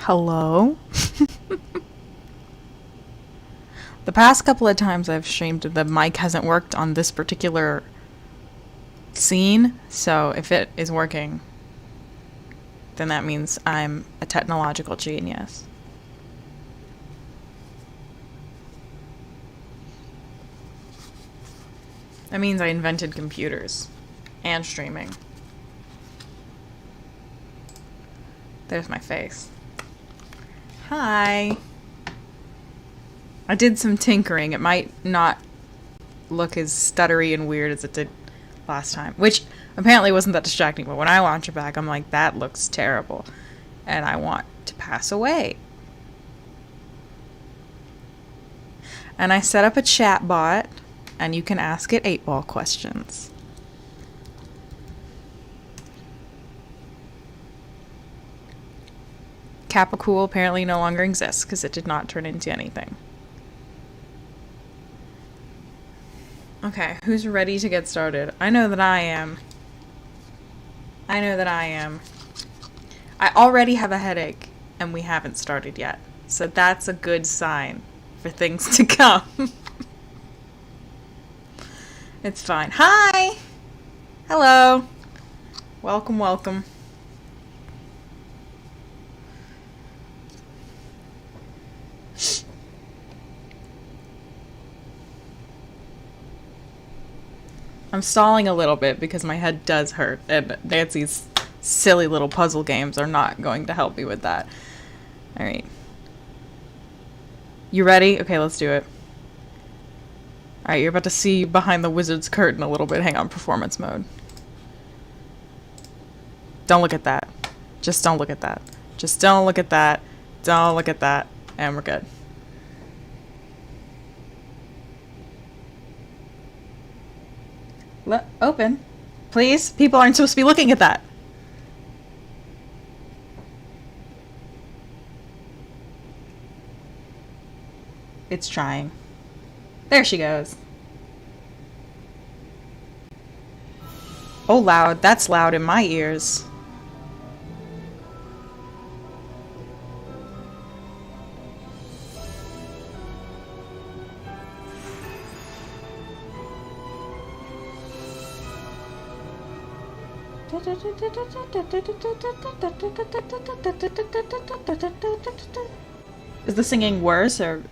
Hello? The past couple of times I've streamed, the mic hasn't worked on this particular scene, so if it is working, then that means I'm a technological genius. That means I invented computers and streaming. There's my face. Hi. I did some tinkering. It might not look as stuttery and weird as it did last time, which apparently wasn't that distracting, but when I watch it back, I'm like, that looks terrible, and I want to pass away. And I set up a chat bot, and you can ask it 8-ball questions. Kappa Cool apparently no longer exists because it did not turn into anything. Okay, who's ready to get started? I know that I am. I already have a headache, and we haven't started yet. So that's a good sign for things to come. It's fine. Hi! Hello! Welcome, welcome. I'm stalling a little bit because my head does hurt, and Nancy's silly little puzzle games are not going to help me with that. Alright. You ready? Okay, let's do it. Alright, you're about to see behind the wizard's curtain a little bit. Hang on, performance mode. Don't look at that. Just don't look at that. Just don't look at that. Don't look at that. And we're good. Open. Please? People aren't supposed to be looking at that. It's trying. There she goes. Oh, loud. That's loud in my ears. Is the singing worse or?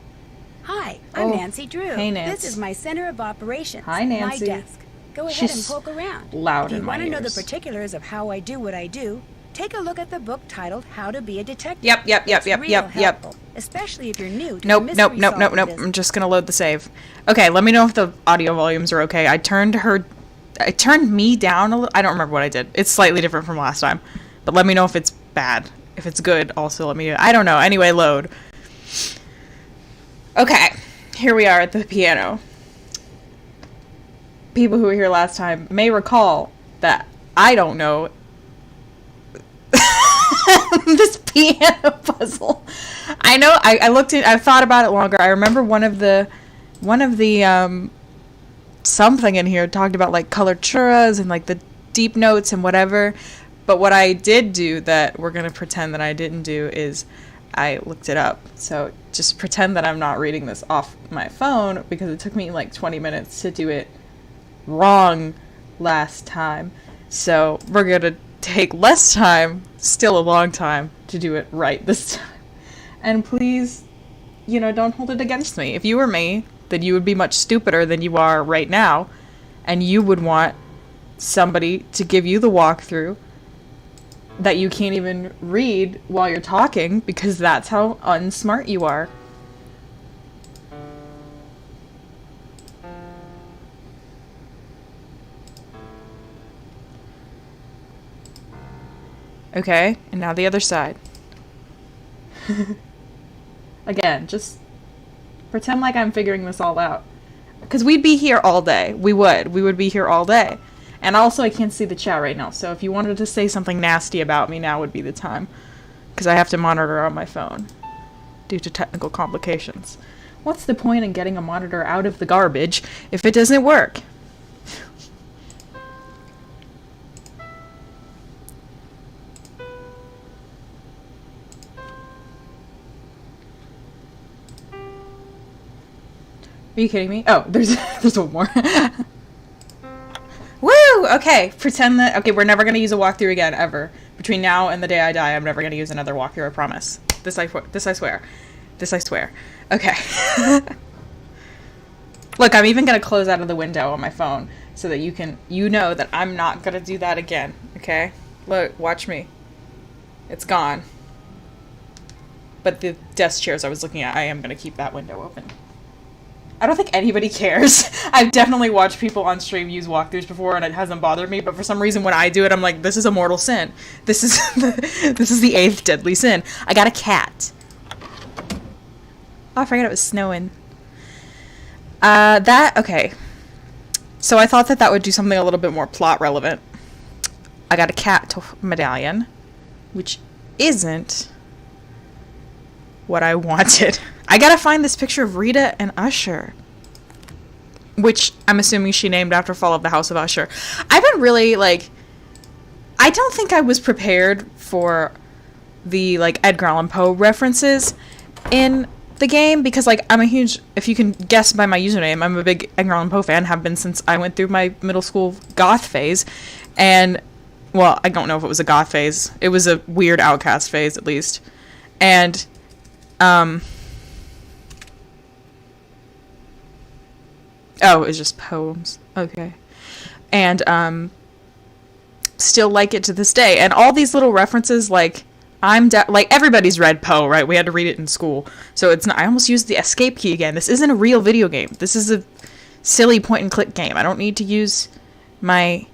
Hi, I'm Nancy Drew. Hey, Nancy. This is my center of operations. Hi, Nancy. My desk. Go ahead and poke around. Loud if in my ears. you want to know the particulars of how I do what I do, take a look at the book titled How to Be a Detective. Yep. Especially if you're new to Nope. business. I'm just gonna load the save. Okay, let me know if the audio volumes are okay. I turned me down a little. I don't remember what I did. It's slightly different from last time. But let me know if it's bad. If it's good, also let me know. I don't know. Anyway, load. Okay, here we are at the piano. People who were here last time may recall that I don't know this piano puzzle. I know, I thought about it longer. I remember one of the something in here talked about like colored churras and like the deep notes and whatever. But what I did do that we're going to pretend that I didn't do is I looked it up. So just pretend that I'm not reading this off my phone because it took me like 20 minutes to do it wrong last time. So we're going to take less time, still a long time, to do it right this time. And please, don't hold it against me. If you were me, then you would be much stupider than you are right now. And you would want somebody to give you the walkthrough that you can't even read while you're talking because that's how unsmart you are. Okay, and now the other side. Again, just pretend like I'm figuring this all out. Because we'd be here all day. We would be here all day. And also, I can't see the chat right now, so if you wanted to say something nasty about me, now would be the time. Because I have to monitor on my phone due to technical complications. What's the point in getting a monitor out of the garbage if it doesn't work? Are you kidding me? Oh, there's one more. Woo! Okay, pretend that... Okay, we're never going to use a walkthrough again, ever. Between now and the day I die, I'm never going to use another walkthrough, I promise. This I swear. This I swear. Okay. Look, I'm even going to close out of the window on my phone so that you know that I'm not going to do that again, okay? Look, watch me. It's gone. But the desk chairs I was looking at, I am going to keep that window open. I don't think anybody cares. I've definitely watched people on stream use walkthroughs before and it hasn't bothered me, but for some reason when I do it, I'm like, this is a mortal sin. This is the 8th deadly sin. I got a cat. Oh, I forgot it was snowing. Okay. So I thought that would do something a little bit more plot relevant. I got a cat medallion, which isn't what I wanted. I gotta find this picture of Rita and Usher, which I'm assuming she named after Fall of the House of Usher. I've been really, like, I don't think I was prepared for the, like, Edgar Allan Poe references in the game, because, like, I'm a huge, if you can guess by my username, I'm a big Edgar Allan Poe fan, have been since I went through my middle school goth phase, and, well, I don't know if it was a goth phase, it was a weird outcast phase, at least, and, oh, it's just poems, okay, and, still like it to this day, and all these little references, like, like, everybody's read Poe, right? We had to read it in school. So it's not, I almost used the escape key again. This isn't a real video game. This is a silly point-and-click game. I don't need to use my,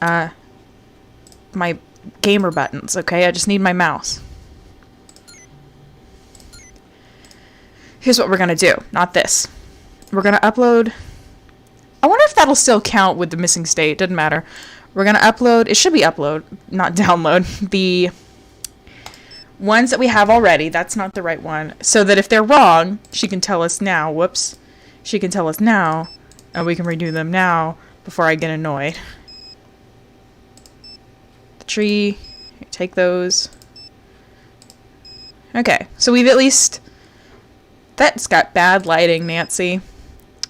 my gamer buttons, okay? I just need my mouse. Here's what we're gonna do. Not this. We're gonna upload... I wonder if that'll still count with the missing state. Doesn't matter. We're gonna upload... It should be upload, not download. The... ones that we have already, that's not the right one, so that if they're wrong, she can tell us now, whoops, she can tell us now, and we can redo them now, before I get annoyed. The tree, take those. Okay, so we've at least, that's got bad lighting, Nancy.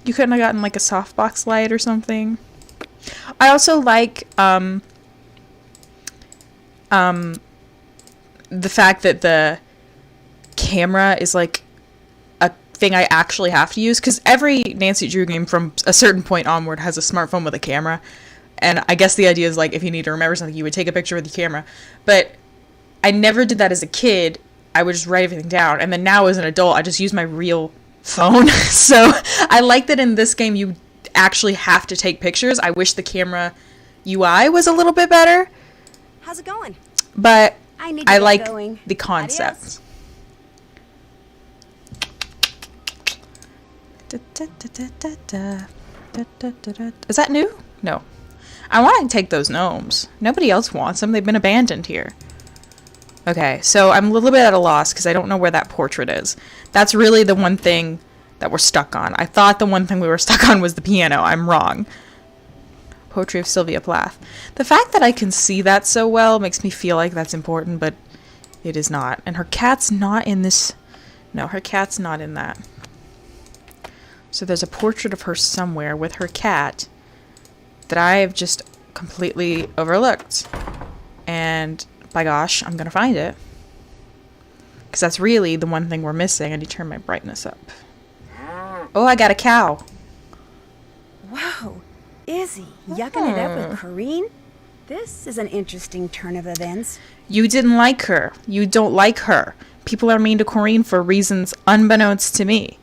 You couldn't have gotten, like, a softbox light or something. I also like, the fact that the camera is, like, a thing I actually have to use, because every Nancy Drew game from a certain point onward has a smartphone with a camera, and I guess the idea is, like, if you need to remember something, you would take a picture with the camera, but I never did that as a kid. I would just write everything down, and then now as an adult, I just use my real phone, so I like that in this game you actually have to take pictures. I wish the camera UI was a little bit better. How's it going? But I like going. the concept. Is that new? No. I want to take those gnomes. Nobody else wants them. They've been abandoned here. Okay, so I'm a little bit at a loss because I don't know where that portrait is. That's really the one thing that we're stuck on. I thought the one thing we were stuck on was the piano. I'm wrong. Poetry of Sylvia Plath. The fact that I can see that so well makes me feel like that's important, but it is not. And her cat's not in this. No, her cat's not in that. So there's a portrait of her somewhere with her cat that I have just completely overlooked. And by gosh, I'm gonna find it. Because that's really the one thing we're missing. I need to turn my brightness up. Oh, I got a cow. Whoa. Izzy, yucking it up with Corrine? This is an interesting turn of events. You didn't like her. You don't like her. People are mean to Corrine for reasons unbeknownst to me.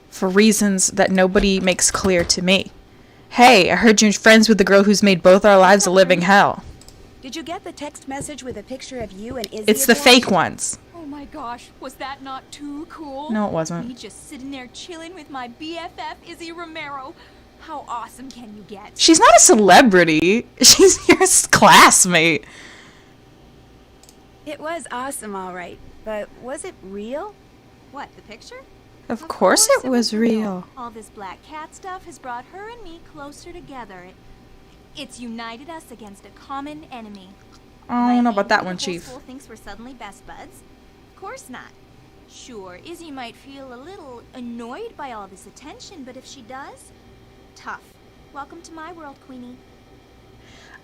For reasons that nobody makes clear to me. Hey, I heard you're friends with the girl who's made both our lives a living hell. Did you get the text message with a picture of you and Izzy? It's the fake ones. Oh my gosh, was that not too cool? No, it wasn't. Me just sitting there chilling with my BFF, Izzy Romero. How awesome can you get? She's not a celebrity. She's your classmate. It was awesome, all right. But was it real? What, the picture? Of course it was real. All this black cat stuff has brought her and me closer together. It's united us against a common enemy. Oh, I don't know about that one, Chief. The whole school thinks we're suddenly best buds? Of course not. Sure, Izzy might feel a little annoyed by all this attention, but if she does, tough. Welcome to my world, Queenie.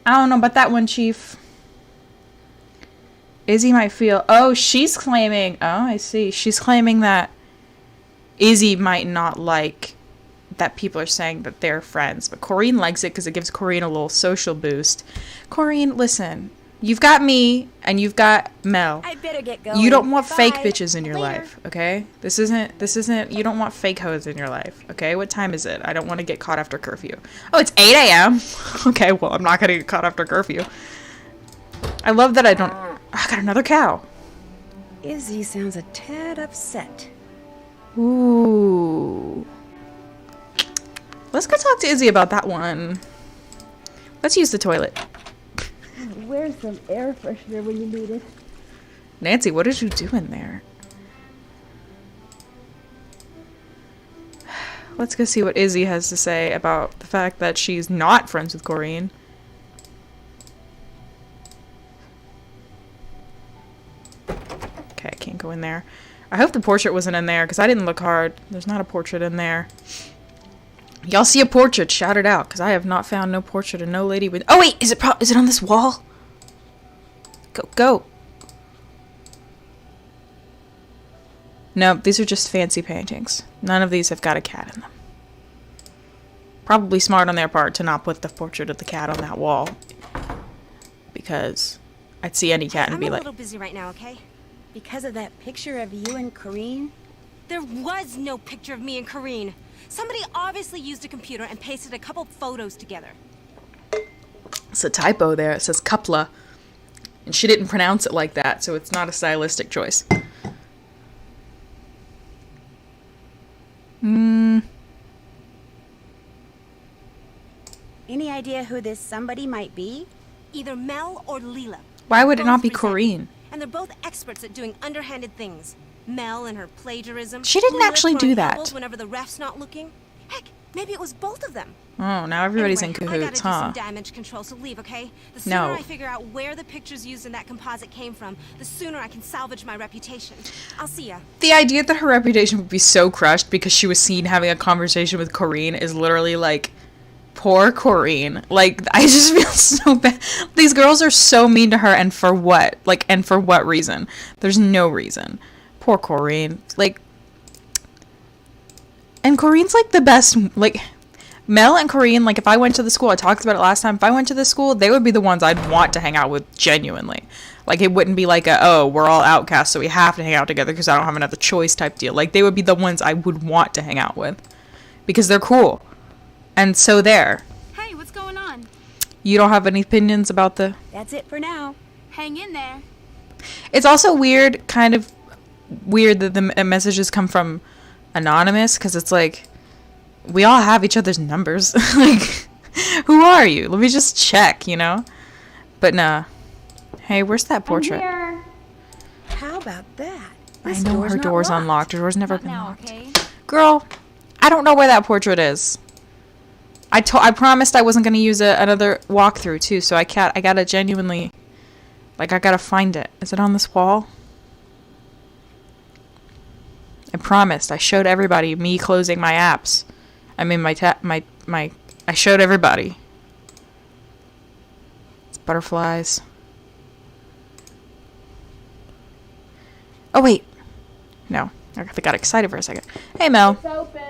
I don't know about that one, Chief. Izzy might feel... Oh, she's claiming... Oh, I see. She's claiming that Izzy might not like that people are saying that they're friends. But Corinne likes it because it gives Corinne a little social boost. Corinne, listen. You've got me and you've got Mel. I better get going. You don't want Bye. fake bitches in your Later. life, okay? This isn't, you don't want fake hoes in your life, okay? What time is it? I don't want to get caught after curfew. Oh, it's 8 a.m. Okay, well, I'm not going to get caught after curfew. I love that I don't... I got another cow. Izzy sounds a tad upset. Ooh. Let's go talk to Izzy about that one. Let's use the toilet. Where's some air freshener when you need it? Nancy, what did you do in there? Let's go see what Izzy has to say about the fact that she's not friends with Corinne. Okay, I can't go in there. I hope the portrait wasn't in there, because I didn't look hard. There's not a portrait in there. Y'all see a portrait, shout it out, because I have not found no portrait of no lady with... Oh, wait! Is it on this wall? Go. No, these are just fancy paintings. None of these have got a cat in them. Probably smart on their part to not put the portrait of the cat on that wall. Because I'd see any cat and be like... I'm a little busy right now, okay? Because of that picture of you and Corinne? There was no picture of me and Corinne. Somebody obviously used a computer and pasted a couple photos together. It's a typo there. It says coupla. And she didn't pronounce it like that, so it's not a stylistic choice. Any idea who this somebody might be? Either Mel or Leela. Why would it Both not be resent Corinne? me, and they're both experts at doing underhanded things. Mel and her plagiarism. She didn't Leela actually do throwing that. elbows whenever the ref's not looking. Heck, maybe it was both of them. Oh, now everybody's Anyway, in I cahoots, gotta do huh? some damage control, so leave, okay? The sooner No. I figure out where the pictures used in that composite came from, the sooner I can salvage my reputation. I'll see ya. The idea that her reputation would be so crushed because she was seen having a conversation with Corinne is literally like, poor Corinne. Like, I just feel so bad. These girls are so mean to her, and for what? Like, and for what reason? There's no reason. Poor Corinne. Like, and Corinne's like the best, like, Mel and Corinne, like, if I went to the school, I talked about it last time, if I went to the school, they would be the ones I'd want to hang out with, genuinely. Like, it wouldn't be like oh, we're all outcasts, so we have to hang out together because I don't have another choice type deal. Like, they would be the ones I would want to hang out with. Because they're cool. And so there. Hey, what's going on? You don't have any opinions about the... That's it for now. Hang in there. It's also weird, kind of weird that the messages come from anonymous, because it's like, we all have each other's numbers. Like, who are you? Let me just check, you know? But nah. Hey, where's that portrait? How about that? I This know her not door's locked. unlocked. Her door's never Not been now, locked. okay? Girl, I don't know where that portrait is. I promised I wasn't gonna use another walkthrough too, so I gotta genuinely, like, I gotta find it. Is it on this wall? I promised. I showed everybody me closing my apps. I mean I showed everybody. It's butterflies. Oh wait. No. I got excited for a second. Hey Mel. It's open.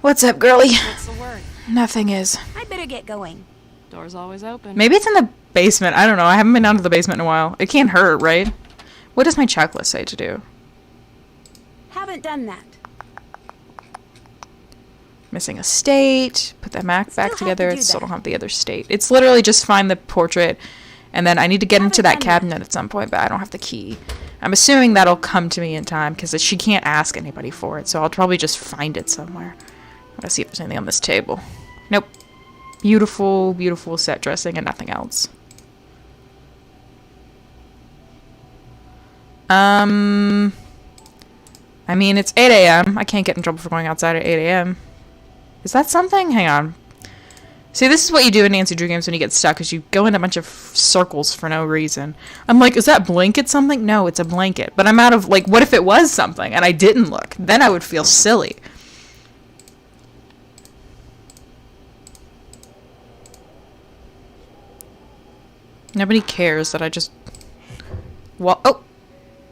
What's up, girly? What's the word? Nothing is. I better get going. Door's always open. Maybe it's in the basement. I don't know. I haven't been down to the basement in a while. It can't hurt, right? What does my checklist say to do? Haven't done that. Missing a state. Put the Mac Still back have to together. do Still that. don't have the other state. It's literally just find the portrait, and then I need to get into that Haven't done that. cabinet at some point, but I don't have the key. I'm assuming that'll come to me in time, because she can't ask anybody for it, so I'll probably just find it somewhere. Let's see if there's anything on this table. Nope. Beautiful, beautiful set dressing and nothing else. I mean, it's 8 a.m. I can't get in trouble for going outside at 8 a.m. Is that something? Hang on. See, this is what you do in Nancy Drew games when you get stuck, is you go in a bunch of circles for no reason. I'm like, is that blanket something? No, it's a blanket. But I'm out of, like, what if it was something and I didn't look? Then I would feel silly. Nobody cares that I just... Well, oh!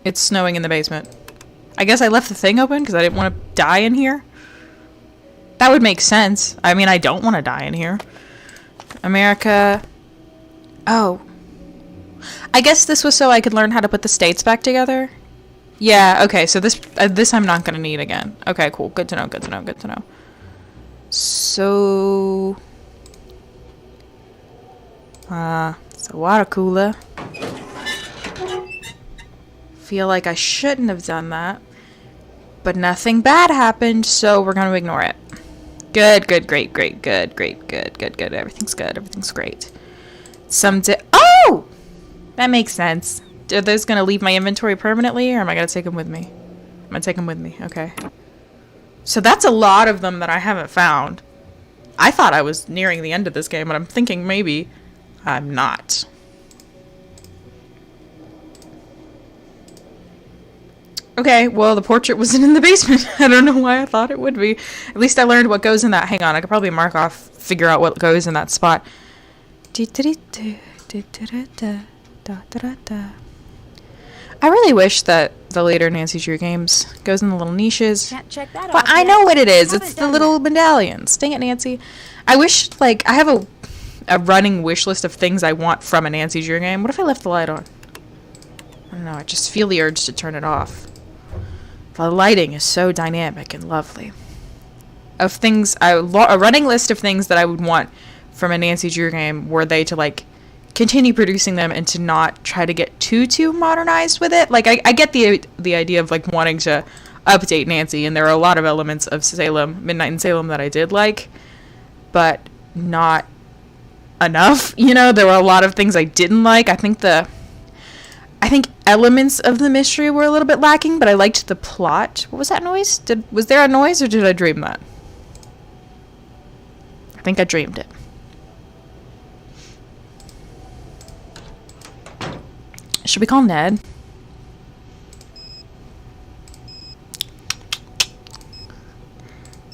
It's snowing in the basement. I guess I left the thing open because I didn't want to die in here. That would make sense. I mean, I don't want to die in here. America. Oh. I guess this was so I could learn how to put the states back together. Yeah, okay, so this I'm not going to need again. Okay, cool. Good to know, good to know, good to know. So... it's a water cooler. Feel like I shouldn't have done that. But nothing bad happened, so we're going to ignore it. Good, good, great, great, good, great, good, good, good. Everything's good. Everything's great. Oh! That makes sense. Are those going to leave my inventory permanently, or am I going to take them with me? I'm going to take them with me. Okay. So that's a lot of them that I haven't found. I thought I was nearing the end of this game, but I'm thinking maybe I'm not. Okay, well, the portrait wasn't in the basement. I don't know why I thought it would be. At least I learned what goes in that. Hang on, I could probably figure out what goes in that spot. I really wish that the later Nancy Drew games goes in the little niches. Can't check that but off I yet. know what it is. Haven't It's the done little that. medallions. Dang it, Nancy. I wish, like, I have a running wish list of things I want from a Nancy Drew game. What if I left the light on? I don't know. I just feel the urge to turn it off. The lighting is so dynamic and lovely. Of things, a running list of things that I would want from a Nancy Drew game were they to, like, continue producing them and to not try to get too modernized with it. Like, I get the idea of, like, wanting to update Nancy, and there are a lot of elements of Midnight in Salem that I did like, but not enough. You know, there were a lot of things I didn't like. I think elements of the mystery were a little bit lacking, but I liked the plot. What was that noise? Was there a noise, or did I dream that? I think I dreamed it. Should we call Ned?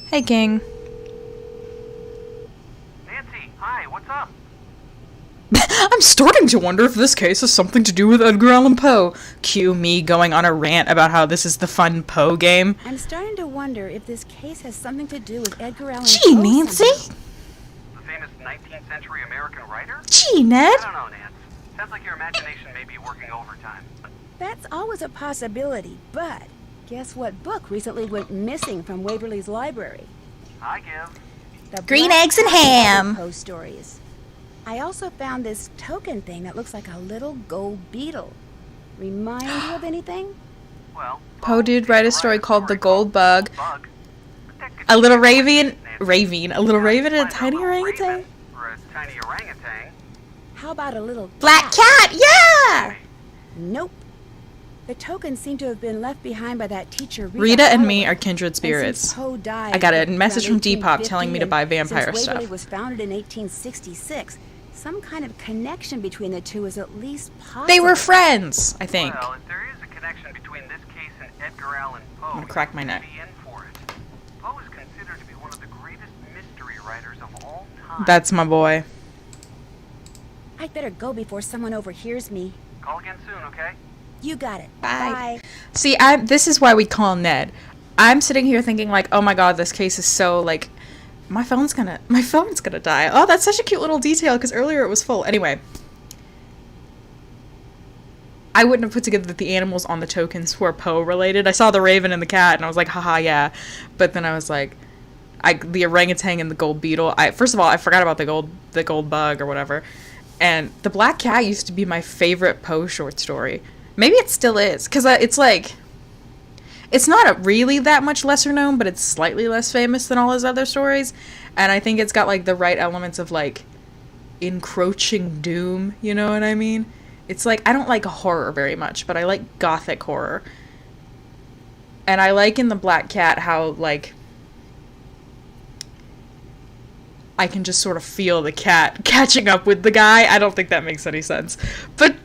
Hey, King. Nancy, hi, what's up? I'm starting to wonder if this case has something to do with Edgar Allan Poe. Cue me going on a rant about how this is the fun Poe game. I'm starting to wonder if this case has something to do with Edgar Allan Gee, Poe Nancy. somehow. The famous 19th century American writer? Gee, Ned. I don't know, Nance. Sounds like your imagination may be working overtime. That's always a possibility, but guess what book recently went missing from Waverly's library? I give. The Green Black Eggs and Cat Ham. Poe stories. I also found this token thing that looks like a little gold beetle. Remind you of anything? Well, Poe did write a story called The Gold Bug. Bug. But that could A little be raven Nancy. and a Find tiny little orangutan. raven Or a tiny orangutan. How about a little Black cat, yeah! Nope. The tokens seem to have been left behind by that teacher Rita and me Holloway. are kindred And spirits. since Poe died I got a around message from Depop 1850, telling me to and buy vampire since Waverly stuff. was founded in 1866, some kind of connection between the two is at least possible. They were friends, I think. Well, if there is a connection between this case and Edgar Allan Poe, I'm gonna crack my you'd neck. be in for it. Poe is considered to be one of the greatest mystery writers of all time. That's my boy. I'd better go before someone overhears me. Call again soon, okay? You got it. Bye. See, this is why we call Ned. I'm sitting here thinking like, oh my god, this case is so like, my phone's gonna die. Oh, that's such a cute little detail because earlier it was full. Anyway, I wouldn't have put together that the animals on the tokens were Poe related. I saw the raven and the cat, and I was like, haha, yeah. But then I was like, the orangutan and the gold beetle. First of all, I forgot about the gold bug or whatever. And the black cat used to be my favorite Poe short story. Maybe it still is, because it's like, it's not really that much lesser known, but it's slightly less famous than all his other stories. And I think it's got like the right elements of like encroaching doom, you know what I mean? It's like, I don't like horror very much, but I like gothic horror. And I like in the Black Cat how like, I can just sort of feel the cat catching up with the guy. I don't think that makes any sense. But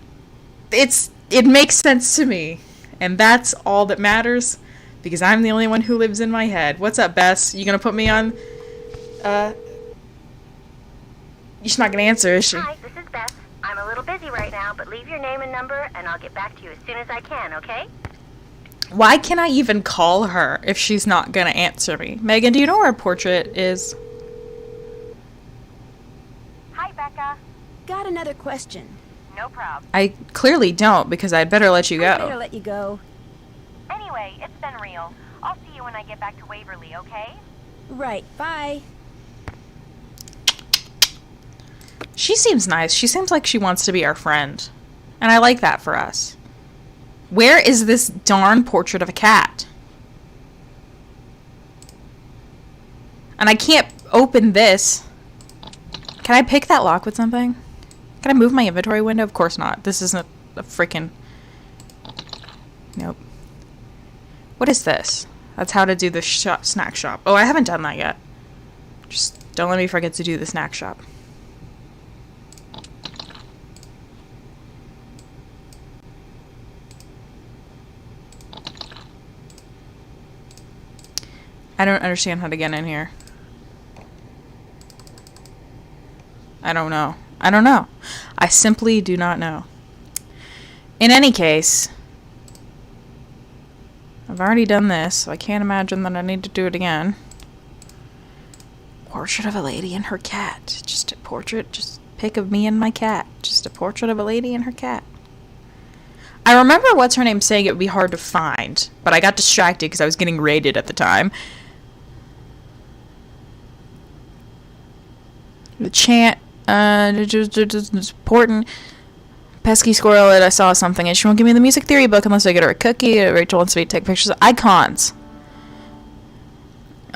it makes sense to me. And that's all that matters, because I'm the only one who lives in my head. What's up, Bess? You gonna put me on? She's not gonna answer, is she? Hi, this is Beth. I'm a little busy right now, but leave your name and number, and I'll get back to you as soon as I can, okay? Why can I even call her if she's not gonna answer me? Megan, do you know where her portrait is? Hi, Becca. Got another question. No problem. I clearly don't, because I'd better let you I better go. let you go. Anyway, it's been real. I'll see you when I get back to Waverly, okay? Right, bye. She seems nice. She seems like she wants to be our friend. And I like that for us. Where is this darn portrait of a cat? And I can't open this. Can I pick that lock with something? Can I move my inventory window? Of course not. This isn't a freaking... Nope. What is this? That's how to do the snack shop. Oh, I haven't done that yet. Just don't let me forget to do the snack shop. I don't understand how to get in here. I don't know. I don't know. I simply do not know. In any case, I've already done this, so I can't imagine that I need to do it again. Portrait of a lady and her cat. Just a portrait, just pic of me and my cat. Just a portrait of a lady and her cat. I remember what's her name saying it would be hard to find, but I got distracted because I was getting raided at the time. The chant, it's important. Pesky squirrel, I saw something, and she won't give me the music theory book unless I get her a cookie. Rachel wants me to take pictures of icons.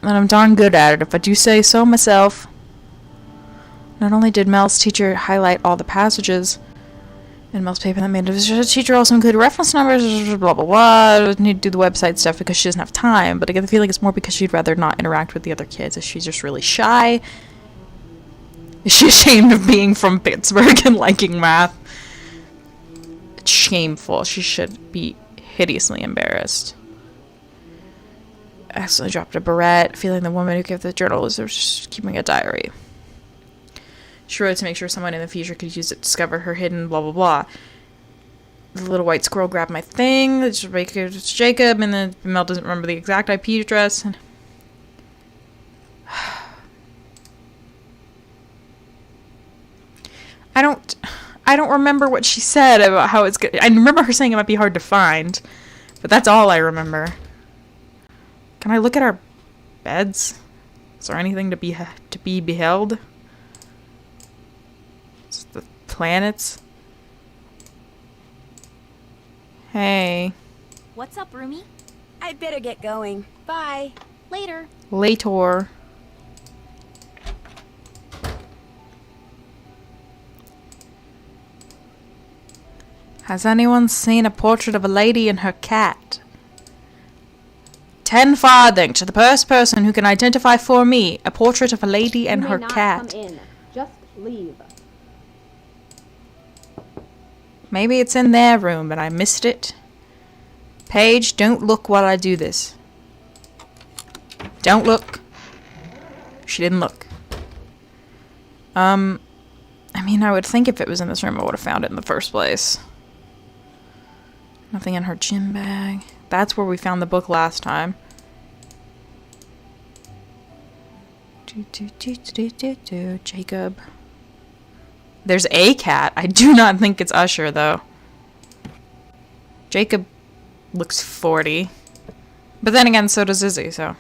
And I'm darn good at it, if I do say so myself. Not only did Mel's teacher highlight all the passages in Mel's paper that made it, the teacher also included reference numbers, blah, blah, blah. I need to do the website stuff because she doesn't have time, but I get the feeling it's more because she'd rather not interact with the other kids, as she's just really shy. Is she ashamed of being from Pittsburgh and liking math? It's shameful. She should be hideously embarrassed. I accidentally dropped a barrette, feeling the woman who gave the journal was just keeping a diary. She wrote to make sure someone in the future could use it to discover her hidden blah blah blah. The little white squirrel grabbed my thing. It's Jacob, and then Mel doesn't remember the exact IP address. And I don't remember what she said about how it's good. I remember her saying it might be hard to find, but that's all I remember. Can I look at our beds? Is there anything to be beheld? It's the planets. Hey. What's up, roomie? I'd better get going. Bye. Later. Later. Has anyone seen a portrait of a lady and her cat? 10 farthing to the first person who can identify for me a portrait of a lady and her cat. Come in. Just leave. Maybe it's in their room and I missed it. Paige, don't look while I do this. Don't look. She didn't look. I mean, I would think if it was in this room I would have found it in the first place. Nothing in her gym bag. That's where we found the book last time. Jacob. There's a cat. I do not think it's Usher, though. Jacob looks 40. But then again, so does Izzy, so.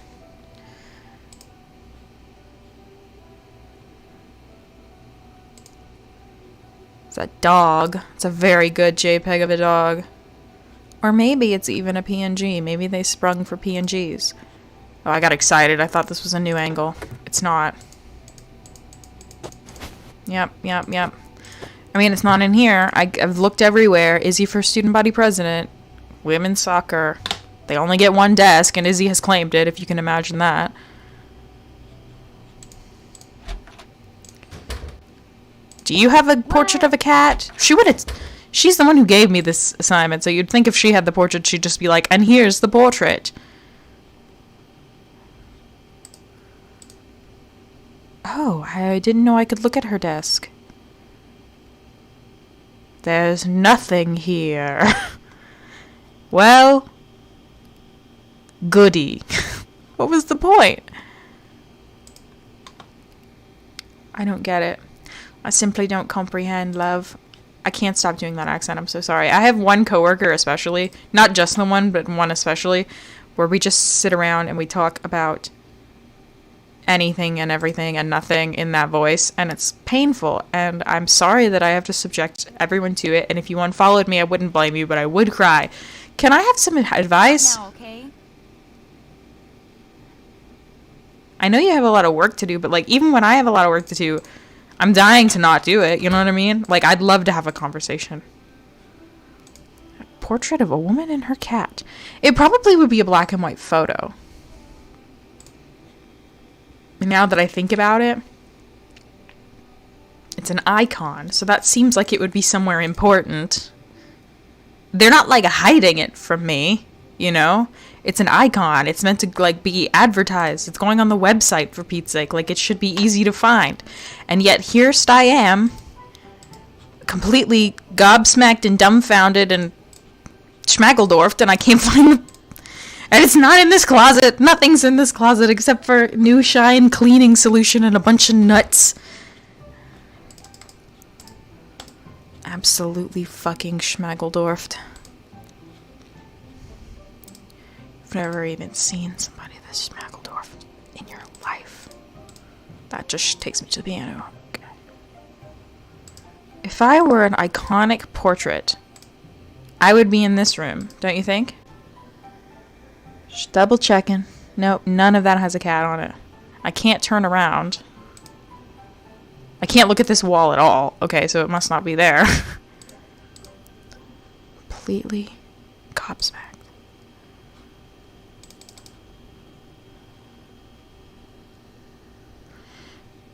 It's a dog. It's a very good JPEG of a dog. Or maybe it's even a PNG. Maybe they sprung for PNGs. Oh, I got excited. I thought this was a new angle. It's not. Yep. I mean, it's not in here. I've looked everywhere. Izzy for student body president. Women's soccer. They only get one desk, and Izzy has claimed it, if you can imagine that. Do you have a portrait of a cat? She would have... She's the one who gave me this assignment, so you'd think if she had the portrait, she'd just be like, and here's the portrait. Oh, I didn't know I could look at her desk. There's nothing here. Well, goody. What was the point? I don't get it. I simply don't comprehend, love. I can't stop doing that accent. I'm so sorry. I have one coworker especially, not just the one, but one especially, where we just sit around and we talk about anything and everything and nothing in that voice, and it's painful, and I'm sorry that I have to subject everyone to it, and if you unfollowed me, I wouldn't blame you, but I would cry. Can I have some advice? Now, okay? I know you have a lot of work to do, but, like, even when I have a lot of work to do, I'm dying to not do it, you know what I mean? Like, I'd love to have a conversation. A portrait of a woman and her cat. It probably would be a black and white photo. Now that I think about it, it's an icon, so that seems like it would be somewhere important. They're not, like, hiding it from me, you know? It's an icon. It's meant to, like, be advertised. It's going on the website, for Pete's sake. Like, it should be easy to find. And yet, here I am, completely gobsmacked and dumbfounded and schmageldorfed, and I can't find the... And it's not in this closet. Nothing's in this closet except for new Shine cleaning solution and a bunch of nuts. Absolutely fucking schmageldorfed. You've never even seen somebody this schmageldorfed in your life. That just takes me to the piano. Okay. If I were an iconic portrait, I would be in this room, don't you think? Just double checking. Nope, none of that has a cat on it. I can't turn around. I can't look at this wall at all. Okay, so it must not be there. Completely gobsmacked.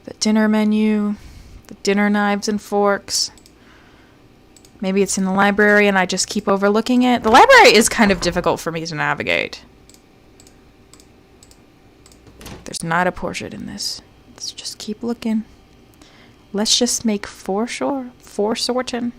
The dinner menu, the dinner knives and forks. Maybe it's in the library and I just keep overlooking it. The library is kind of difficult for me to navigate. There's not a portrait in this. Let's just keep looking. Let's just make four sorting. Four sorting.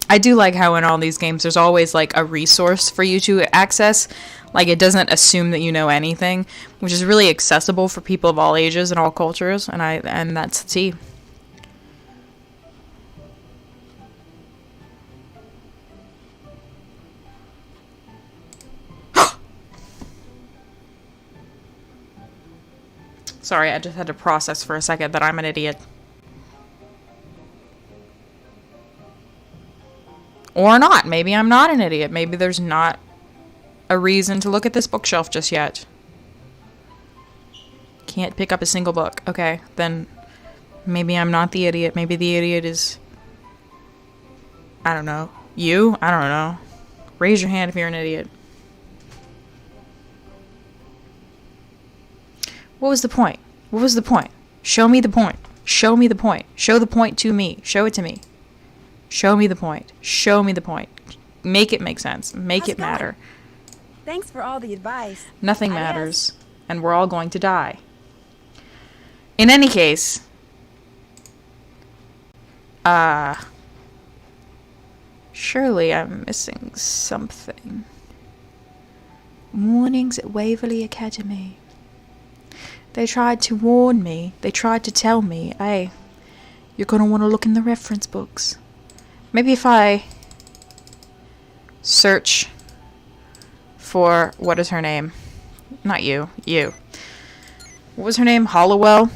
I do like how in all these games there's always like a resource for you to access. Like it doesn't assume that you know anything, which is really accessible for people of all ages and all cultures, and that's the tea. Sorry, I just had to process for a second that I'm an idiot. Or not. Maybe I'm not an idiot. Maybe there's not a reason to look at this bookshelf just yet. Can't pick up a single book. Okay, then maybe I'm not the idiot. Maybe the idiot is... I don't know. You? I don't know. Raise your hand if you're an idiot. What was the point? What was the point? Show me the point. Show me the point. Show the point to me. Show it to me. Show me the point. Show me the point. Make it make sense. Make it matter. Thanks for all the advice. Nothing matters. And we're all going to die. In any case, surely I'm missing something. Mornings at Waverley Academy. They tried to warn me. They tried to tell me, hey, you're going to want to look in the reference books. Maybe if I search for, what is her name? Not you, you. What was her name? Hollowell?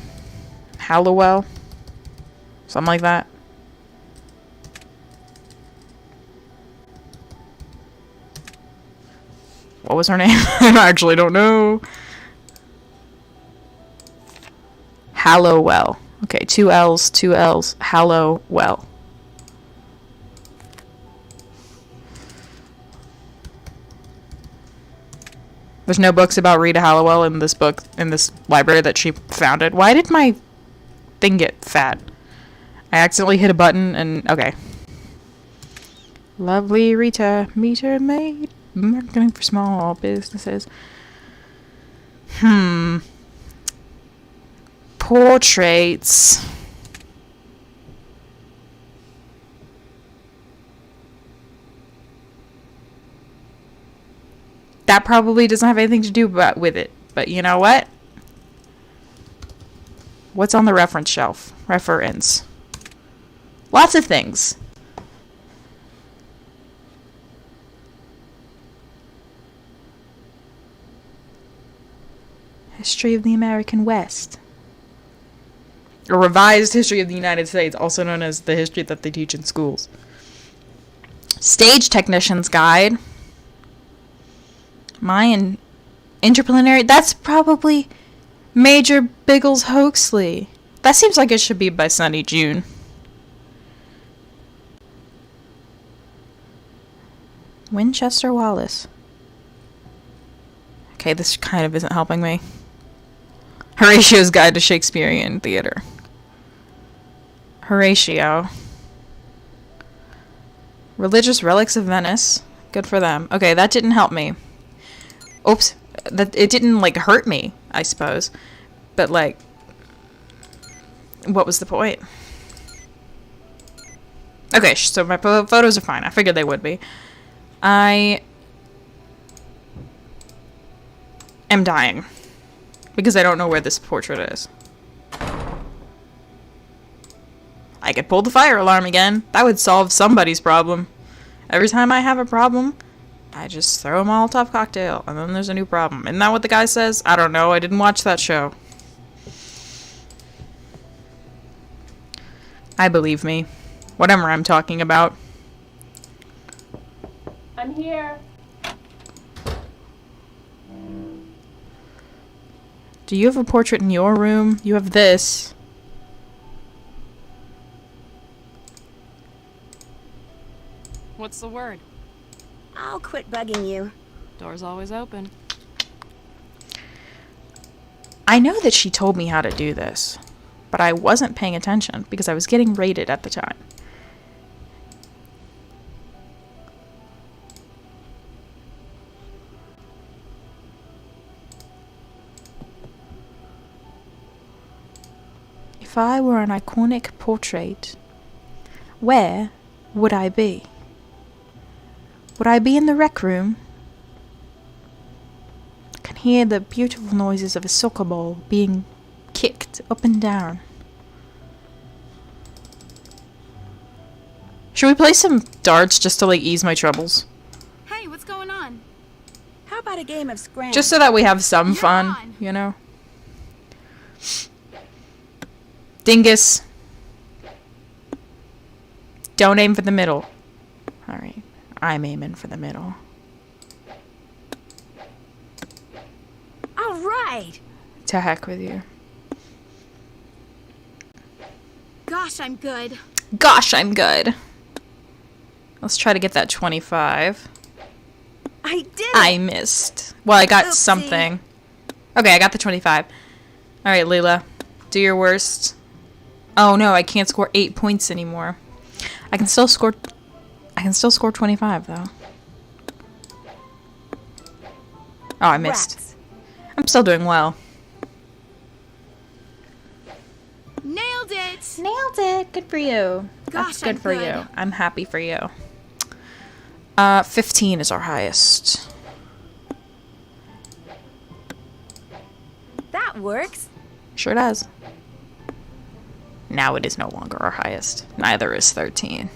Hallowell? Something like that. What was her name? I actually don't know. Hallowell. Okay, 2 L's, 2 L's. Hallowell. There's no books about Rita Hallowell in this book, in this library that she founded. Why did my thing get fat? I accidentally hit a button and... okay. Lovely Rita, meter maid, marketing for small businesses. Portraits. That probably doesn't have anything to do with it. But you know what? What's on the reference shelf? Reference. Lots of things. History of the American West. A revised history of the United States, also known as the history that they teach in schools. Stage Technician's Guide. Mayan Interplanetary. That's probably Major Biggles Hoaxley. That seems like it should be by Sunny June. Winchester Wallace. Okay, this kind of isn't helping me. Horatio's Guide to Shakespearean Theater. Horatio. Religious Relics of Venice. Good for them. Okay, that didn't help me. Oops. It didn't, like, hurt me, I suppose. But, like, what was the point? Okay, so my photos are fine. I figured they would be. I am dying. Because I don't know where this portrait is. I could pull the fire alarm again. That would solve somebody's problem. Every time I have a problem, I just throw a Molotov cocktail, and then there's a new problem. Isn't that what the guy says? I don't know. I didn't watch that show. I believe me. Whatever I'm talking about. I'm here. Do you have a portrait in your room? You have this. What's the word? I'll quit bugging you. Door's always open. I know that she told me how to do this, but I wasn't paying attention because I was getting rated at the time. If I were an iconic portrait, where would I be? Would I be in the rec room? I can hear the beautiful noises of a soccer ball being kicked up and down. Should we play some darts just to, like, ease my troubles? Hey, what's going on? How about a game of scram? Just so that we have some You're fun, on. you know? Dingus. Don't aim for the middle. Alright. I'm aiming for the middle. All right. To heck with you. Gosh, I'm good. Gosh, I'm good. Let's try to get that 25. I did it. I missed. Well, I got Oopsie. something. Okay, I got the 25. Alright, Leela. Do your worst. Oh no, I can't score 8 points anymore. I can still score 25 though. Oh, I missed. Rats. I'm still doing well. Nailed it! Nailed it. Good for you. Gosh, That's good I'm for good. you. I'm happy for you. 15 is our highest. That works. Sure does. Now it is no longer our highest. Neither is 13.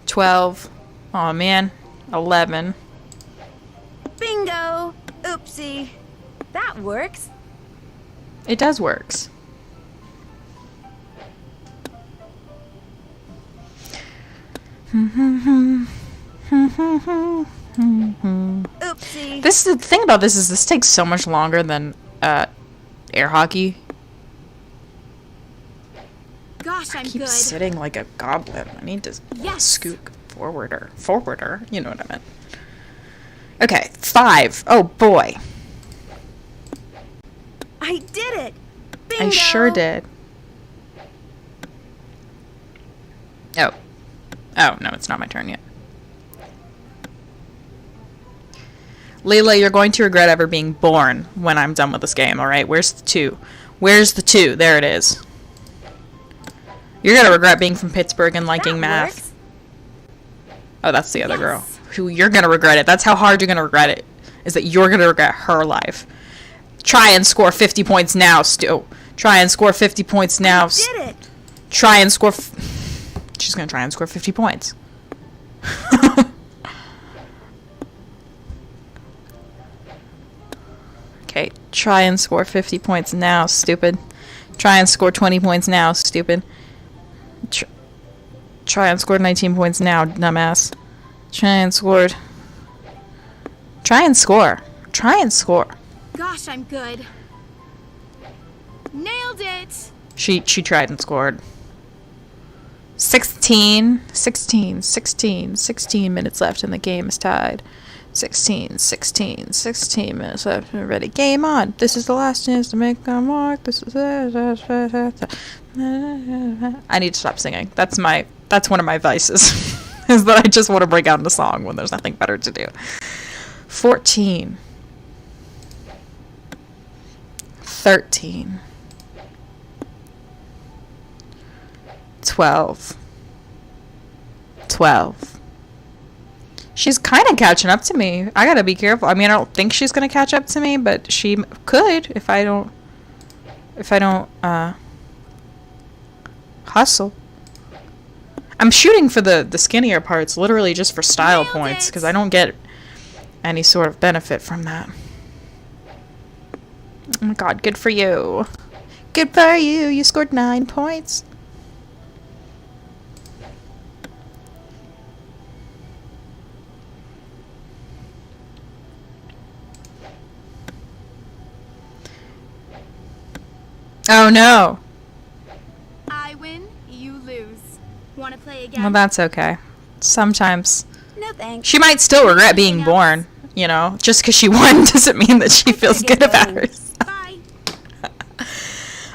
12. Oh man. 11. Bingo. Oopsie. That works. It does works. Oopsie. This is the thing about this is this takes so much longer than air hockey. Gosh, I'm Keep good. sitting like a goblin. I need to Yes. scoot forwarder. You know what I meant. Okay, 5. Oh boy, I did it. Bingo. I sure did. Oh no, it's not my turn yet. Layla, you're going to regret ever being born when I'm done with this game, alright? Where's the 2? Where's the 2? There it is. You're gonna regret being from Pittsburgh and liking That math. works. Oh, that's the other girl. Who you're gonna regret it. That's how hard you're gonna regret it. Is that you're gonna regret her life. Try and score 50 points now, Stu. Try and score 50 points now. Did it. Try and score... She's gonna try and score 50 points. Okay, try and score 50 points now, stupid. Try and score 20 points now, stupid. Try and score 19 points now, dumbass. Try and score. Try and score. Try and score. Gosh, I'm good. Nailed it. She tried and scored. 16 minutes left and the game is tied. 16 minutes left. Ready, game on. This is the last chance to make a mark. This is it. I need to stop singing. That's one of my vices. Is that I just want to break out into song when there's nothing better to do. 14. 13. 12. She's kind of catching up to me. I gotta be careful. I mean, I don't think she's gonna catch up to me, but she could if I don't hustle. I'm shooting for the skinnier parts, literally just for style Nailed points, it. because I don't get any sort of benefit from that. Oh my god, good for you. Good for you. You scored 9 points. Oh no. I win, you lose. Want to play again? Well, that's okay. Sometimes No thanks. she might still regret being born, you know? Just because she won doesn't mean that she feels get good about going. herself. Bye.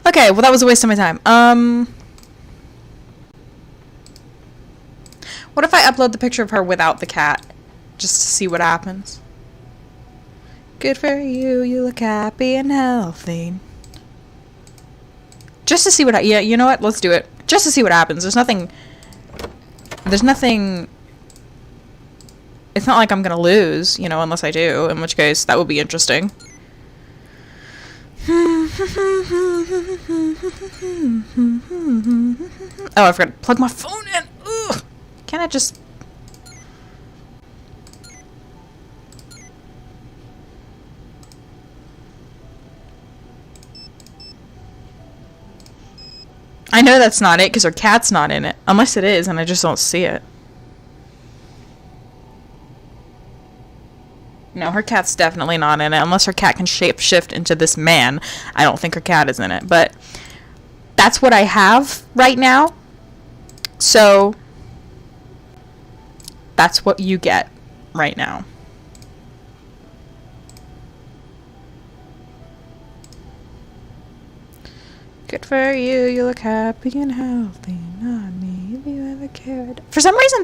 Okay, well that was a waste of my time. What if I upload the picture of her without the cat? Just to see what happens. Good for you, you look happy and healthy. Just to see what yeah, you know what? Let's do it. Just to see what happens. There's nothing it's not like I'm gonna lose, you know, unless I do, in which case that would be interesting. Oh, I forgot to plug my phone in. Ugh. Can't I just... I know that's not it because her cat's not in it. Unless it is and I just don't see it. No, her cat's definitely not in it. Unless her cat can shapeshift into this man. I don't think her cat is in it. But that's what I have right now. So that's what you get right now. Good for you. You look happy and healthy. Not me. If you ever cared. For some reason,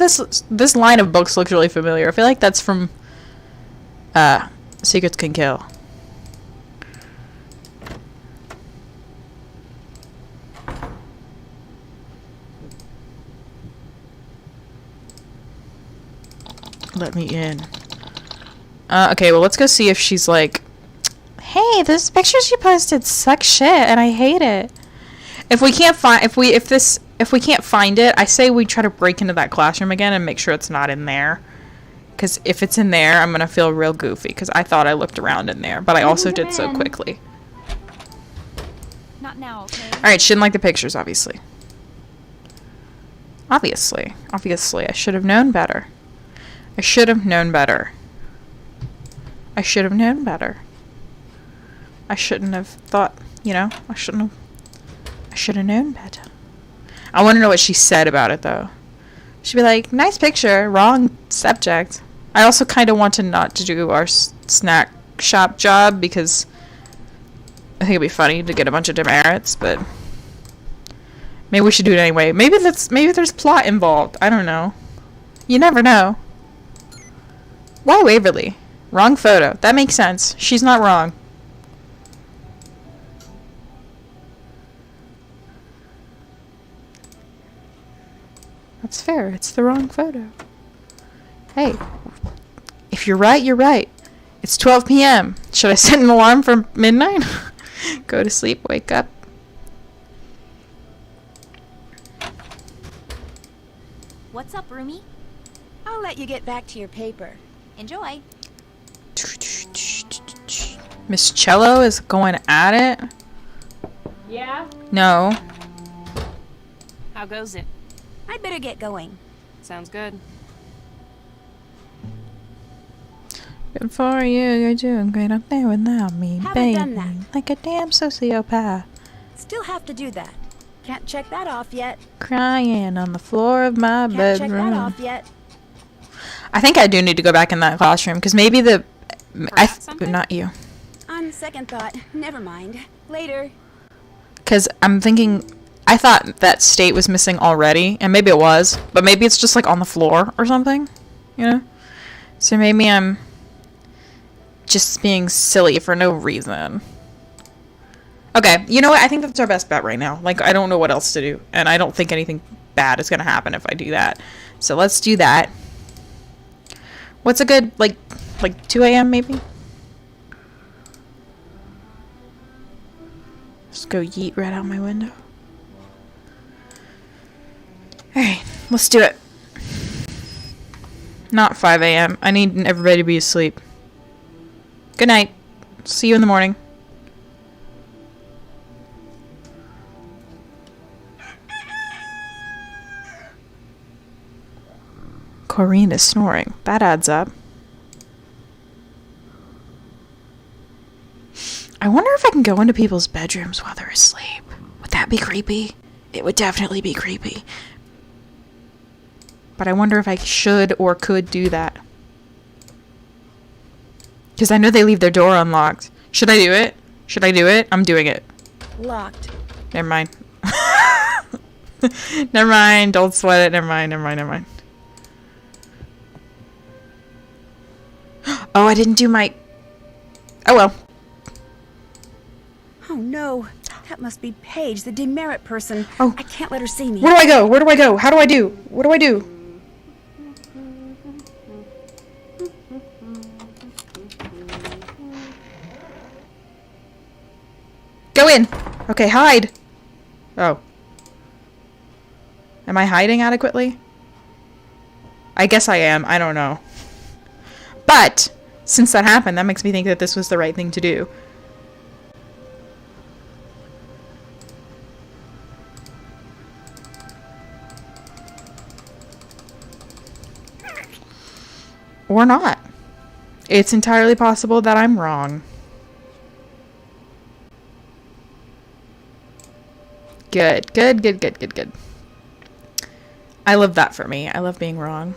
this line of books looks really familiar. I feel like that's from Secrets Can Kill. Let me in. Okay, well, let's go see if she's like, hey, this picture she posted sucks shit and I hate it. If we can't find if we can't find it, I say we try to break into that classroom again and make sure it's not in there. Because if it's in there, I'm gonna feel real goofy because I thought I looked around in there, but I also did so quickly. Not now, okay? Alright, she didn't like the pictures, obviously. Obviously, I should have known better. I should have known better. I should have known better. I shouldn't have thought, I should have known better. I want to know what she said about it, though. She'd be like, nice picture, wrong subject. I also kind of want to not to do our snack shop job because I think it'd be funny to get a bunch of demerits, but maybe we should do it anyway. Maybe there's plot involved. I don't know. You never know. Why Waverly? Wrong photo. That makes sense. She's not wrong. That's fair. It's the wrong photo. Hey, if you're right, you're right. It's 12 p.m. Should I set an alarm for midnight? Go to sleep, wake up. What's up, Rumi? I'll let you get back to your paper. Enjoy. Miss Cello is going at it. Yeah? No. How goes it? I'd better get going. Sounds good. Good for you. You're doing great up there without me, Haven't baby. done that. Like a damn sociopath. Still have to do that. Can't check that off yet. Crying on the floor of my Can't bedroom. check that off yet. I think I do need to go back in that classroom because maybe Forgot something? not you. On second thought, never mind. Later. Because I'm thinking, I thought that state was missing already, and maybe it was, but maybe it's just like on the floor or something, So maybe I'm just being silly for no reason. Okay, you know what? I think that's our best bet right now. Like, I don't know what else to do, and I don't think anything bad is going to happen if I do that. So let's do that. What's a good, like 2 a.m. maybe? Just go yeet right out my window. Alright, let's do it. Not 5 a.m. I need everybody to be asleep. Good night. See you in the morning. Corinne is snoring. That adds up. I wonder if I can go into people's bedrooms while they're asleep. Would that be creepy? It would definitely be creepy. But I wonder if I should or could do that. Because I know they leave their door unlocked. Should I do it? Should I do it? I'm doing it. Locked. Never mind. Never mind. Don't sweat it. Never mind. Never mind. Never mind. Oh, I didn't do my... Oh, well. Oh no. That must be Paige, the demerit person. Oh. I can't let her see me. Where do I go? Where do I go? How do I do? What do I do? Go in. Okay, hide. Oh. Am I hiding adequately? I guess I am. I don't know. But, since that happened, that makes me think that this was the right thing to do. Or not. It's entirely possible that I'm wrong. Good, good, good, good, good, good. I love that for me. I love being wrong.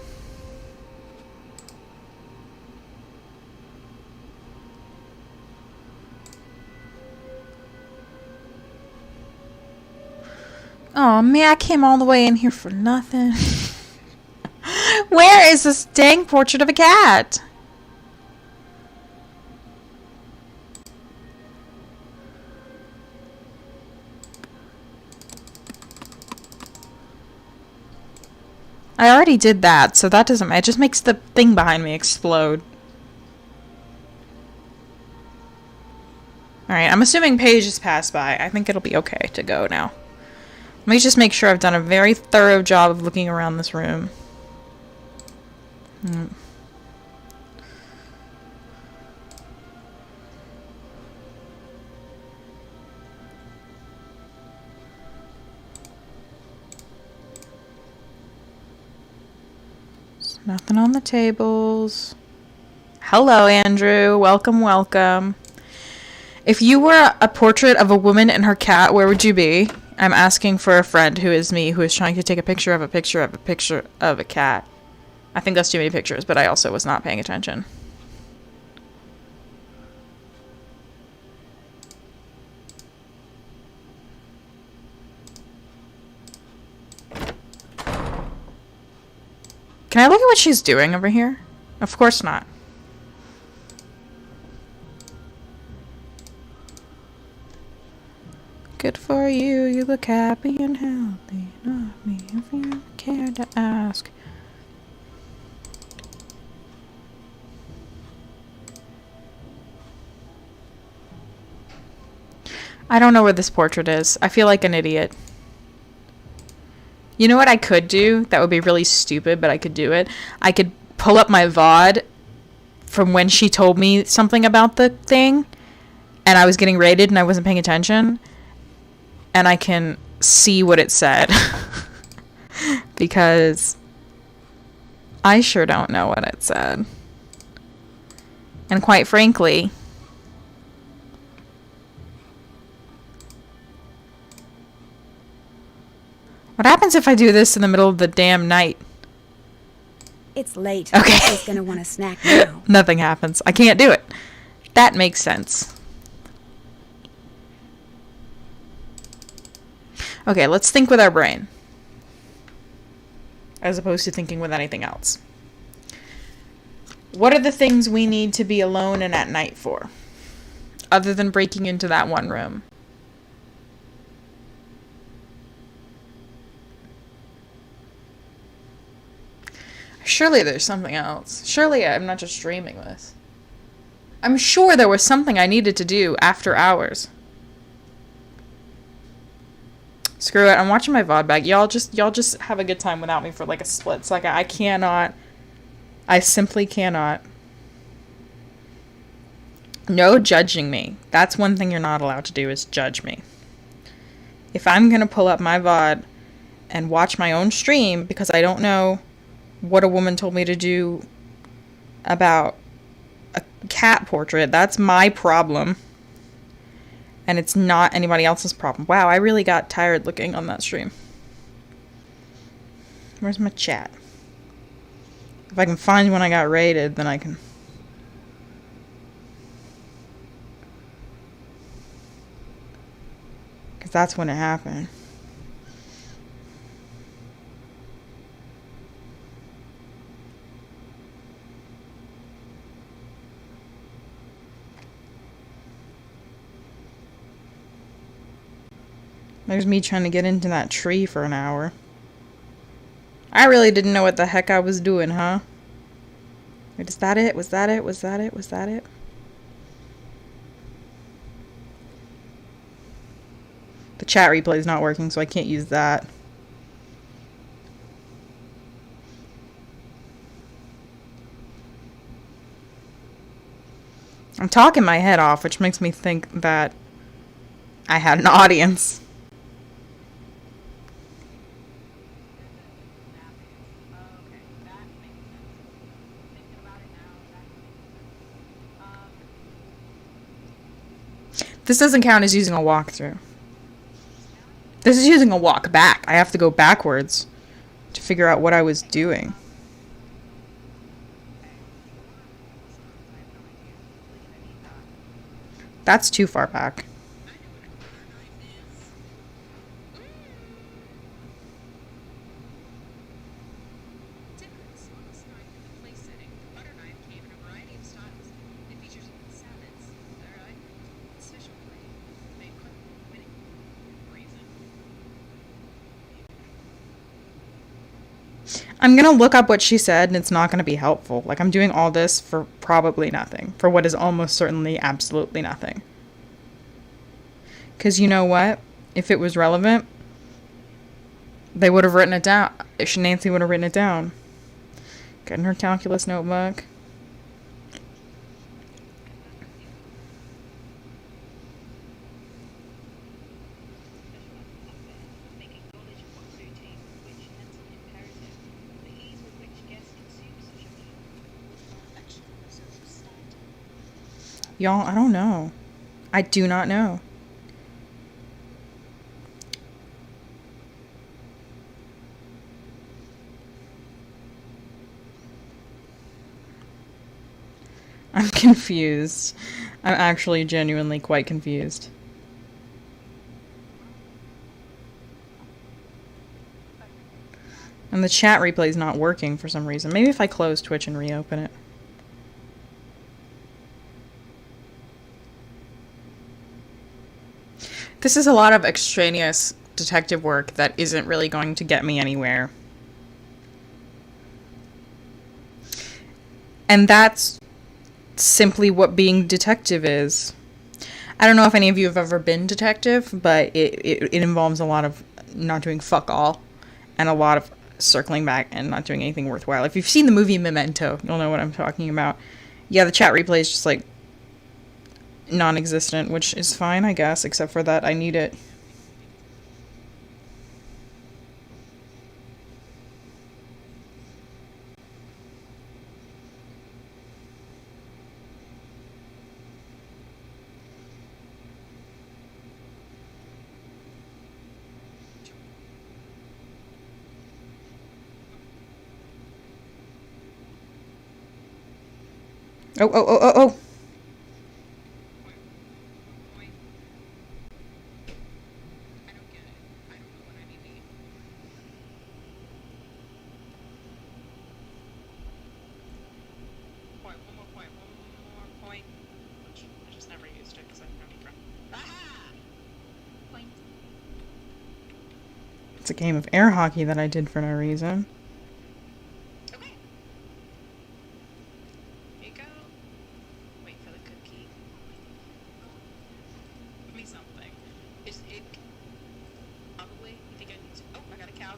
Oh man, I came all the way in here for nothing. Where is this dang portrait of a cat? I already did that, so that doesn't matter. It just makes the thing behind me explode. Alright, I'm assuming Paige has passed by. I think it'll be okay to go now. Let me just make sure I've done a very thorough job of looking around this room. There's nothing on the tables. Hello, Andrew. Welcome, welcome. If you were a portrait of a woman and her cat, where would you be? I'm asking for a friend who is me, who is trying to take a picture of a picture of a picture of a cat. I think that's too many pictures, but I also was not paying attention. Can I look at what she's doing over here? Of course not. Good for you, you look happy and healthy. Not me if you care to ask. I don't know where this portrait is. I feel like an idiot. You know what I could do? That would be really stupid, but I could do it. I could pull up my VOD from when she told me something about the thing, and I was getting raided and I wasn't paying attention, and I can see what it said. Because I sure don't know what it said. And quite frankly, what happens if I do this in the middle of the damn night? It's late. Okay. He's gonna want a snack now. Nothing happens. I can't do it. That makes sense. Okay, let's think with our brain. As opposed to thinking with anything else. What are the things we need to be alone and at night for? Other than breaking into that one room. Surely there's something else. Surely I'm not just streaming this. I'm sure there was something I needed to do after hours. Screw it, I'm watching my VOD back. Y'all just have a good time without me for like a split second. I cannot. I simply cannot. No judging me. That's one thing you're not allowed to do, is judge me. If I'm gonna pull up my VOD and watch my own stream because I don't know what a woman told me to do about a cat portrait, that's my problem. And it's not anybody else's problem. Wow, I really got tired looking on that stream. Where's my chat? If I can find when I got raided, then I can... Because that's when it happened. There's me trying to get into that tree for an hour. I really didn't know what the heck I was doing, huh? Wait, is that it? Was that it? Was that it? Was that it? The chat replay is not working, so I can't use that. I'm talking my head off, which makes me think that I had an audience. This doesn't count as using a walkthrough. This is using a walk back. I have to go backwards to figure out what I was doing. That's too far back. I'm gonna look up what she said, and it's not gonna be helpful. Like, I'm doing all this for probably nothing. For what is almost certainly absolutely nothing. Because you know what? If it was relevant, they would have written it down. Nancy would have written it down. Getting her calculus notebook. Y'all, I don't know. I do not know. I'm confused. I'm actually genuinely quite confused. And the chat replay is not working for some reason. Maybe if I close Twitch and reopen it. This is a lot of extraneous detective work that isn't really going to get me anywhere. And that's simply what being detective is. I don't know if any of you have ever been detective, but it involves a lot of not doing fuck all and a lot of circling back and not doing anything worthwhile. If you've seen the movie Memento, you'll know what I'm talking about. Yeah, the chat replay is just like non-existent, which is fine, I guess, except for that I need it. Oh. It's a game of air hockey that I did for no reason. Okay. Here you go. Wait for the cookie. Give me something. Is it probably? You think I need to? Oh, I got a cow.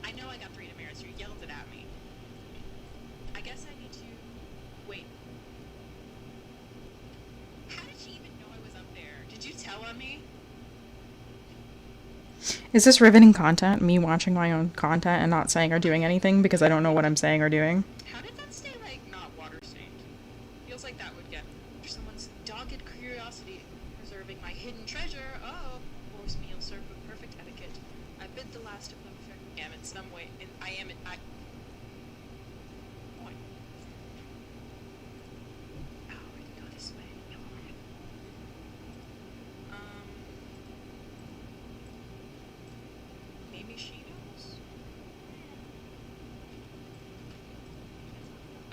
I know I got 3 demerits. You yelled it at me. I guess I need to wait. How did she even know I was up there? Did you tell on me? Is this riveting content? Me watching my own content and not saying or doing anything because I don't know what I'm saying or doing? How did that stay, like, not water stained? Feels like that would get someone's dogged curiosity preserving my hidden treasure. Oh, course meal served with perfect etiquette. I bid the last of them fair. Am in some way. I am in. What? Oh, I can go this way. Maybe she knows?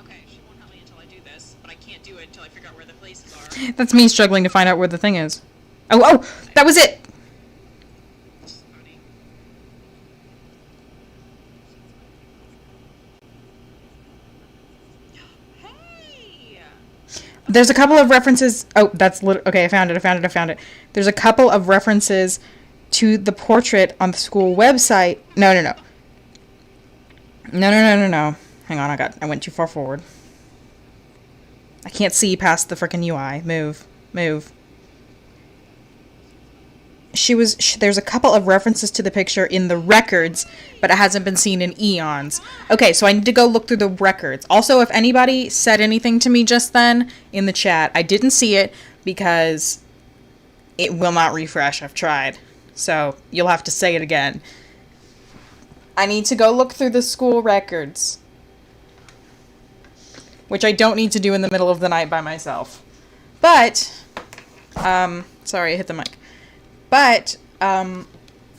Okay, she won't help me until I do this, but I can't do it until I figure out where the places are. That's me struggling to find out where the thing is. Oh, that was it! Hey! There's a couple of references. Oh, that's okay. I found it. There's a couple of references to the portrait on the school website. No. Hang on, I went too far forward. I can't see past the frickin' UI. Move. There's a couple of references to the picture in the records, but it hasn't been seen in eons. Okay, so I need to go look through the records. Also, if anybody said anything to me just then in the chat, I didn't see it because it will not refresh. I've tried. So you'll have to say it again. I need to go look through the school records, which I don't need to do in the middle of the night by myself. But, sorry, I hit the mic. But,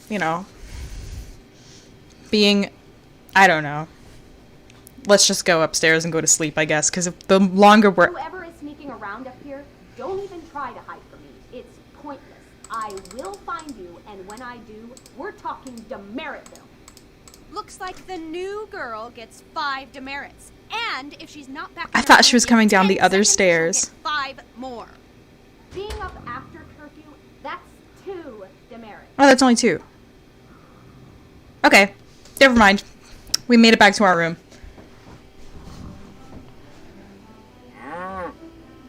you know, being, I don't know. Let's just go upstairs and go to sleep, I guess, because the longer we're... Whoever is sneaking around up here, don't even try to hide from me. It's pointless. I will find you, and when I do, we're talking Demeritville. Looks like the new girl gets 5 demerits. And if she's not back... I thought she was coming down the other stairs. 5 more. Being up after curfew, that's 2 demerits. Oh, that's only 2. Okay, never mind. We made it back to our room.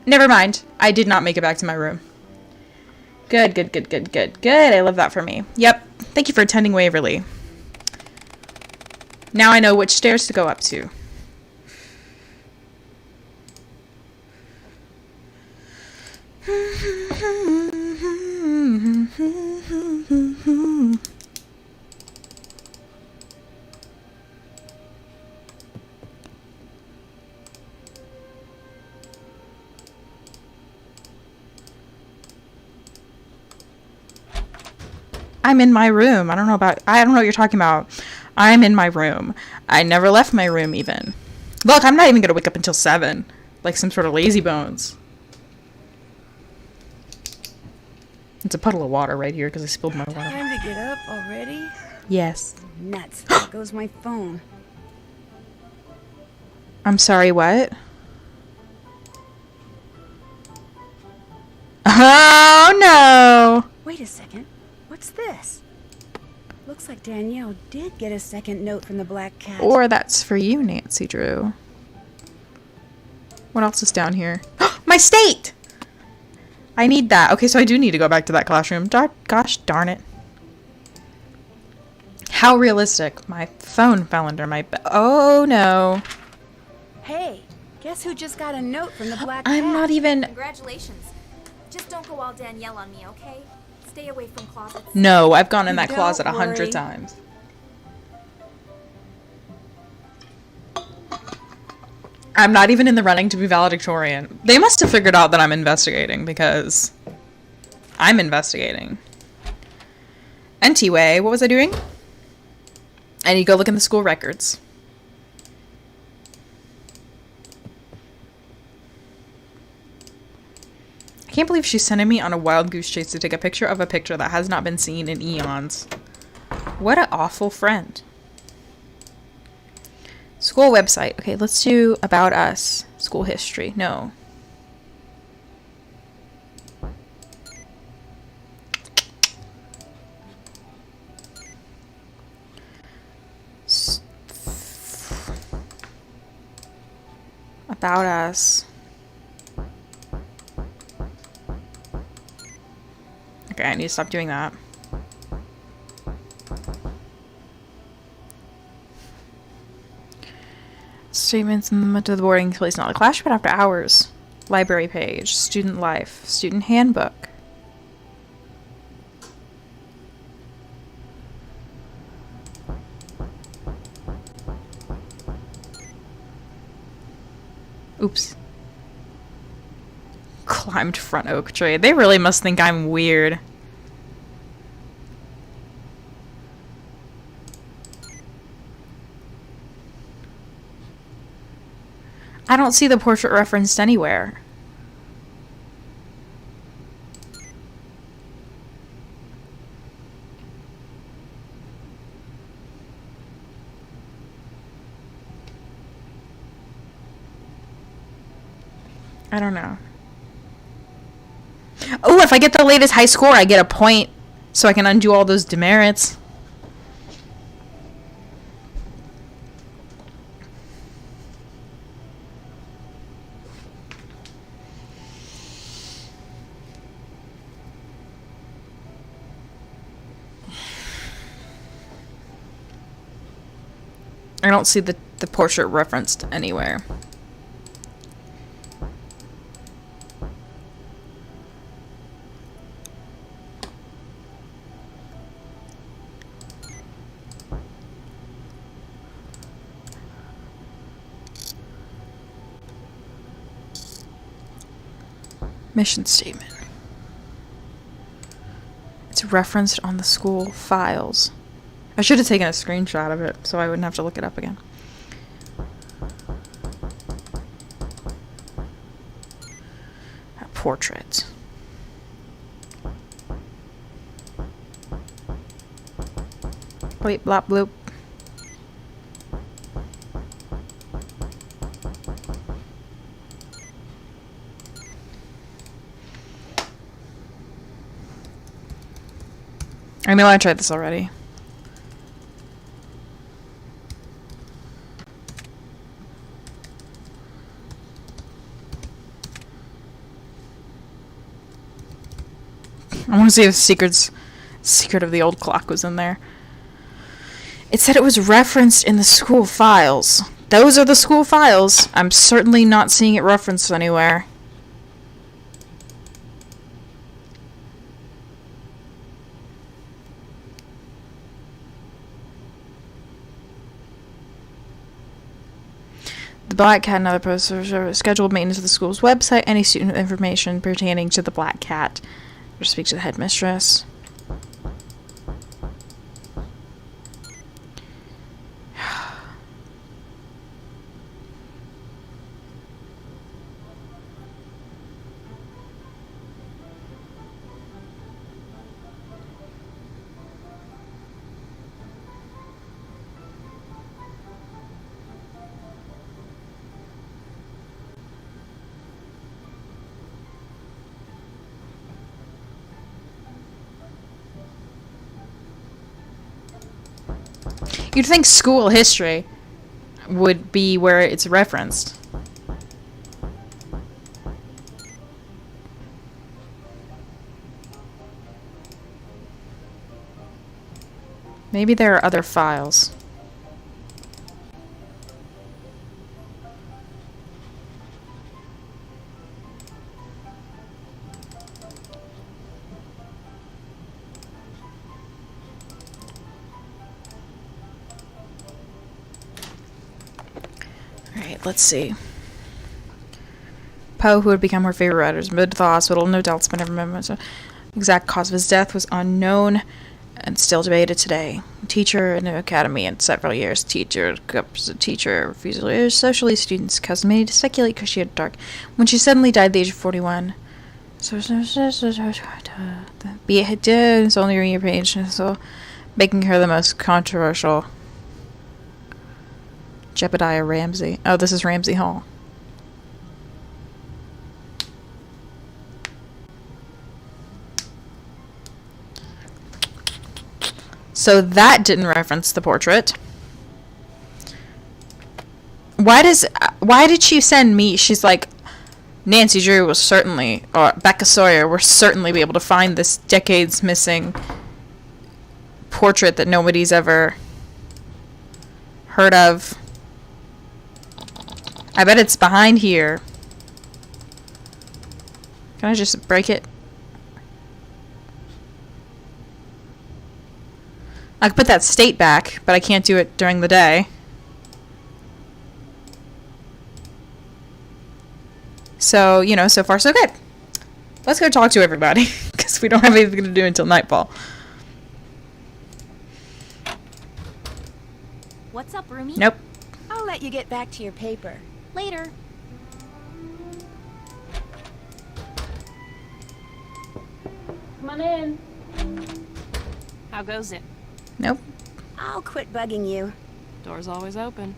Never mind. I did not make it back to my room. Good. I love that for me. Yep. Thank you for attending Waverly. Now I know which stairs to go up to. I'm in my room. I don't know what you're talking about. I'm in my room. I never left my room even. Look, I'm not even gonna wake up until 7. Like some sort of lazy bones. It's a puddle of water right here because I spilled my water. Time to get up already? Yes. Nuts. There goes my phone. I'm sorry, what? Oh no! Wait a second. What's this? Looks like Danielle did get a second note from the Black Cat. Or that's for you, Nancy Drew. What else is down here? My state! I need that. Okay, so I do need to go back to that classroom. Gosh darn it. How realistic. My phone fell under my bed. Oh no. Hey, guess who just got a note from the Black Cat? I'm not even... Congratulations. Just don't go all Danielle on me, okay? Stay away from closets. No, I've gone in that Don't closet worry. 100 times. I'm not even in the running to be valedictorian. They must have figured out that I'm investigating because I'm investigating. Anyway, what was I doing? I need to go look in the school records. I can't believe she's sending me on a wild goose chase to take a picture of a picture that has not been seen in eons. What an awful friend. School website. Okay, let's do about us. School history. No. About us. Okay, I need to stop doing that. Statements in the boarding place, not a clash, but after hours. Library page. Student life. Student handbook. Oops. Climbed front oak tree. They really must think I'm weird. I don't see the portrait referenced anywhere. I don't know. Oh, if I get the latest high score, I get a point so I can undo all those demerits. I don't see the portrait referenced anywhere. Mission statement. It's referenced on the school files. I should have taken a screenshot of it so I wouldn't have to look it up again. Portrait. Bleep, blop, bloop. I know I tried this already. I want to see if Secret of the Old Clock was in there. It said it was referenced in the school files. Those are the school files. I'm certainly not seeing it referenced anywhere. The Black Cat and other posters are scheduled maintenance of the school's website. Any student information pertaining to the Black Cat. Or speak to the headmistress. You'd think school history would be where it's referenced. Maybe there are other files. Alright, let's see. Poe, who had become her favorite writer, was admitted to the hospital. No doubts, but never remember. The exact cause of his death was unknown and still debated today. Teacher in the academy in several years. Teacher, refusal socially, students, cousin made to speculate because she had dark. When she suddenly died at the age of 41. Be it did, it's only reading your page, so making her the most controversial. Jebediah Ramsey. Oh, this is Ramsey Hall. So that didn't reference the portrait. Why did she send me? She's like, Nancy Drew will certainly, or Becca Sawyer will certainly be able to find this decades missing portrait that nobody's ever heard of. I bet it's behind here. Can I just break it? I could put that state back, but I can't do it during the day. So, you know, so far so good. Let's go talk to everybody, because we don't have anything to do until nightfall. What's up, Rumi? Nope. I'll let you get back to your paper. Later. Come on in. How goes it? Nope. I'll quit bugging you. Door's always open.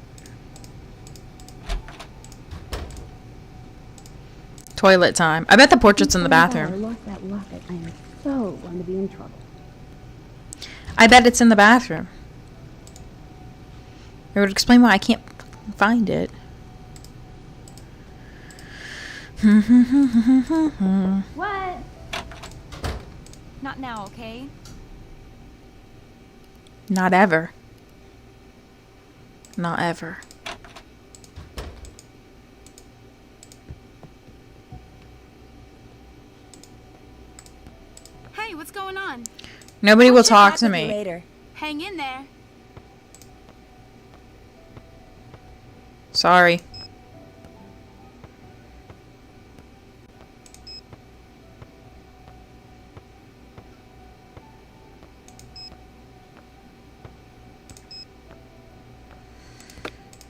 Toilet time. I bet the portrait's in the I bathroom. lost that locket. I am so going to be in trouble. I bet it's in the bathroom. It would explain why I can't find it. What? Not now, okay? Not ever. Not ever. Hey, what's going on? Nobody will I'll check talk back to with you me. later. Hang in there. Sorry.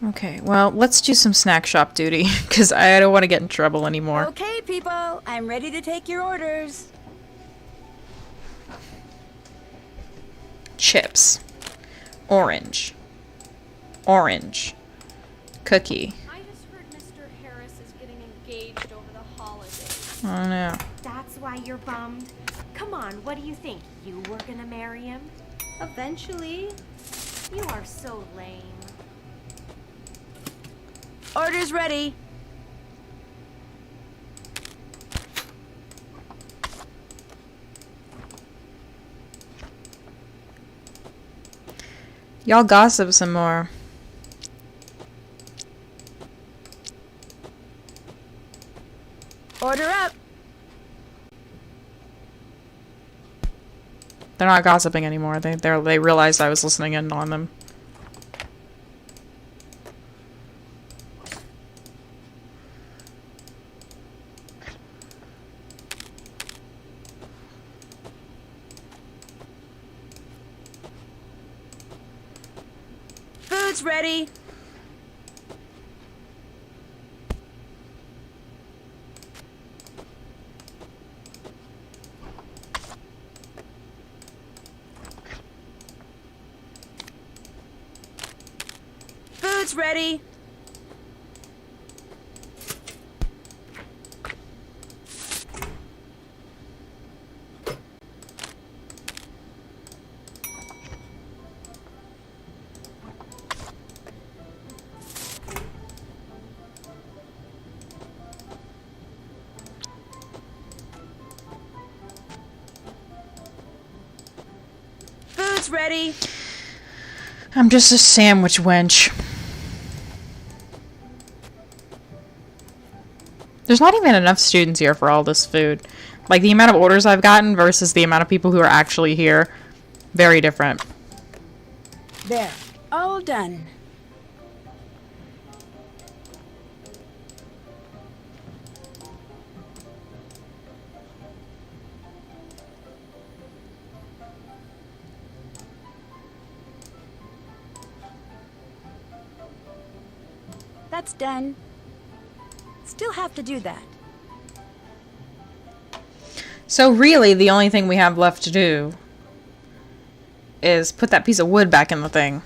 Okay, well, let's do some snack shop duty, because I don't want to get in trouble anymore. Okay, people, I'm ready to take your orders. Chips. Orange. Orange. Cookie. I just heard Mr. Harris is getting engaged over the holidays. Oh no. That's why you're bummed? Come on, what do you think? You were gonna marry him? Eventually. You are so lame. Orders ready. Y'all gossip some more. Order up. They're not gossiping anymore. They realized I was listening in on them. Food's ready. Food's ready. Food's ready. I'm just a sandwich wench. There's not even enough students here for all this food. Like, the amount of orders I've gotten versus the amount of people who are actually here, very different. There. All done. That's done. Still have to do that. So really, the only thing we have left to do is put that piece of wood back in the thing.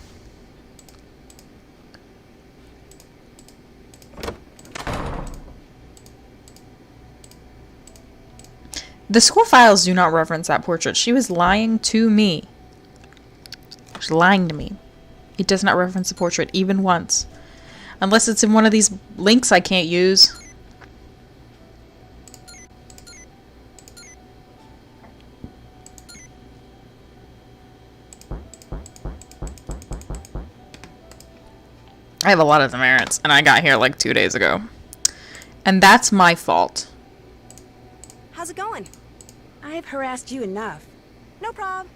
The school files do not reference that portrait. She was lying to me. She's lying to me. It does not reference the portrait even once. Unless it's in one of these links I can't use. I have a lot of demerits, and I got here like 2 days ago. And that's my fault. How's it going? I've harassed you enough. No prob.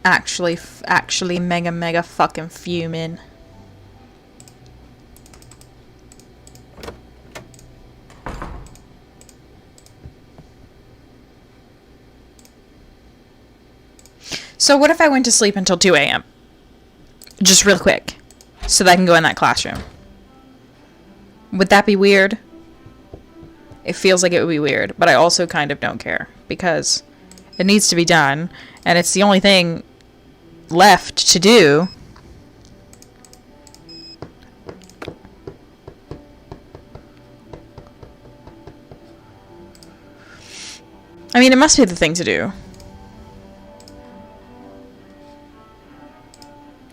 Actually mega fucking fuming. So what if I went to sleep until 2 a.m.? Just real quick. So that I can go in that classroom. Would that be weird? It feels like it would be weird, but I also kind of don't care. Because it needs to be done, and it's the only thing left to do. I mean, it must be the thing to do.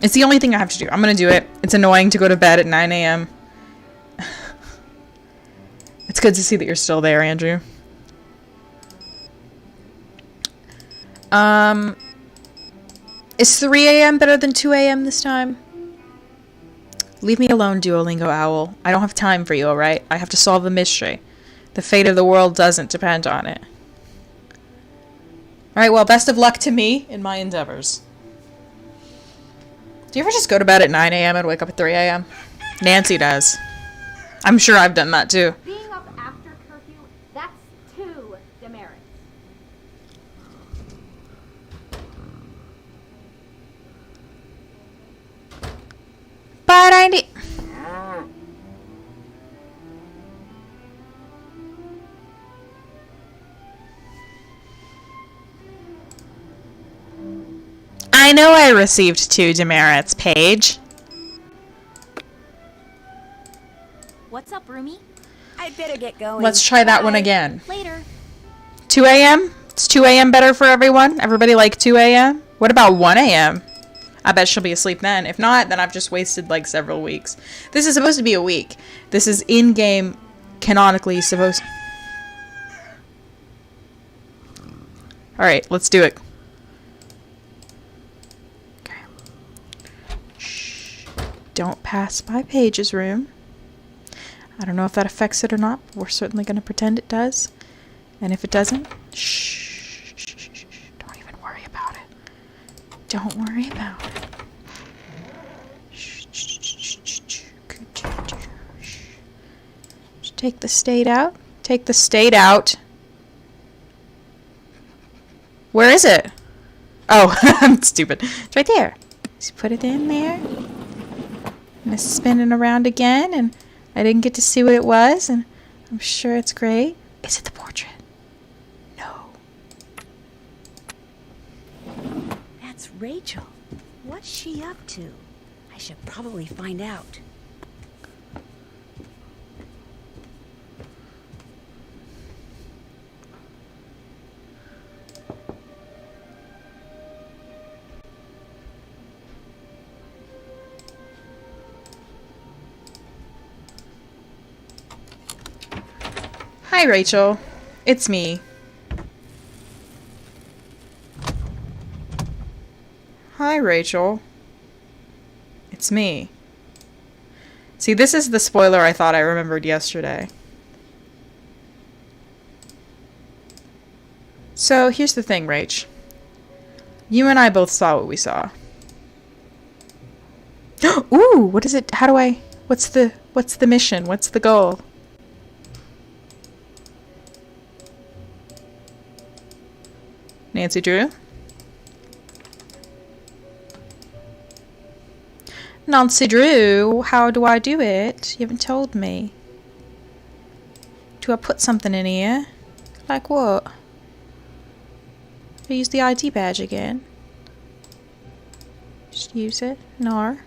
It's the only thing I have to do. I'm gonna do it. It's annoying to go to bed at 9 a.m. It's good to see that you're still there, Andrew. Is 3 a.m. better than 2 a.m. this time? Leave me alone, Duolingo Owl. I don't have time for you, alright? I have to solve the mystery. The fate of the world doesn't depend on it. Alright, well, best of luck to me in my endeavors. Do you ever just go to bed at 9 a.m. and wake up at 3 a.m.? Nancy does. I'm sure I've done that too. Being up after curfew, that's 2 demerits. But I need... I know I received 2 demerits, Paige. What's up, Rumi? I'd better get going. Let's try that one Bye. again. Later. 2 a.m.? Is 2 a.m. better for everyone? Everybody like 2 a.m.? What about 1 a.m.? I bet she'll be asleep then. If not, then I've just wasted like several weeks. This is supposed to be a week. This is in-game canonically supposed... Alright, let's do it. Okay. Shh. Don't pass by Paige's room. I don't know if that affects it or not, but we're certainly going to pretend it does. And if it doesn't, shh. Don't even worry about it. Don't worry about it. Shh. Take the state out. Take the state out. Where is it? Oh, I'm stupid. It's right there. Just put it in there. And it's spinning around again, and I didn't get to see what it was, and I'm sure it's great. Is it the portrait? No. That's Rachel. What's she up to? I should probably find out. Hi, Rachel. It's me. Hi, Rachel. It's me. See, this is the spoiler I thought I remembered yesterday. So, here's the thing, Rach. You and I both saw what we saw. Ooh, what is it? How do I... What's the mission? What's the goal? Nancy Drew? Nancy Drew, how do I do it? You haven't told me. Do I put something in here? Like what? Do I use the ID badge again? Just use it? No.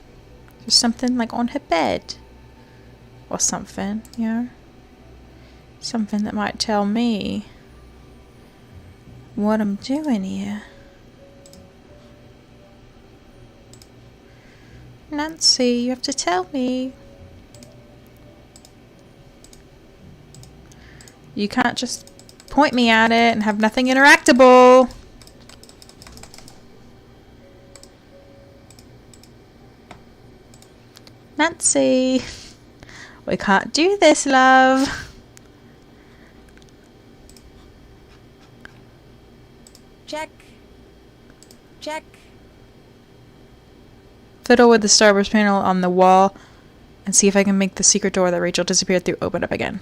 There's something like on her bed. Or something, yeah. Something that might tell me what I'm doing here. Nancy, you have to tell me. You can't just point me at it and have nothing interactable. Nancy, we can't do this, love. Check. Check. Fiddle with the starburst panel on the wall and see if I can make the secret door that Rachel disappeared through open up again.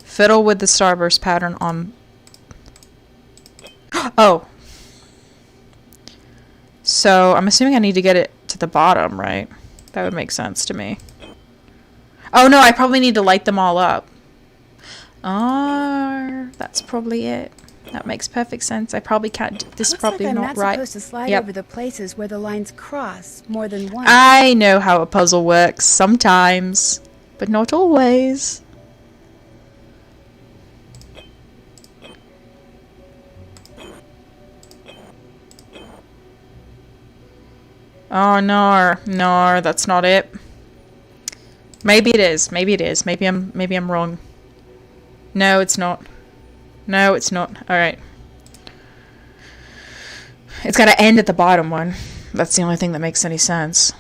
Fiddle with the starburst pattern on... Oh. So, I'm assuming I need to get it to the bottom, right? That would make sense to me. Oh no, I probably need to light them all up. That's probably it. That makes perfect sense. I probably can't. This is probably like I'm not not right. supposed to slide Yep. over the places where the lines cross more than once. I know how a puzzle works sometimes, but not always. Oh no, no, that's not it. Maybe it is. Maybe it is. Maybe I'm wrong. No, it's not. No, it's not. Alright. It's gotta end at the bottom one. That's the only thing that makes any sense.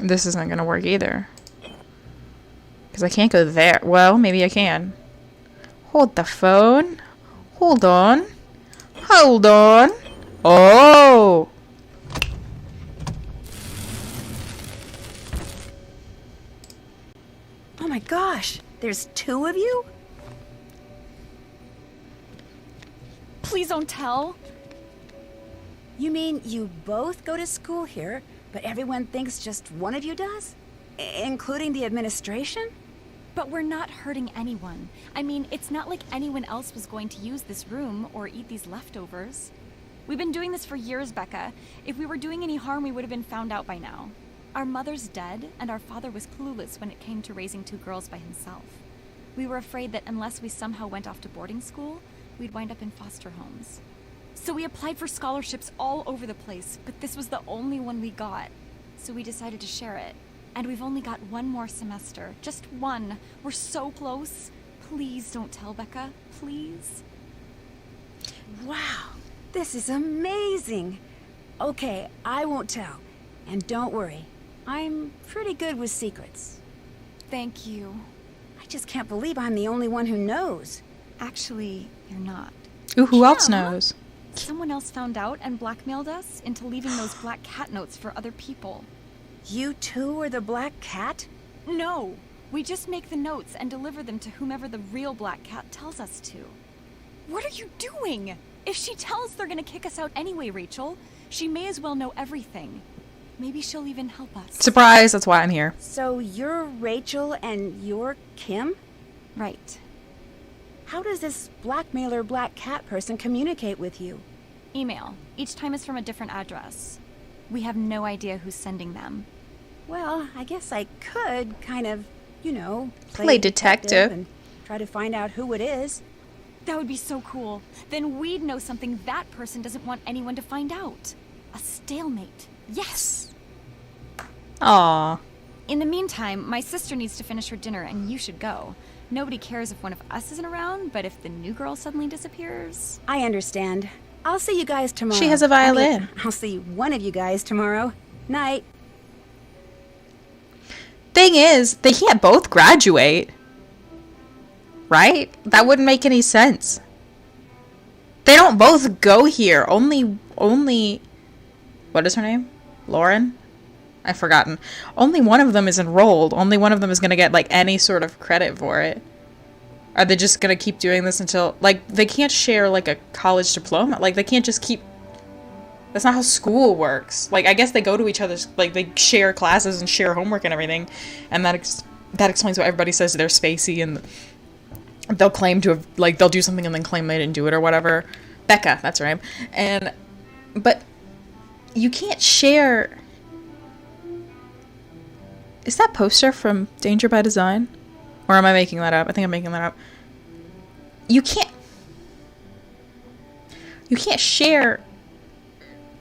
This isn't gonna work either. Because I can't go there. Well, maybe I can. Hold the phone. Hold on. Hold on. Oh! Oh my gosh, there's two of you? Please don't tell. You mean you both go to school here, but everyone thinks just one of you does? Including the administration? But we're not hurting anyone. I mean, it's not like anyone else was going to use this room or eat these leftovers. We've been doing this for years, Becca. If we were doing any harm, we would have been found out by now. Our mother's dead, and our father was clueless when it came to raising two girls by himself. We were afraid that unless we somehow went off to boarding school, we'd wind up in foster homes. So we applied for scholarships all over the place, but this was the only one we got. So we decided to share it. And we've only got one more semester. Just one. We're so close. Please don't tell Becca. Please. Wow, this is amazing. Okay, I won't tell. And don't worry, I'm pretty good with secrets. Thank you. I just can't believe I'm the only one who knows. Actually, you're not. Ooh, who else Kim? knows? Someone else found out and blackmailed us into leaving those black cat notes for other people. You two are the Black Cat? No, we just make the notes and deliver them to whomever the real black cat tells us to. What are you doing? If she tells they're gonna kick us out anyway, Rachel, she may as well know everything. Maybe she'll even help us. Surprise, that's why I'm here. So you're Rachel and you're Kim? Right. How does this blackmailer Black Cat person communicate with you? Email. Each time is from a different address. We have no idea who's sending them. Well, I guess I could kind of, you know, Play detective. and try to find out who it is. That would be so cool. Then we'd know something that person doesn't want anyone to find out. A stalemate. Yes! Aw. In the meantime, my sister needs to finish her dinner and you should go. Nobody cares if one of us isn't around, but if the new girl suddenly disappears... I understand. I'll see you guys tomorrow. She has a violin. I'll see one of you guys tomorrow. Night. Thing is, they can't both graduate. Right? That wouldn't make any sense. They don't both go here. Only, what is her name? Lauren? I've forgotten. Only one of them is enrolled. Only one of them is going to get, like, any sort of credit for it. Are they just going to keep doing this until, like, they can't share, like, a college diploma? Like, they can't just keep... That's not how school works. Like, I guess they go to each other's, like, they share classes and share homework and everything. And that explains why everybody says they're spacey and they'll claim to have, like, they'll do something and then claim they didn't do it or whatever. Becca, that's her name. But you can't share... Is that poster from Danger by Design? Or am I making that up? I think I'm making that up. You can't share...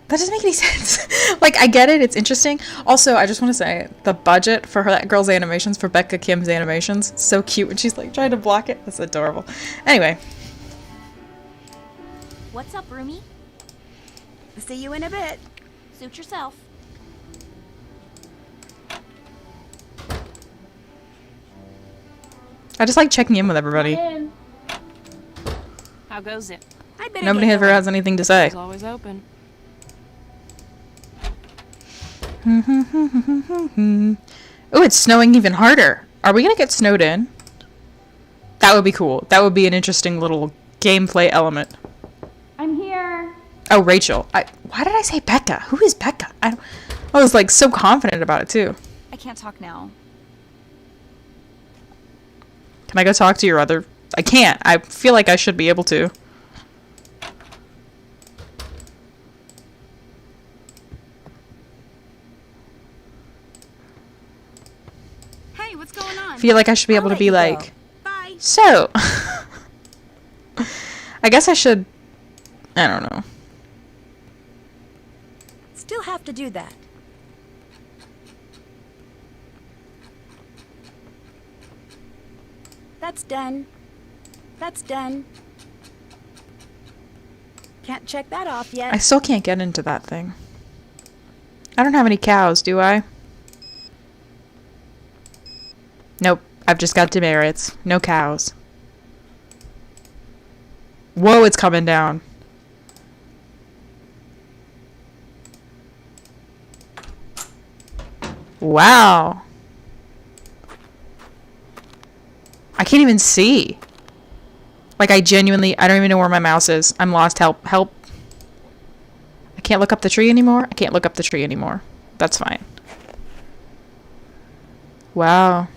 That doesn't make any sense. Like, I get it. It's interesting. Also, I just want to say, the budget for that girl's animations, for Becca Kim's animations, so cute when she's, like, trying to block it. That's adorable. Anyway. What's up, roomie? See you in a bit. Suit yourself. I just like checking in with everybody. How goes it? I better Nobody get ever going. has anything to say. It's always open. Oh, it's snowing even harder. Are we gonna get snowed in? That would be cool. That would be an interesting little gameplay element. I'm here. Oh, Rachel. Why did I say Becca? Who is Becca? I was like so confident about it too. I can't talk now. Can I go talk to your other... I can't. I feel like I should be able to. Hey, what's going on? I feel like I should be able to I'll let be you go. like... Bye. So... I guess I should... I don't know. Still have to do that. That's done. That's done. Can't check that off yet. I still can't get into that thing. I don't have any cows, do I? Nope. I've just got demerits. No cows. Whoa, it's coming down. Wow. I can't even see. Like, I don't even know where my mouse is. I'm lost. Help. Help. I can't look up the tree anymore. I can't look up the tree anymore. That's fine. Wow.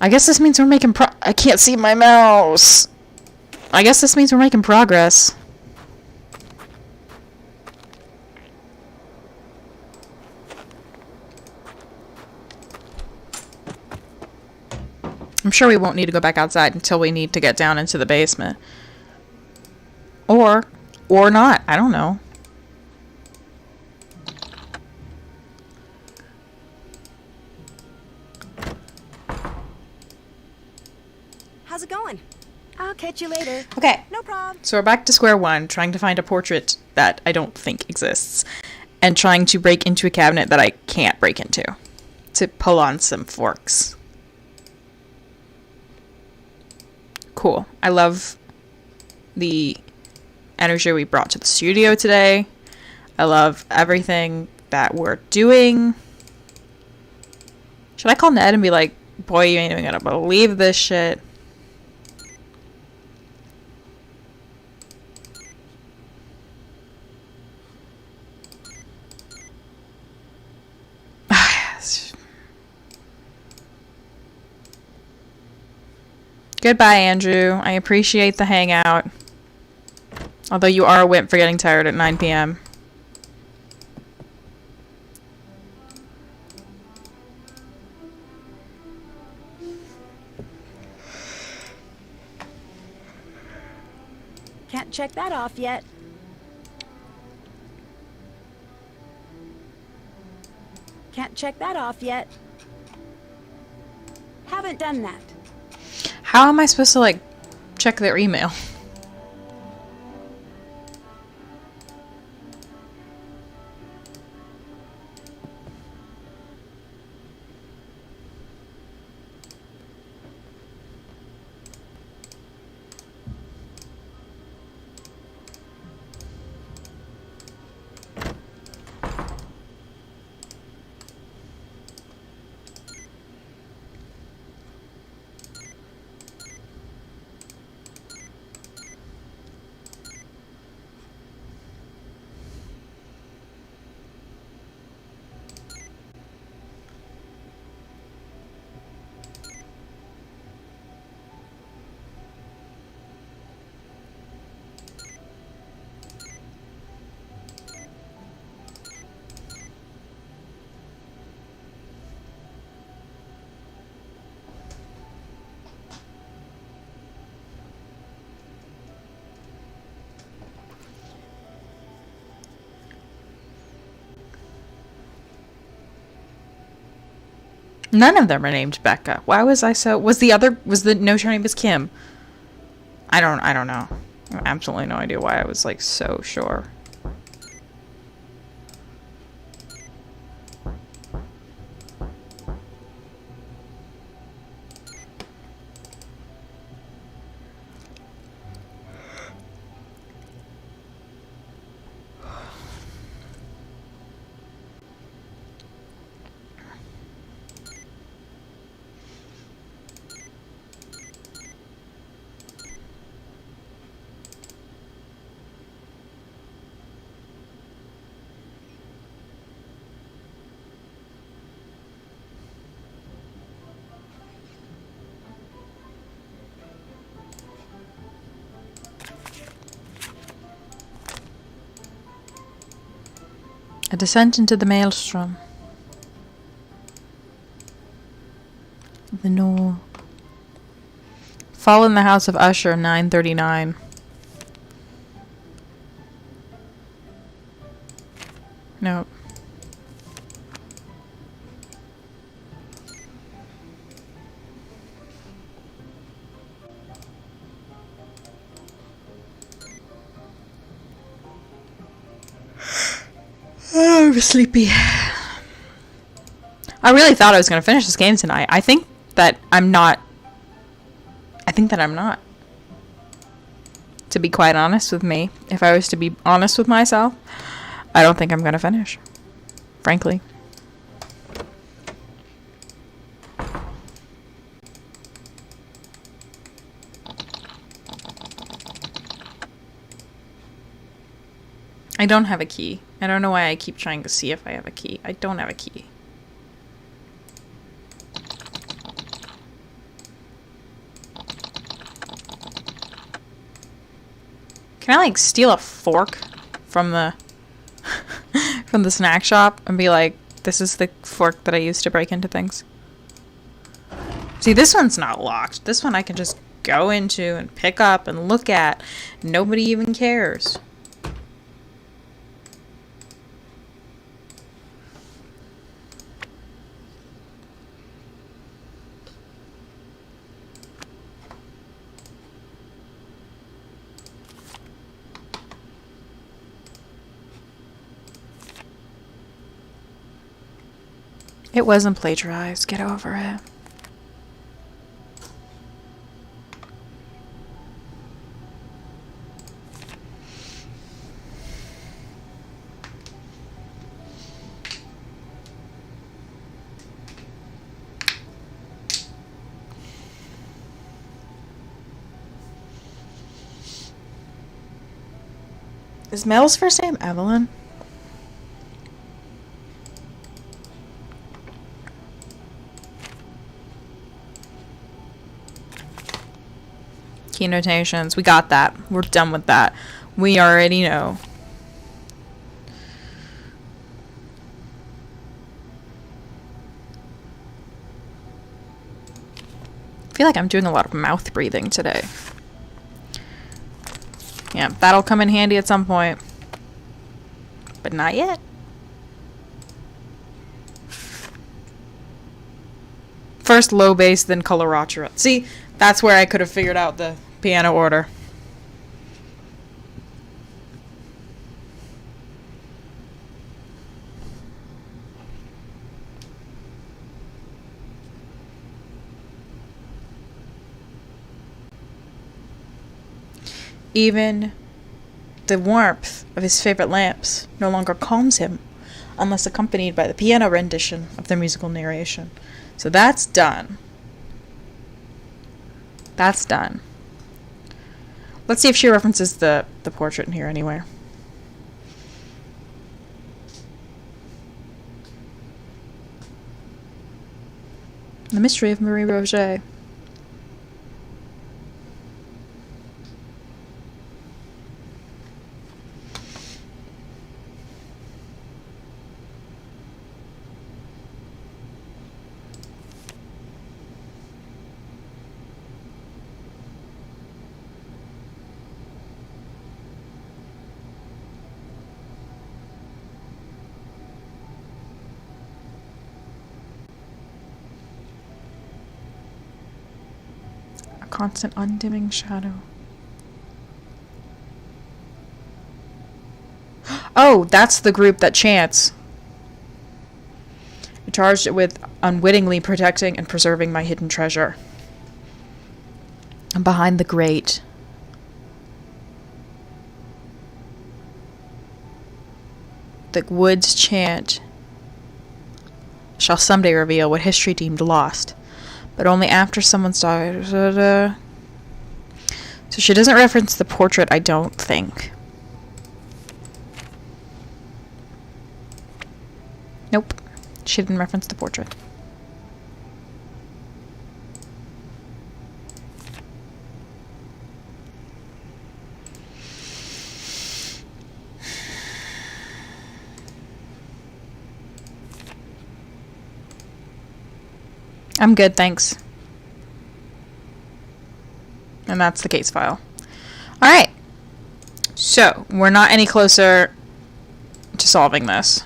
I guess this means we're making I can't see my mouse. I guess this means we're making progress. I'm sure we won't need to go back outside until we need to get down into the basement. Or not. I don't know. How's it going? I'll catch you later. Okay. No problem. So we're back to square one, trying to find a portrait that I don't think exists, and trying to break into a cabinet that I can't break into to pull on some forks. Cool. I love the energy we brought to the studio today. I love everything that we're doing. Should I call Ned and be like, boy, you ain't even gonna believe this shit? Goodbye, Andrew. I appreciate the hangout. Although you are a wimp for getting tired at 9 p.m. Can't check that off yet. Can't check that off yet. Haven't done that. How am I supposed to, like, check their email? None of them are named Becca. Why was I so... Was the note her name was Kim? I don't know. I have absolutely no idea why I was, like, so sure. A descent into the maelstrom. The Knoll. Fall in the House of Usher, 939. Nope. Oh, I'm sleepy. I really thought I was going to finish this game tonight. I think that I'm not. To be quite honest with me, if I was to be honest with myself, I don't think I'm going to finish. Frankly. I don't have a key. I don't know why I keep trying to see if I have a key. I don't have a key. Can I, like, steal a fork from the from the snack shop and be like, this is the fork that I use to break into things? See, this one's not locked. This one I can just go into and pick up and look at. Nobody even cares. It wasn't plagiarized. Get over it. Is Mel's first name Evelyn? Key notations. We got that. We're done with that. We already know. I feel like I'm doing a lot of mouth breathing today. Yeah, that'll come in handy at some point. But not yet. First low bass, then coloratura. See, that's where I could have figured out the piano order. Even the warmth of his favorite lamps no longer calms him, unless accompanied by the piano rendition of the musical narration. So that's done. That's done. Let's see if she references the portrait in here anywhere. The Mystery of Marie Roget. Constant undimming shadow. Oh, that's the group that chants. I charged it with unwittingly protecting and preserving my hidden treasure. And behind the grate. The woods chant shall someday reveal what history deemed lost. But only after someone's died. So she doesn't reference the portrait, I don't think. Nope. She didn't reference the portrait. I'm good, thanks. And that's the case file. Alright. So, we're not any closer to solving this.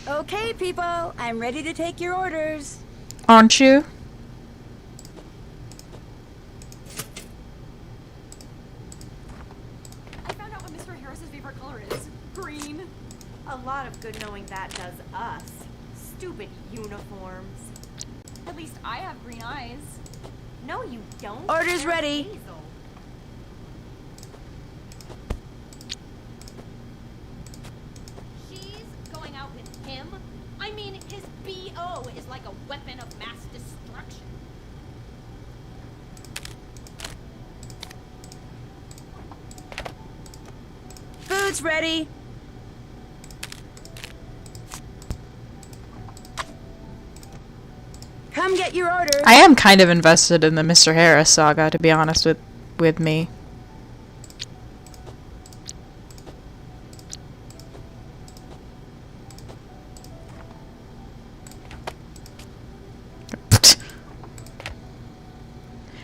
Okay, people, I'm ready to take your orders. Aren't you? A lot of good knowing that does us. Stupid uniforms. At least I have green eyes. No, you don't. Orders ready. Hazel. She's going out with him? I mean, his BO is like a weapon of mass destruction. Food's ready. Come get your orders. I am kind of invested in the Mr. Harris saga, to be honest with me.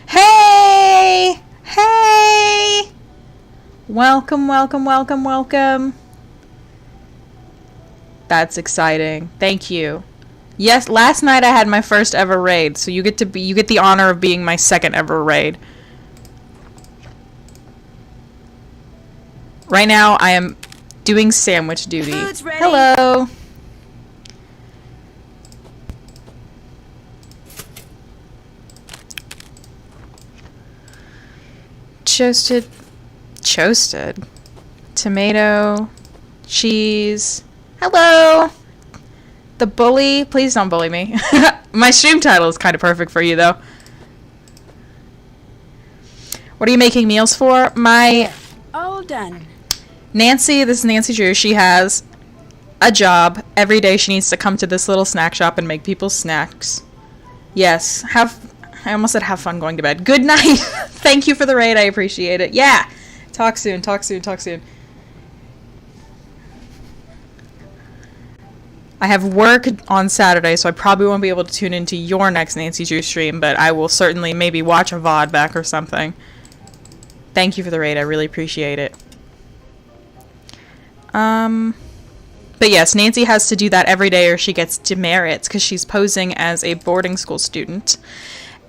Hey! Hey! Welcome, welcome, welcome, welcome. That's exciting. Thank you. Yes, last night I had my first ever raid, so you get the honor of being my second ever raid. Right now I am doing sandwich duty. Food's ready. Hello. Toasted tomato, cheese. Hello. The bully, please don't bully me. My stream title is kind of perfect for you though. What are you making meals for? My All done. Nancy, this is Nancy Drew. She has a job. Every day she needs to come to this little snack shop and make people snacks. Yes, I almost said have fun going to bed. Good night. Thank you for the raid. I appreciate it. Yeah. Talk soon. I have work on Saturday, so I probably won't be able to tune into your next Nancy Drew stream, but I will certainly maybe watch a VOD back or something. Thank you for the raid. I really appreciate it. But yes, Nancy has to do that every day or she gets demerits because she's posing as a boarding school student.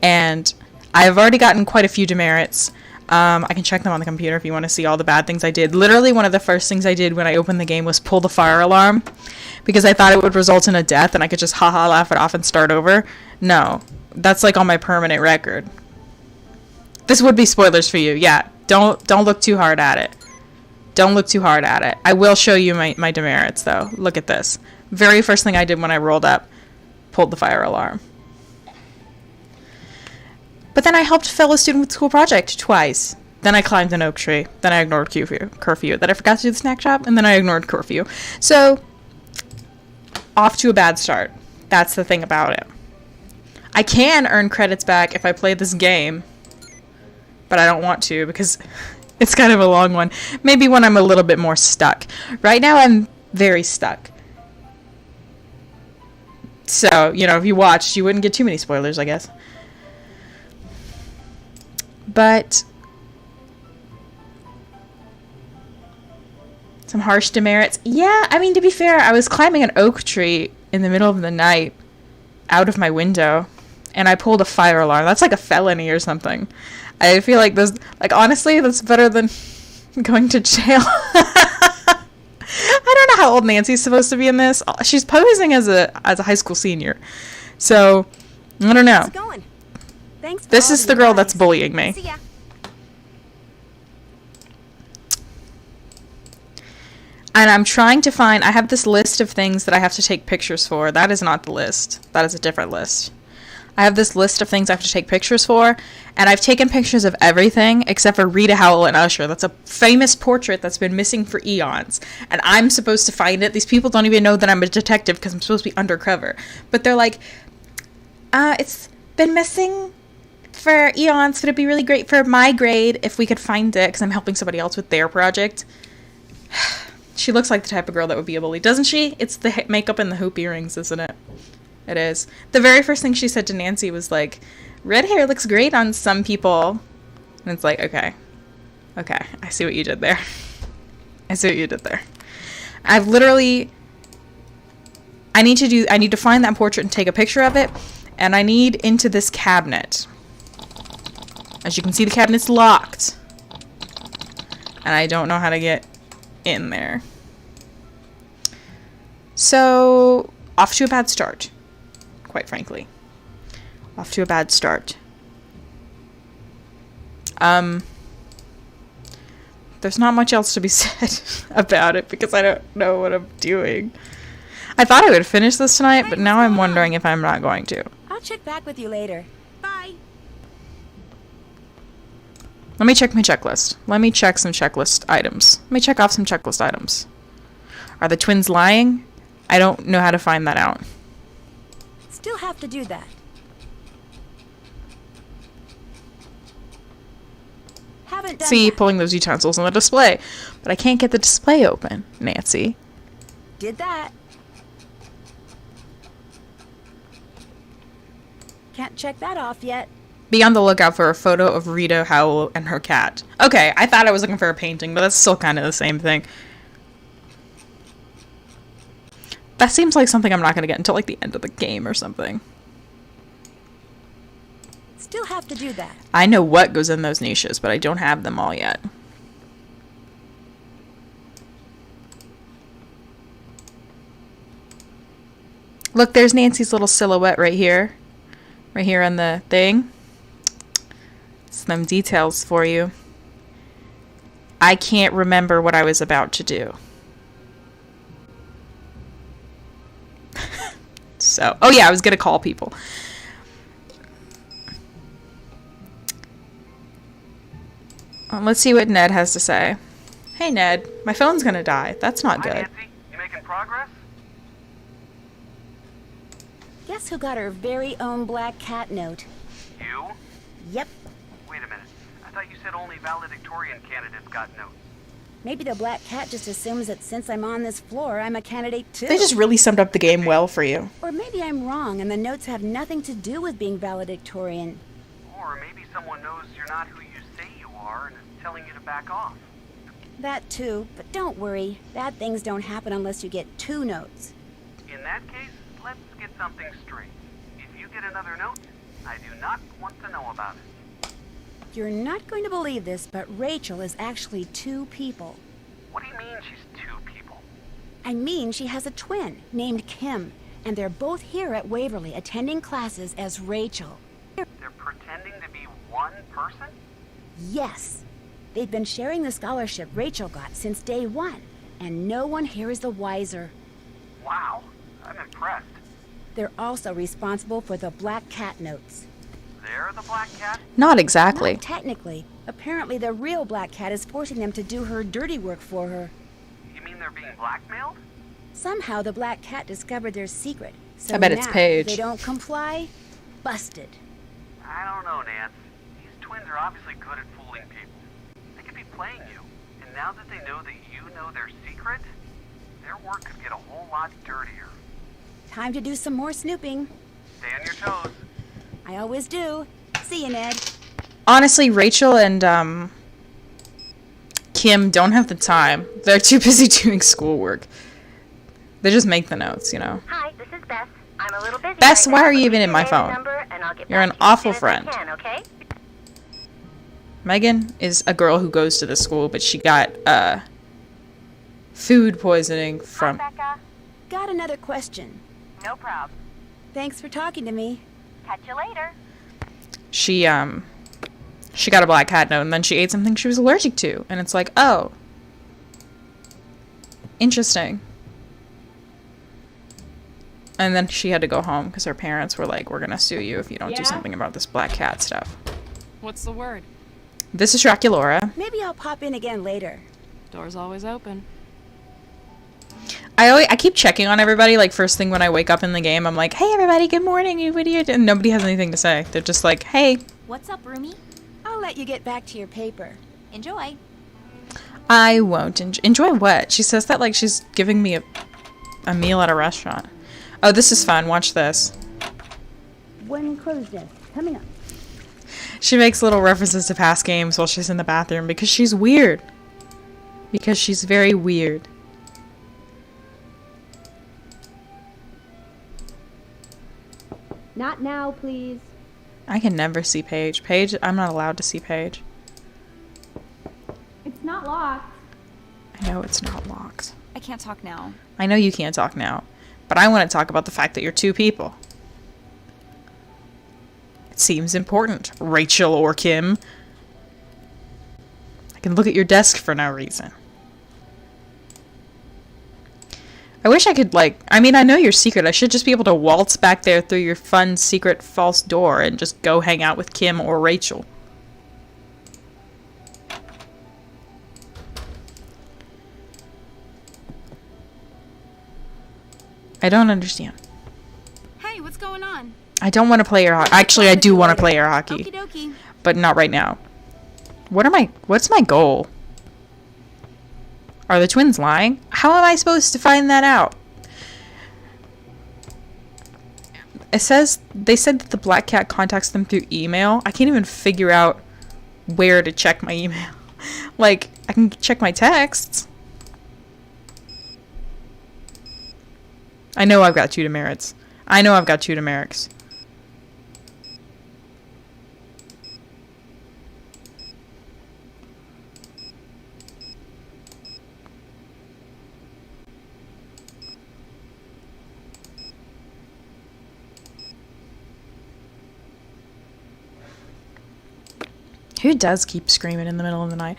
And I've already gotten quite a few demerits. I can check them on the computer if you want to see all the bad things I did. Literally, one of the first things I did when I opened the game was pull the fire alarm because I thought it would result in a death and I could just haha laugh it off and start over. No, that's like on my permanent record. This would be spoilers for you. Yeah, don't look too hard at it. Don't look too hard at it. I will show you my demerits though. Look at this. Very first thing I did when I rolled up, pulled the fire alarm. But then I helped a fellow student with school project twice. Then I climbed an oak tree. Then I ignored curfew. Then I forgot to do the snack shop, and then I ignored curfew. So, off to a bad start. That's the thing about it. I can earn credits back if I play this game, but I don't want to because it's kind of a long one. Maybe when I'm a little bit more stuck. Right now, I'm very stuck. So, you know, if you watched, you wouldn't get too many spoilers, I guess. But some harsh demerits. Yeah, I mean, to be fair, I was climbing an oak tree in the middle of the night out of my window, and I pulled a fire alarm. That's like a felony or something. I feel like this, like, honestly, that's better than going to jail. I don't know how old Nancy's supposed to be in this. She's posing as a high school senior. So, I don't know. How's it going? Thanks for This all is the the girl advice. that's bullying me. See ya. And I'm trying to find, I have this list of things that I have to take pictures for. That is not the list. That is a different list. I have this list of things I have to take pictures for, and I've taken pictures of everything except for Rita Howell and Usher. That's a famous portrait that's been missing for eons, and I'm supposed to find it. These people don't even know that I'm a detective because I'm supposed to be undercover. But they're like, it's been missing for eons, but it'd be really great for my grade if we could find it because I'm helping somebody else with their project. She looks like the type of girl that would be a bully, doesn't she? It's the makeup and the hoop earrings, isn't it? It is. The very first thing she said to Nancy was like, red hair looks great on some people. And it's like, okay, I see what you did there. I need to find that portrait and take a picture of it. And I need into this cabinet. As you can see, the cabinet's locked. And I don't know how to get in there. So, off to a bad start. Quite frankly. Off to a bad start. There's not much else to be said about it because I don't know what I'm doing. I thought I would finish this tonight, but now I'm wondering if I'm not going to. I'll check back with you later. Bye. Let me check my checklist. Let me check some checklist items. Let me check off some checklist items. Are the twins lying? I don't know how to find that out. Still have to do that. Haven't done See, that. pulling those utensils on the display. But I can't get the display open, Nancy. Did that. Can't check that off yet. Be on the lookout for a photo of Rita Howell and her cat. Okay, I thought I was looking for a painting, but that's still kind of the same thing. That seems like something I'm not going to get until like the end of the game or something. Still have to do that. I know what goes in those niches, but I don't have them all yet. Look, there's Nancy's little silhouette right here. Right here on the thing. Some details for you. I can't remember what I was about to do. So, oh yeah, I was going to call people. Let's see what Ned has to say. Hey Ned, my phone's going to die. That's not good. Hi, Nancy. You making progress? Guess who got her very own black cat note? You? Yep. Wait a minute. I thought you said only valedictorian candidates got notes. Maybe the black cat just assumes that since I'm on this floor, I'm a candidate too. They just really summed up the game well for you. Or maybe I'm wrong and the notes have nothing to do with being valedictorian. Or maybe someone knows you're not who you say you are and is telling you to back off. That too, but don't worry. Bad things don't happen unless you get 2 notes. In that case, let's get something straight. If you get another note, I do not want to know about it. You're not going to believe this, but Rachel is actually 2 people. What do you mean she's 2 people? I mean, she has a twin named Kim, and they're both here at Waverly attending classes as Rachel. They're pretending to be one person? Yes. They've been sharing the scholarship Rachel got since day 1, and no one here is the wiser. Wow, I'm impressed. They're also responsible for the black cat notes. They're the black cat? Not exactly. Not technically. Apparently the real black cat is forcing them to do her dirty work for her. You mean they're being blackmailed? Somehow the black cat discovered their secret. So I bet it's now, Paige. If they don't comply, busted. I don't know, Nance. These twins are obviously good at fooling people. They could be playing you. And now that they know that you know their secret, their work could get a whole lot dirtier. Time to do some more snooping. Stay on your toes. I always do. See you, Ned. Honestly, Rachel and Kim don't have the time. They're too busy doing schoolwork. They just make the notes, you know. Hi, this is Bess. I'm a little busy. Bess, right why now, are you but even leave in your my name and phone? number, and I'll get You're back an to you as awful soon as I friend. can, okay? Megan is a girl who goes to the school, but she got food poisoning from... Hi, Becca. Got another question. No problem. Thanks for talking to me. Catch you later. She got a black cat note, and then she ate something she was allergic to. And it's like, oh. Interesting. And then she had to go home because her parents were like, we're going to sue you if you don't do something about this black cat stuff. What's the word? This is Draculora. Maybe I'll pop in again later. Door's always open. I keep checking on everybody, like, first thing when I wake up in the game, I'm like, hey, everybody, good morning, what are you doing? And nobody has anything to say. They're just like, hey. What's up, roomie? I'll let you get back to your paper. Enjoy. I won't. Enjoy what? She says that like she's giving me a meal at a restaurant. Oh, this is fun. Watch this. One crow's nest coming up. She makes little references to past games while she's in the bathroom because she's weird. Because she's very weird. Not now, please. I can never see Paige. Paige, I'm not allowed to see Paige. It's not locked. I know it's not locked. I can't talk now. I know you can't talk now, but I want to talk about the fact that you're 2 people. It seems important, Rachel or Kim. I can look at your desk for no reason. I wish I could, like, I mean, I know your secret. I should just be able to waltz back there through your fun, secret, false door and just go hang out with Kim or Rachel. I don't understand. Hey, what's going on? I don't want to play air hockey. Actually, I do want to play air hockey. Okie dokie. But not right now. What's my goal? Are the twins lying? How am I supposed to find that out? They said that the black cat contacts them through email. I can't even figure out where to check my email. Like, I can check my texts. I know I've got two demerits. I know I've got two demerits. Who does keep screaming in the middle of the night?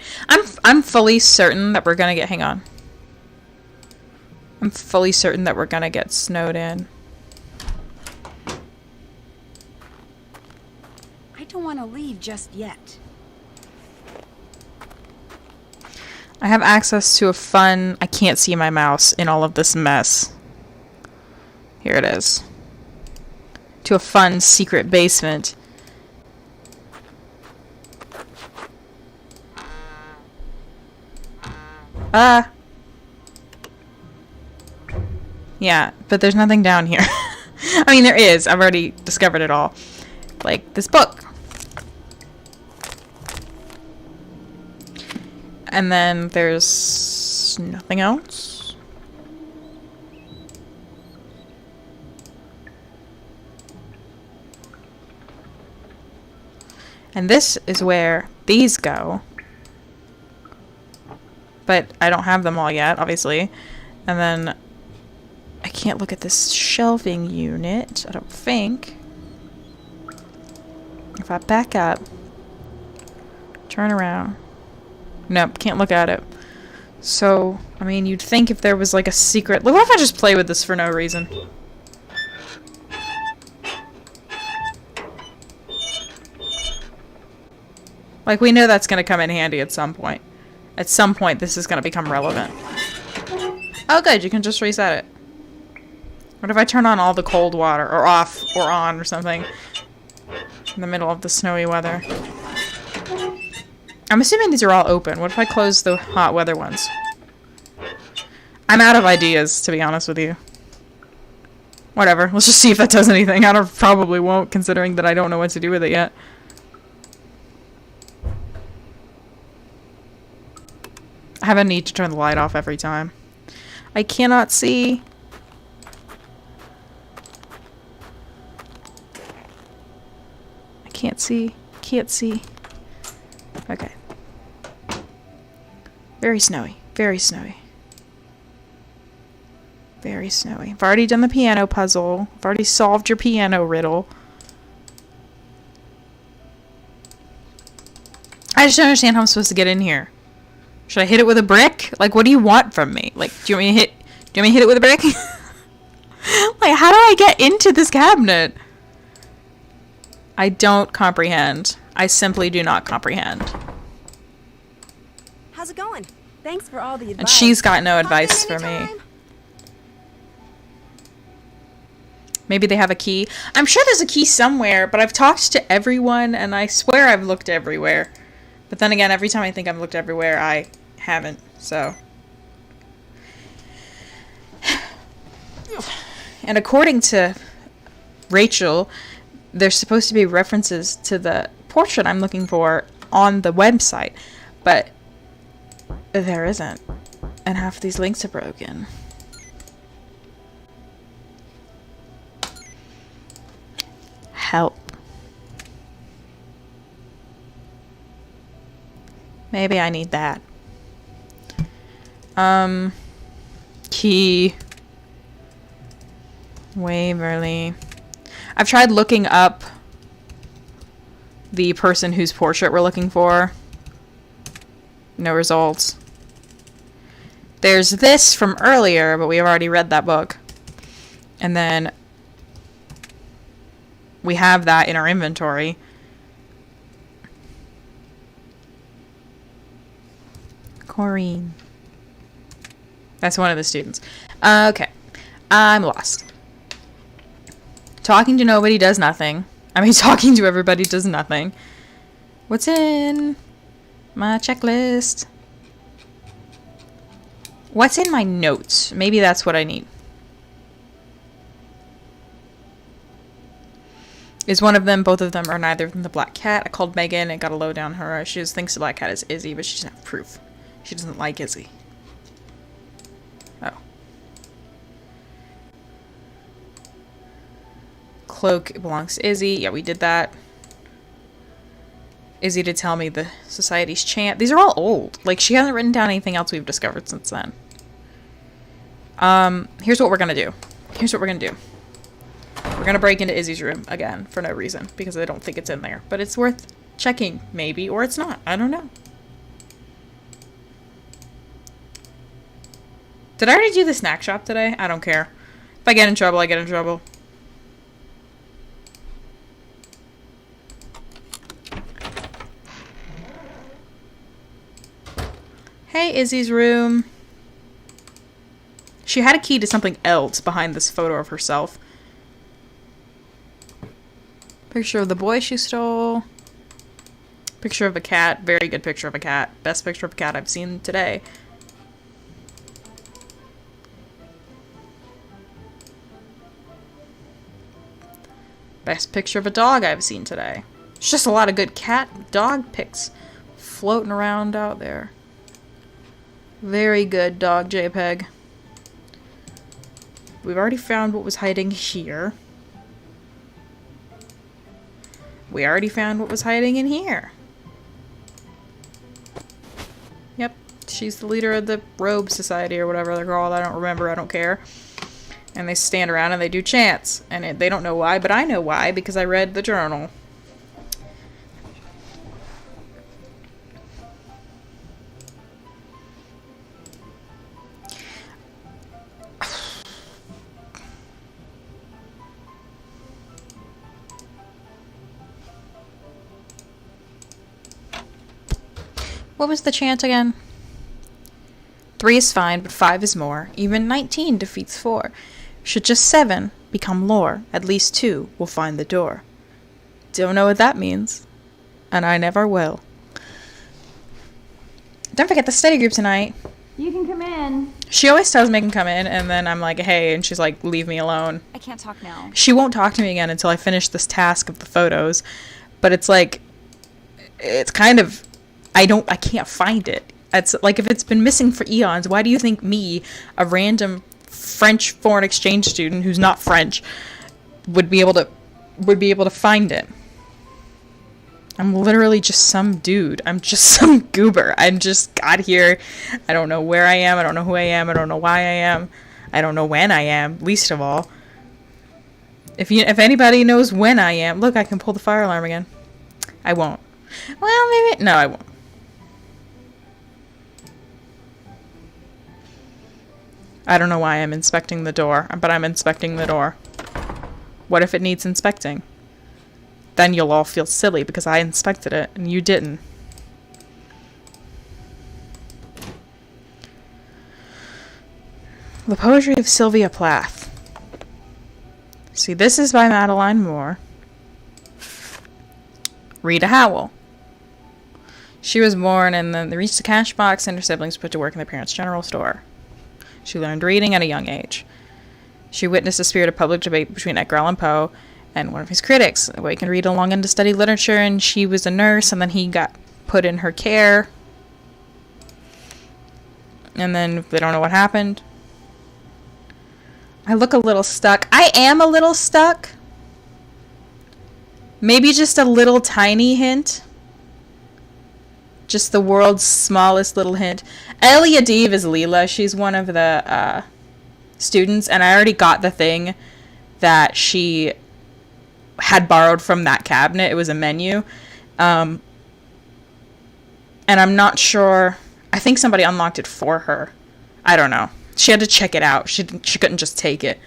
I'm fully certain that we're gonna get... Hang on. I'm fully certain that we're gonna get snowed in. I don't want to leave just yet. I have access to a fun... I can't see my mouse in all of this mess. Here it is. To a fun secret basement. Yeah, but there's nothing down here. I mean, there is. I've already discovered it all. Like this book. And then there's nothing else. And this is where these go. But I don't have them all yet, obviously. And then I can't look at this shelving unit, I don't think. If I back up, turn around. Nope, can't look at it. So, I mean, you'd think if there was like a secret... What if I just play with this for no reason? Like, we know that's going to come in handy at some point. At some point, this is going to become relevant. Oh, good. You can just reset it. What if I turn on all the cold water? Or off, or on, or something. In the middle of the snowy weather. I'm assuming these are all open. What if I close the hot weather ones? I'm out of ideas, to be honest with you. Whatever. Let's just see if that does anything. Probably won't, considering that I don't know what to do with it yet. I have a need to turn the light off every time. I cannot see. I can't see. Can't see. Okay. Very snowy. Very snowy. Very snowy. I've already done the piano puzzle. I've already solved your piano riddle. I just don't understand how I'm supposed to get in here. Should I hit it with a brick? Like, what do you want from me? Like, do you want me to hit it with a brick? Like, how do I get into this cabinet? I don't comprehend. I simply do not comprehend. How's it going? Thanks for all the advice. And she's got no advice for me. Maybe they have a key. I'm sure there's a key somewhere, but I've talked to everyone, and I swear I've looked everywhere. But then again, every time I think I've looked everywhere, I haven't, so. And according to Rachel, there's supposed to be references to the portrait I'm looking for on the website, but there isn't. And half of these links are broken. Help. Maybe I need that. Key. Waverly. I've tried looking up the person whose portrait we're looking for. No results. There's this from earlier, but we have already read that book. And then we have that in our inventory. Corrine. That's one of the students. Okay. I'm lost. Talking to nobody does nothing. I mean, talking to everybody does nothing. What's in my checklist? What's in my notes? Maybe that's what I need. Is one of them, both of them are neither of them the Black Cat. I called Megan and got a lowdown on her. She just thinks the Black Cat is Izzy, but she doesn't have proof. She doesn't like Izzy. Oh. cloak belongs to Izzy. Yeah, we did that. Izzy to tell me the society's chant. These are all old. Like, she hasn't written down anything else we've discovered since then. Here's what we're gonna do. We're gonna break into Izzy's room again for no reason, because I don't think it's in there. But it's worth checking, maybe, or it's not. I don't know. Did I already do the snack shop today? I don't care. If I get in trouble, I get in trouble. Hey, Izzy's room. She had a key to something else behind this photo of herself. Picture of the boy she stole. Picture of a cat. Very good picture of a cat. Best picture of a cat I've seen today. Best picture of a dog I've seen today. It's just a lot of good cat-dog pics floating around out there. Very good dog JPEG. We've already found what was hiding here. We already found what was hiding in here. Yep, she's the leader of the Robe Society or whatever they're called. I don't remember, I don't care. And they stand around and they do chants. And they don't know why, but I know why, because I read the journal. What was the chant again? 3 is fine, but 5 is more. Even 19 defeats 4. Should just 7 become lore, at least 2 will find the door. Don't know what that means, and I never will. Don't forget the study group tonight. You can come in. She always tells me I can come in, and then I'm like, hey, and she's like, leave me alone. I can't talk now. She won't talk to me again until I finish this task of the photos. But it's like, it's kind of, I can't find it. It's like, if it's been missing for eons, why do you think me, a random French foreign exchange student who's not French, would be able to find it? I'm literally just some dude. I'm just some goober. I just got here. I don't know where I am. I don't know who I am. I don't know why I am. I don't know when I am, least of all. If anybody knows when I am, look, I can pull the fire alarm again. I won't. Well, maybe, no, I won't. I don't know why I'm inspecting the door, but I'm inspecting the door. What if it needs inspecting? Then you'll all feel silly because I inspected it and you didn't. The Poetry of Sylvia Plath. See, this is by Madeline Moore. Rita Howell. She was born and then they reached a cash box and her siblings put to work in their parents' general store. She learned reading at a young age. She witnessed a spirited public debate between Edgar Allan Poe and one of his critics. Awakened Rita longing to study literature, and she was a nurse, and then he got put in her care. And then they don't know what happened. I look a little stuck. I am a little stuck. Maybe just a little tiny hint. Just the world's smallest little hint. Eliadiv is Leela. She's one of the students, and I already got the thing that she had borrowed from that cabinet. It was a menu. And I'm not sure. I think somebody unlocked it for her. I don't know. She had to check it out. She couldn't just take it.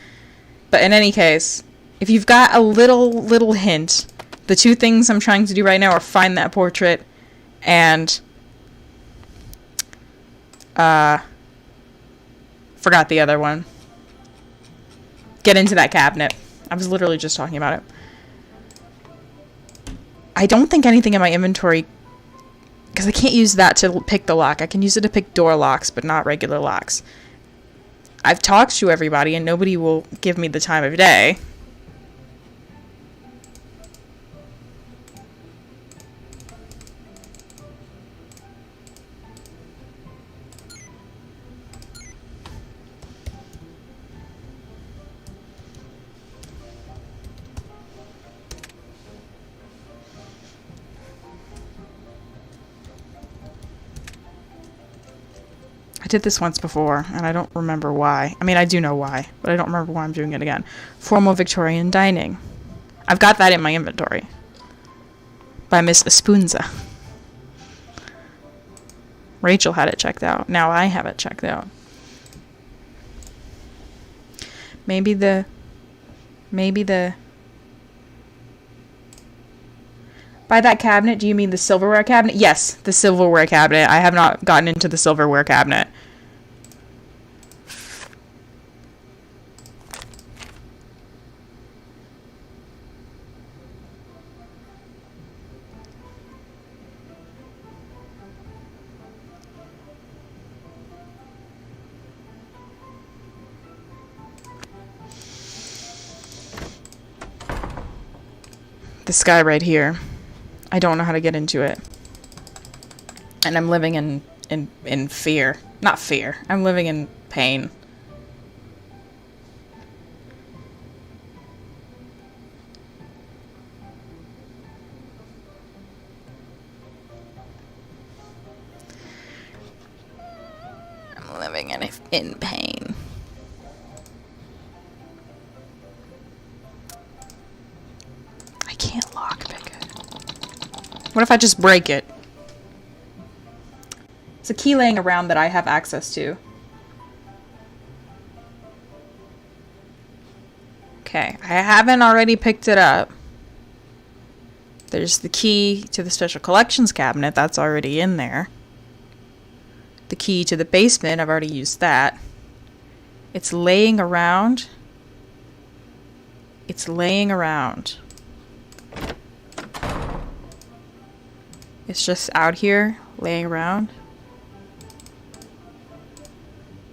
But in any case, if you've got a little hint, the two things I'm trying to do right now are find that portrait and forgot the other one. Get into that cabinet. I was literally just talking about it. I don't think anything in my inventory, because I can't use that to pick the lock. I can use it to pick door locks, but not regular locks. I've talked to everybody, and nobody will give me the time of day. did this once before, and I don't remember why. I mean, I do know why, but I don't remember why I'm doing it again. Formal Victorian dining. I've got that in my inventory. By Miss Espunza. Rachel had it checked out. Now I have it checked out. Maybe the... By that cabinet, do you mean the silverware cabinet? Yes, the silverware cabinet. I have not gotten into the silverware cabinet. This guy right here. I don't know how to get into it. And I'm living in fear. Not fear. I'm living in pain. I'm living in pain. I can't lockpick it. What if I just break it? It's a key laying around that I have access to. Okay, I haven't already picked it up. There's the key to the special collections cabinet, that's already in there. The key to the basement, I've already used that. It's laying around. It's laying around. It's just out here, laying around.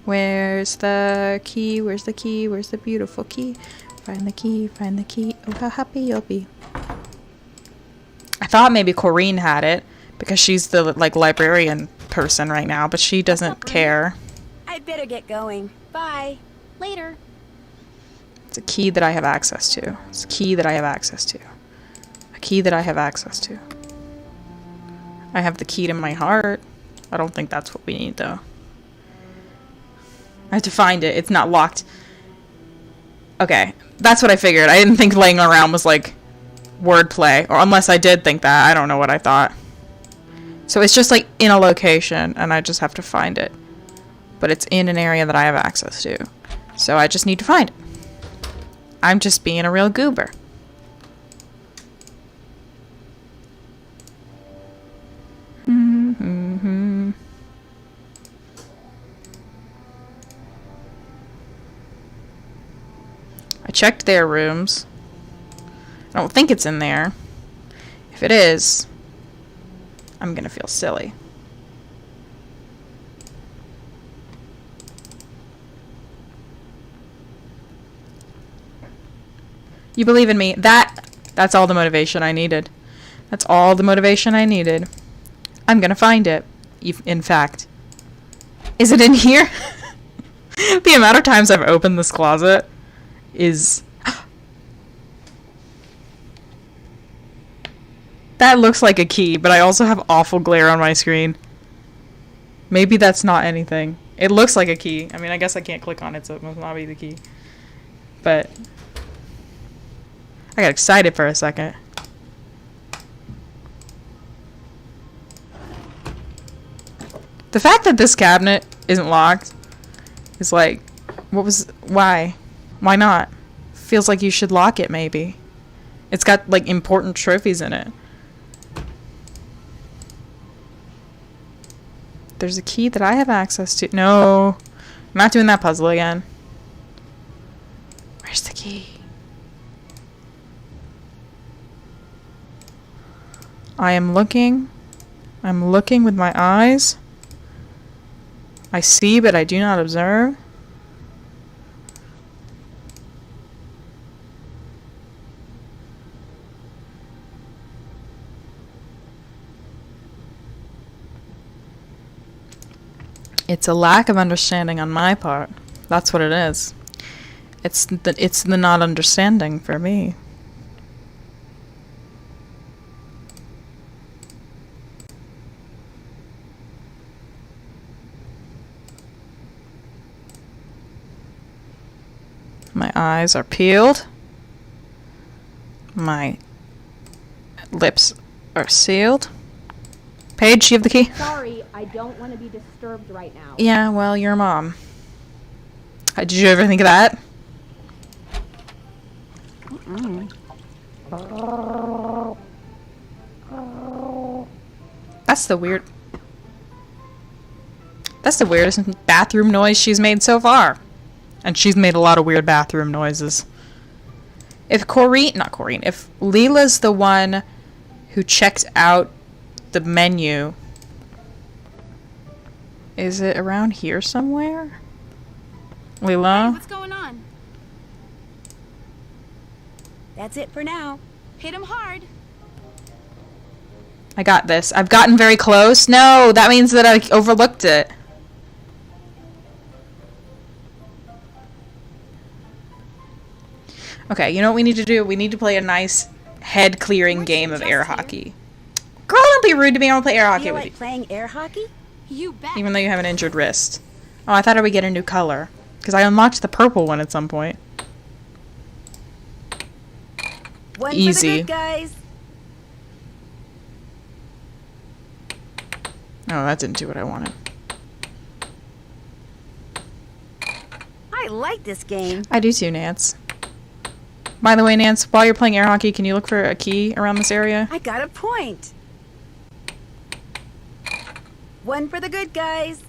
Where's the key? Where's the key? Where's the beautiful key? Find the key, find the key. Oh, how happy you'll be. I thought maybe Corinne had it, because she's the, like, librarian person right now, but she doesn't care. I'd better get going. Bye. Later. It's a key that I have access to. It's a key that I have access to. A key that I have access to. I have the key to my heart. I don't think that's what we need, though. I have to find it. It's not locked. Okay, that's what I figured. I didn't think laying around was, like, wordplay. Or unless I did think that. I don't know what I thought. So it's just, like, in a location, and I just have to find it. But it's in an area that I have access to. So I just need to find it. I'm just being a real goober. I checked their rooms. I don't think it's in there. If it is, I'm gonna feel silly. You believe in me. That's all the motivation I needed. That's all the motivation I needed. I'm gonna find it. In fact. Is it in here? The amount of times I've opened this closet is... That looks like a key, but I also have awful glare on my screen. Maybe that's not anything. It looks like a key. I mean, I guess I can't click on it, so it must not be the key. But... I got excited for a second. The fact that this cabinet isn't locked is like, why? Why not? Feels like you should lock it, maybe. It's got, like, important trophies in it. There's a key that I have access to. No. I'm not doing that puzzle again. Where's the key? I am looking. I'm looking with my eyes. I see, but I do not observe. It's a lack of understanding on my part. That's what it is. It's the not understanding for me. My eyes are peeled. My lips are sealed. Paige, you have the key? Sorry, I don't want to be disturbed right now. Yeah, well, you're a mom. Did you ever think of that? That's the weirdest bathroom noise she's made so far. And she's made a lot of weird bathroom noises. If if Leela's the one who checked out the menu, is it around here somewhere? Leela? Hey, what's going on? That's it for now. Hit him hard. I got this. I've gotten very close. No, that means that I overlooked it. Okay, you know what we need to do? We need to play a nice head-clearing game of air hockey. Girl, don't be rude to me. I want to play air hockey Feel with like you. playing air hockey? You bet. Even though you have an injured wrist. Oh, I thought I would get a new color. Because I unlocked the purple one at some point. One Easy. for the good guys. Oh, that didn't do what I wanted. I like this game. I do too, Nance. By the way, Nance, while you're playing air hockey, can you look for a key around this area? I got a point. One for the good guys.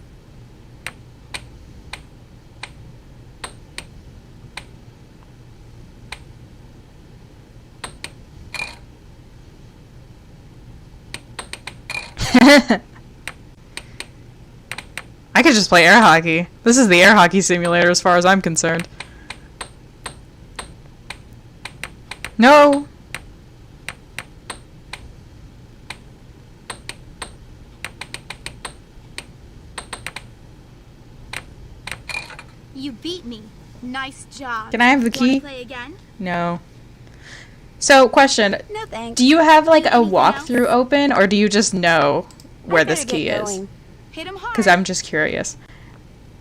I could just play air hockey. This is the air hockey simulator as far as I'm concerned. No! You beat me. Nice job. Can I have the key? Wanna play again? No. So, question. No thanks. Do you have, like, a Anything walkthrough else? open, or do you just know where I this better key get is? going. Hit him hard. Because I'm just curious.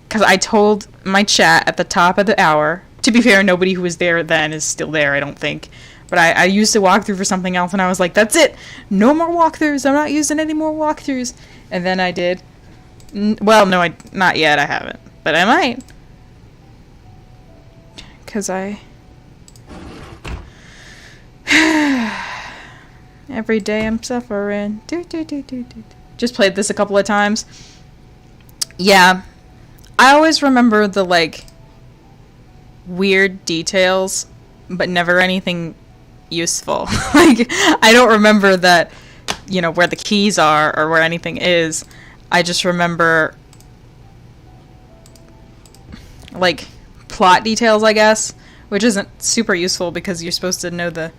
Because I told my chat at the top of the hour. To be fair, nobody who was there then is still there, I don't think. But I used a walkthrough for something else, and I was like, that's it! No more walkthroughs! I'm not using any more walkthroughs! And then I did. Well, no, not yet, I haven't. But I might. Because every day I'm suffering. Just played this a couple of times. Yeah. I always remember the, like, weird details, but never anything useful. Like, I don't remember that, you know, where the keys are or where anything is. I just remember, like, plot details, I guess, which isn't super useful because you're supposed to know the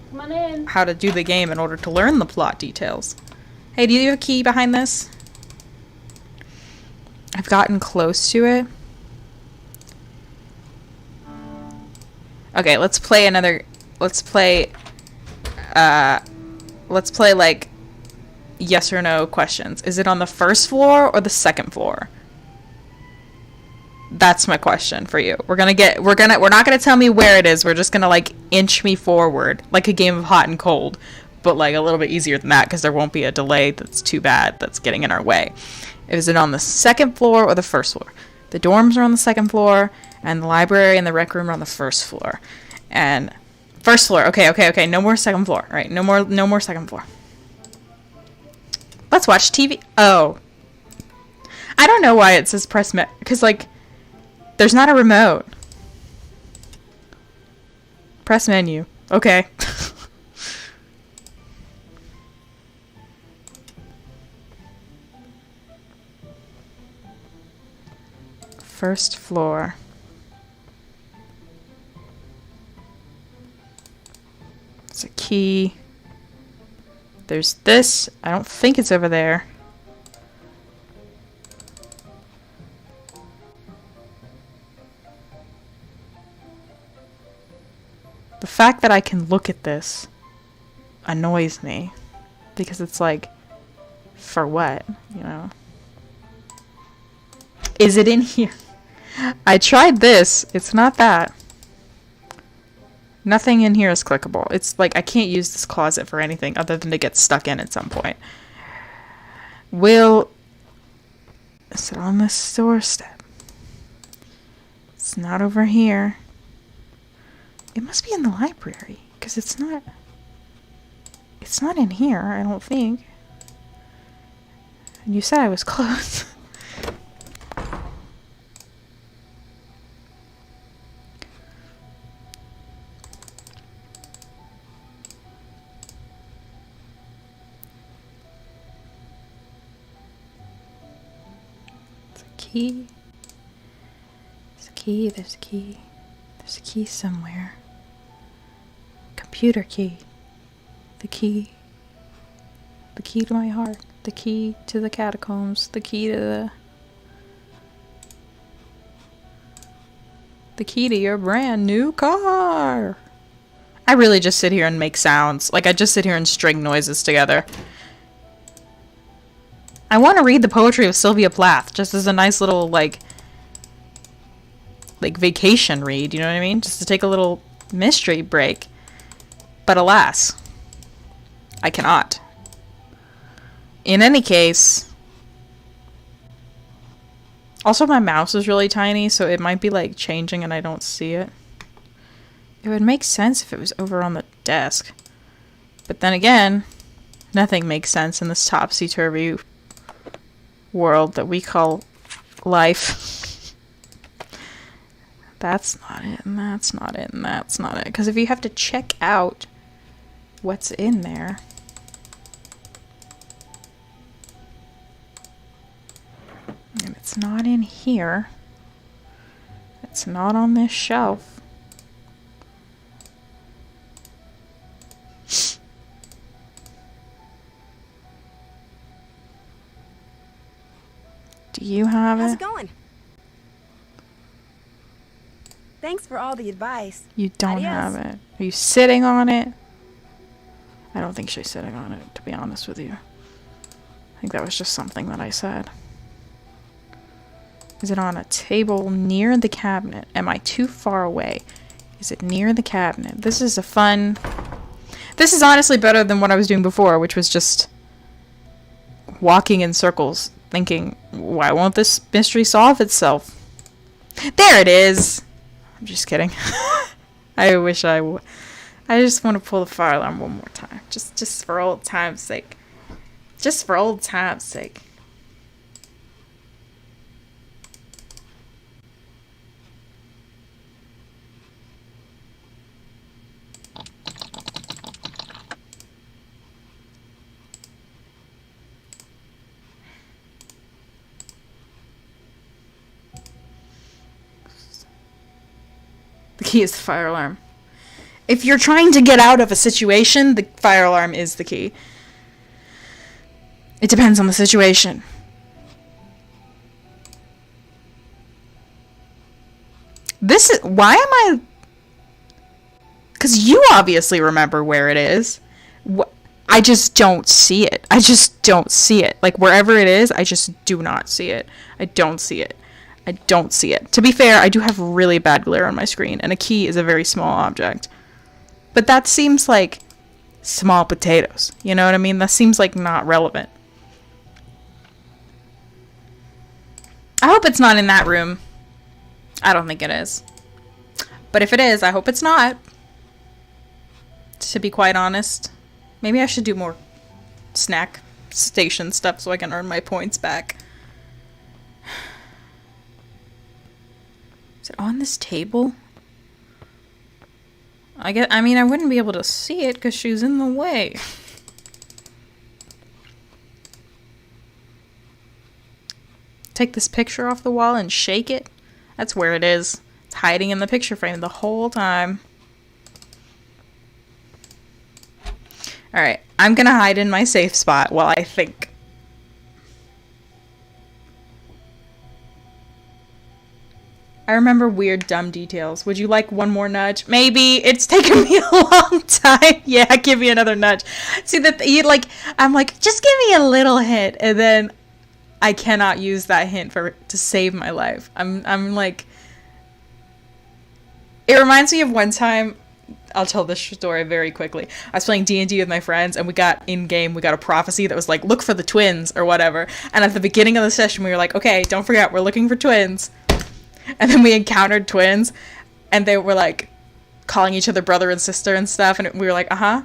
Come on in. how to do the game in order to learn the plot details. Hey, do you have a key behind this? I've gotten close to it. Okay, let's play like yes or no questions. Is it on the first floor or the second floor? That's my question for you. We're not gonna tell me where it is. We're just gonna, like, inch me forward like a game of hot and cold, but, like, a little bit easier than that because there won't be a delay that's too bad that's getting in our way. Is it on the second floor or the first floor? The dorms are on the second floor, and the library and the rec room are on the first floor. And first floor. Okay. No more second floor. Right? No more second floor. Let's watch TV. Oh, I don't know why it says press because, like, there's not a remote. Press menu. Okay. First floor. It's a key. There's this. I don't think it's over there. The fact that I can look at this annoys me. Because it's like, for what? You know? Is it in here? I tried this. It's not that. Nothing in here is clickable. It's like I can't use this closet for anything other than to get stuck in at some point. Is it on this doorstep? It's not over here. It must be in the library, because it's not in here, I don't think. And you said I was close. Key. There's a key, there's a key. There's a key somewhere. Computer key. The key. The key to my heart. The key to the catacombs. The key to the key to your brand new car. I really just sit here and make sounds. Like I just sit here and string noises together. I want to read the poetry of Sylvia Plath, just as a nice little, like vacation read, you know what I mean? Just to take a little mystery break. But alas, I cannot. In any case, also my mouse is really tiny, so it might be, like, changing and I don't see it. It would make sense if it was over on the desk. But then again, nothing makes sense in this topsy-turvy world that we call life. That's not it, and that's not it, and that's not it. Because if you have to check out what's in there, and it's not in here, it's not on this shelf. Do you have it? How's it going? Thanks for all the advice. You don't Adios. have it. Are you sitting on it? I don't think she's sitting on it, to be honest with you. I think that was just something that I said. Is it on a table near the cabinet? Am I too far away? Is it near the cabinet? This is a fun... This is honestly better than what I was doing before, which was just walking in circles, thinking, why won't this mystery solve itself? There it is! I'm just kidding. I wish I would. I just want to pull the fire alarm one more time. Just for old time's sake. Just for old time's sake. The key is the fire alarm. If you're trying to get out of a situation, the fire alarm is the key. It depends on the situation. This is... Why am I... Because you obviously remember where it is. I just don't see it. I just don't see it. Like, wherever it is, I just do not see it. I don't see it. I don't see it. To be fair, I do have really bad glare on my screen, and a key is a very small object. But that seems like small potatoes. You know what I mean? That seems like not relevant. I hope it's not in that room. I don't think it is. But if it is, I hope it's not. To be quite honest. Maybe I should do more snack station stuff so I can earn my points back. Is it on this table? I mean, I wouldn't be able to see it because she's in the way. Take this picture off the wall and shake it. That's where it is. It's hiding in the picture frame the whole time. Alright, I'm gonna hide in my safe spot while I think. I remember weird, dumb details. Would you like one more nudge? Maybe. It's taken me a long time. Yeah, give me another nudge. See, I'm like, just give me a little hint, and then I cannot use that hint to save my life. I'm like, It reminds me of one time, I'll tell this story very quickly. I was playing D&D with my friends, and we got a prophecy that was like, look for the twins, or whatever. And at the beginning of the session, we were like, okay, don't forget, we're looking for twins. And then we encountered twins, and they were like, calling each other brother and sister and stuff, and we were like, uh-huh.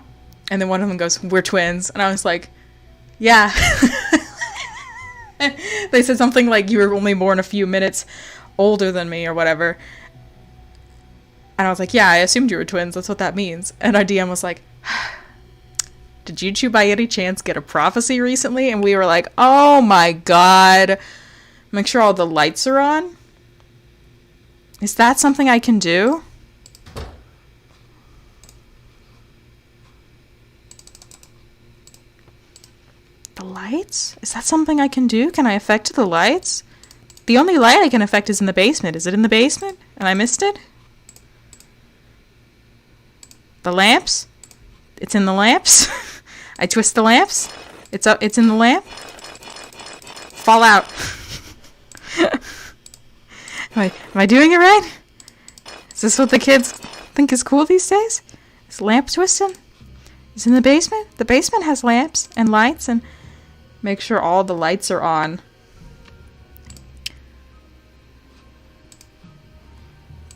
And then one of them goes, we're twins. And I was like, yeah. They said something like, you were only born a few minutes older than me, or whatever. And I was like, yeah, I assumed you were twins. That's what that means. And our DM was like, did you two by any chance get a prophecy recently? And we were like, oh my god. Make sure all the lights are on. Is that something I can do? The lights? Is that something I can do? Can I affect the lights? The only light I can affect is in the basement. Is it in the basement? And I missed it? The lamps? It's in the lamps? I twist the lamps? It's up. It's in the lamp? Fall out. Am I doing it right? Is this what the kids think is cool these days? Is lamp twisting? It's in the basement? The basement has lamps and lights, and make sure all the lights are on.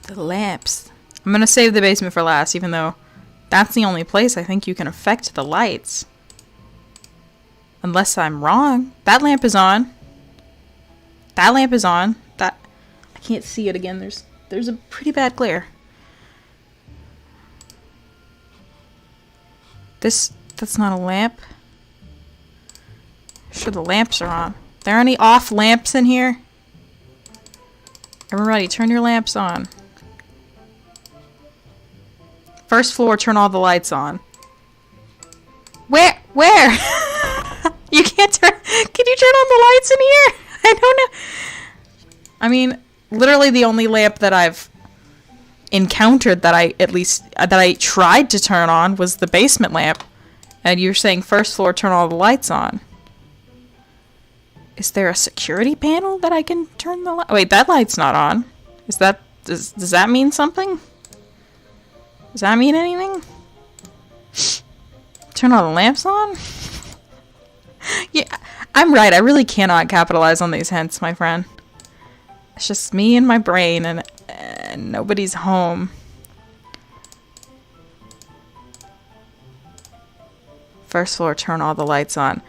The lamps. I'm gonna save the basement for last, even though that's the only place I think you can affect the lights. Unless I'm wrong. That lamp is on. That lamp is on. That I can't see it again. There's a pretty bad glare. That's not a lamp. Sure the lamps are on. There any off lamps in here? Everybody, turn your lamps on. First floor, turn all the lights on. Where? You can't turn... Can you turn on the lights in here? I don't know. I mean, literally the only lamp that I've encountered that I tried to turn on was the basement lamp. And you're saying first floor, turn all the lights on. Is there a security panel that I can turn the light? Wait, that light's not on. Is that... Does that mean something? Does that mean anything? Turn all the lamps on? Yeah, I'm right. I really cannot capitalize on these hints, my friend. It's just me and my brain, and nobody's home. First floor, turn all the lights on.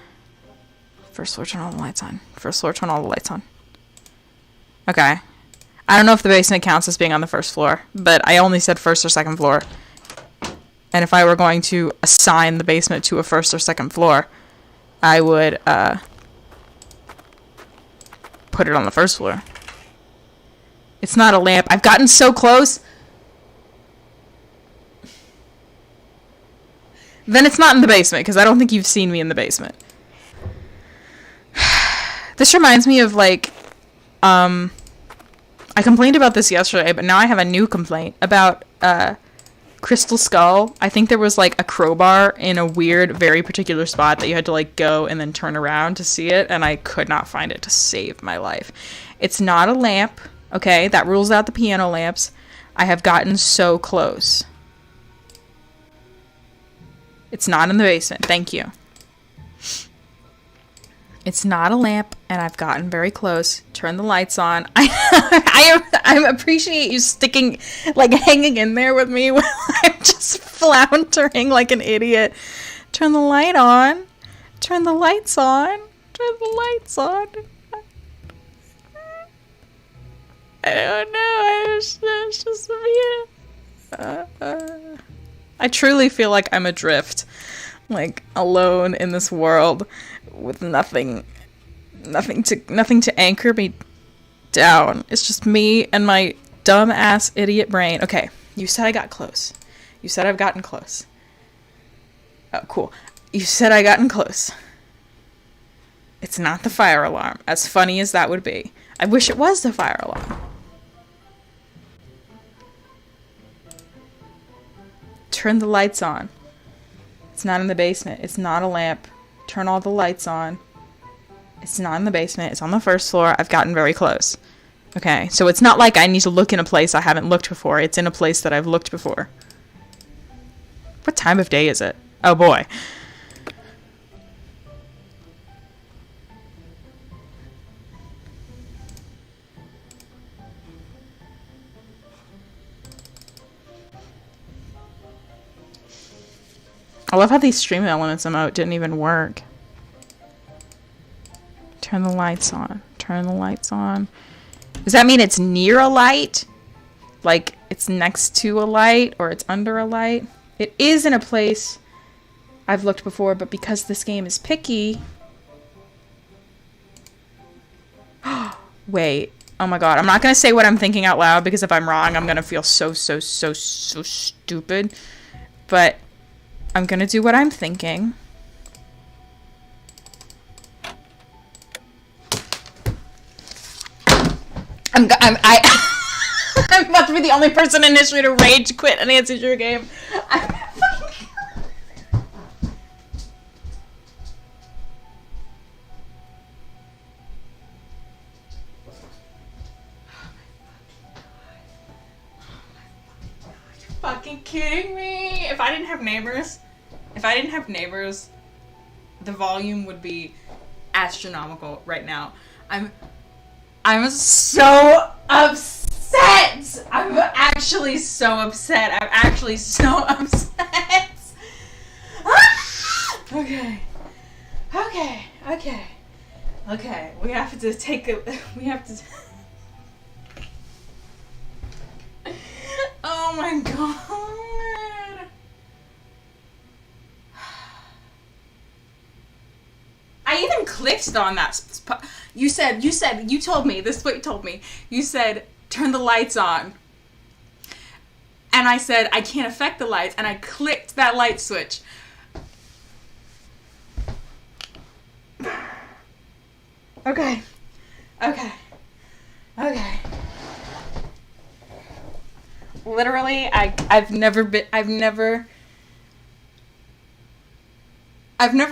First floor, turn all the lights on. First floor, turn all the lights on. Okay. I don't know if the basement counts as being on the first floor, but I only said first or second floor. And if I were going to assign the basement to a first or second floor, I would put it on the first floor. It's not a lamp. I've gotten so close. Then it's not in the basement, because I don't think you've seen me in the basement. This reminds me of, like, I complained about this yesterday, but now I have a new complaint about Crystal Skull. I think there was like a crowbar in a weird, very particular spot that you had to like go and then turn around to see it, and I could not find it to save my life. It's not a lamp, okay? That rules out the piano lamps. I have gotten so close. It's not in the basement. Thank you. It's not a lamp, and I've gotten very close. Turn the lights on. I appreciate you sticking, like, hanging in there with me while I'm just floundering like an idiot. Turn the light on. Turn the lights on. Turn the lights on. I don't know. It's just me. I truly feel like I'm adrift, like alone in this world with nothing to anchor me down. It's just me and my dumb ass idiot brain. Okay, you said I got close. You said I've gotten close. Oh, cool. You said I gotten close. It's not the fire alarm, as funny as that would be. I wish it was the fire alarm. Turn the lights on. It's not in the basement. It's not a lamp. Turn all the lights on. It's not in the basement. It's on the first floor. I've gotten very close. Okay, so it's not like I need to look in a place I haven't looked before. It's in a place that I've looked before. What time of day is it? Oh boy. I love how these stream elements emote didn't even work. Turn the lights on. Turn the lights on. Does that mean it's near a light? Like it's next to a light or it's under a light? It is in a place I've looked before, but because this game is picky... Wait. Oh my god. I'm not going to say what I'm thinking out loud because if I'm wrong, I'm going to feel so stupid. But I'm going to do what I'm thinking. I'm about to be the only person in history to rage quit an Nancy Drew game. Fucking kidding me? If I didn't have neighbors, the volume would be astronomical right now. I'm so upset. I'm actually so upset. Okay. We have to take it. Oh my god. I even clicked on that. You told me, this is what you told me. You said, turn the lights on. And I said, I can't affect the lights. And I clicked that light switch. Okay. Literally, I've never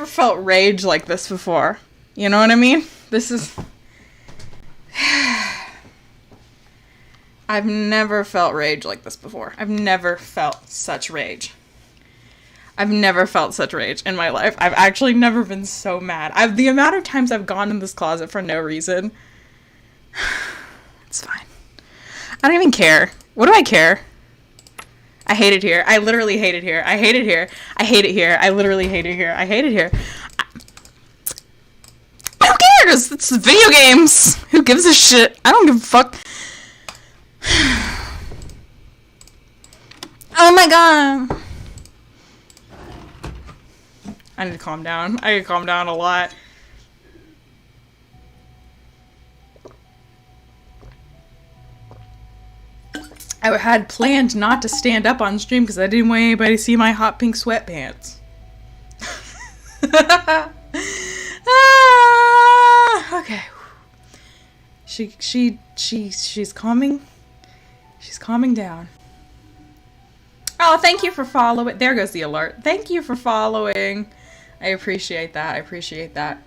felt rage like this before. You know what I mean? This is... I've never felt rage like this before. I've never felt such rage. I've never felt such rage in my life. I've actually never been so mad. The amount of times I've gone in this closet for no reason. It's fine. I don't even care. What do I care? I hate it here. I literally hate it here. I hate it here. I hate it here. I literally hate it here. I hate it here. Who cares? It's video games. Who gives a shit? I don't give a fuck. Oh my god. I need to calm down. I need to calm down a lot. I had planned not to stand up on stream because I didn't want anybody to see my hot pink sweatpants. Okay. She's calming. She's calming down. Oh, thank you for following. There goes the alert. Thank you for following. I appreciate that. I appreciate that.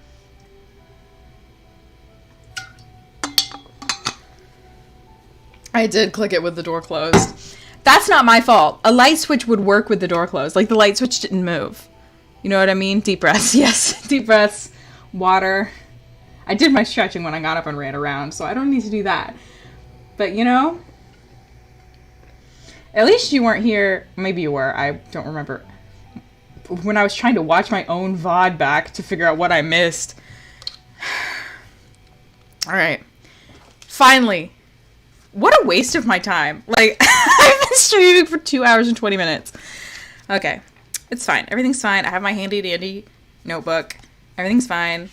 I did click it with the door closed. That's not my fault. A light switch would work with the door closed. Like, the light switch didn't move. You know what I mean? Deep breaths. Yes. Deep breaths. Water. I did my stretching when I got up and ran around, so I don't need to do that. But, you know, at least you weren't here. Maybe you were. I don't remember. When I was trying to watch my own VOD back to figure out what I missed. Alright. Finally. What a waste of my time. Like, I've been streaming for 2 hours and 20 minutes. Okay. It's fine. Everything's fine. I have my handy dandy notebook. Everything's fine.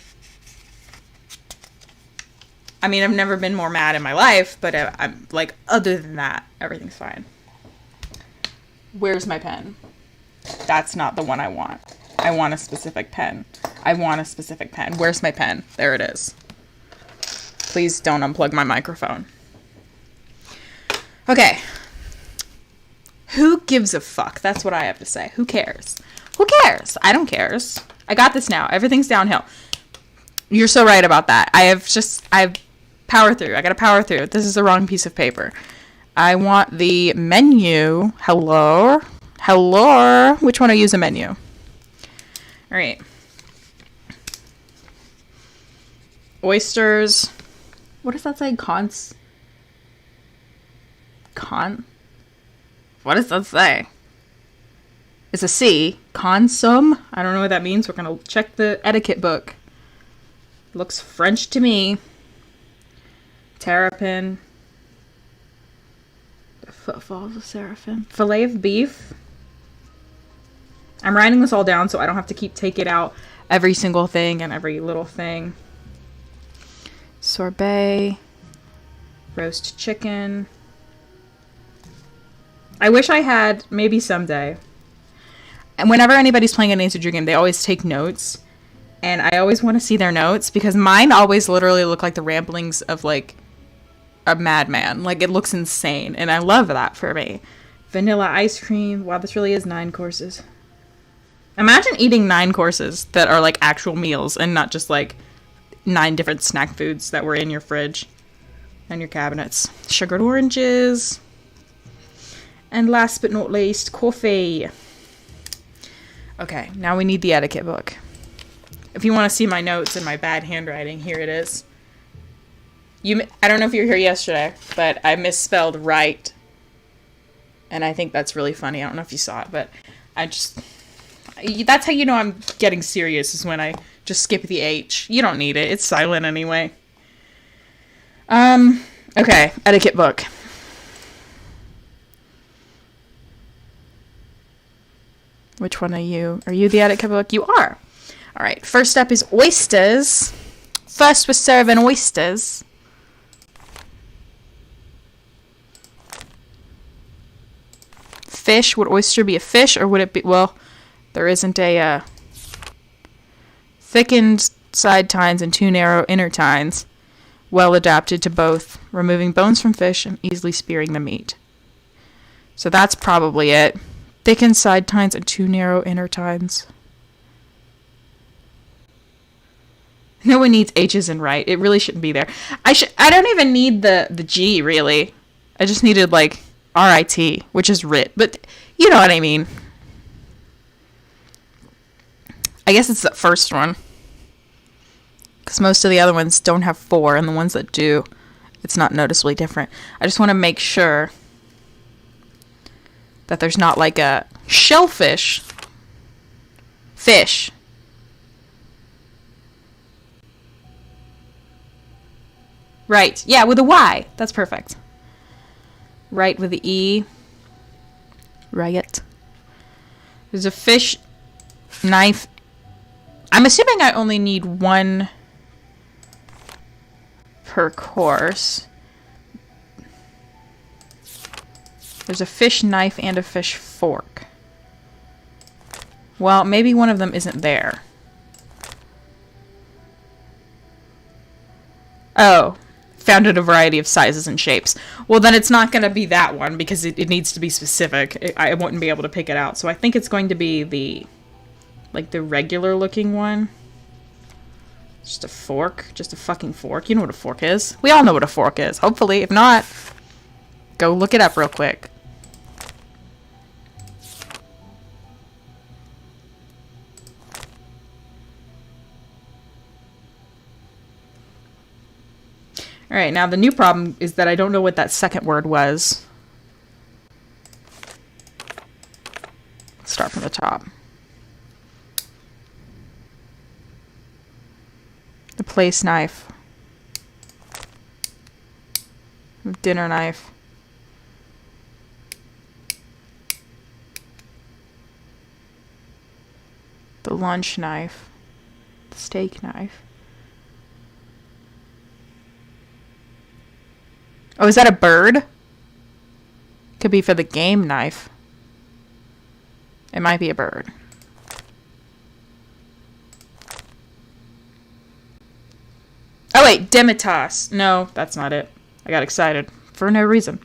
I mean, I've never been more mad in my life, but I'm like, other than that, everything's fine. Where's my pen? That's not the one I want. I want a specific pen. I want a specific pen. Where's my pen? There it is. Please don't unplug my microphone. Okay. Who gives a fuck? That's what I have to say. Who cares? Who cares? I don't cares. I got this now. Everything's downhill. You're so right about that. I've power through. I gotta power through. This is the wrong piece of paper. I want the menu. Hello? Hello? Which one I use a menu? All right. Oysters. What does that say? What does that say? It's a C. Consomme. I don't know what that means. We're going to check the etiquette book. Looks French to me. Terrapin. The footfall of the seraphim. Filet of beef. I'm writing this all down so I don't have to keep taking out every single thing and every little thing. Sorbet. Roast chicken. I wish I had, maybe someday. And whenever anybody's playing an answer game, they always take notes. And I always want to see their notes because mine always literally look like the ramblings of like a madman. Like it looks insane. And I love that for me. Vanilla ice cream. Wow, this really is 9 courses. Imagine eating 9 courses that are like actual meals and not just like 9 different snack foods that were in your fridge and your cabinets. Sugared oranges. And last but not least, coffee. Okay, now we need the etiquette book. If you want to see my notes and my bad handwriting, here it is. I don't know if you were here yesterday, but I misspelled right. And I think that's really funny. I don't know if you saw it, but that's how you know I'm getting serious, is when I just skip the H. You don't need it. It's silent anyway. Okay, etiquette book. Which one are you? Are you the etiquette book? You are. All right. First up is oysters. First we're serving oysters. Fish. Would oyster be a fish, or would it be? Well, there isn't a thickened side tines and 2 narrow inner tines. Well adapted to both removing bones from fish and easily spearing the meat. So that's probably it. Thickened side tines and 2 narrow inner tines. No one needs H's in right. It really shouldn't be there. I don't even need the G, really. I just needed, like, RIT, which is writ. But you know what I mean. I guess it's the first one. Because most of the other ones don't have 4, and the ones that do, it's not noticeably different. I just want to make sure that there's not like a shellfish fish. Right. Yeah, with a Y. That's perfect. Right with the E. Right. There's a fish knife. I'm assuming I only need 1 per course. There's a fish knife and a fish fork. Well, maybe one of them isn't there. Oh, found in a variety of sizes and shapes. Well, then it's not going to be that one because it needs to be specific. I wouldn't be able to pick it out. So I think it's going to be the regular looking one. Just a fork. Just a fucking fork. You know what a fork is. We all know what a fork is. Hopefully. If not, go look it up real quick. Alright, now the new problem is that I don't know what that second word was. Let's start from the top. The place knife. Dinner knife. The lunch knife. The steak knife. Oh, is that a bird? Could be for the game knife. It might be a bird. Oh wait, Demitas. No, that's not it. I got excited for no reason.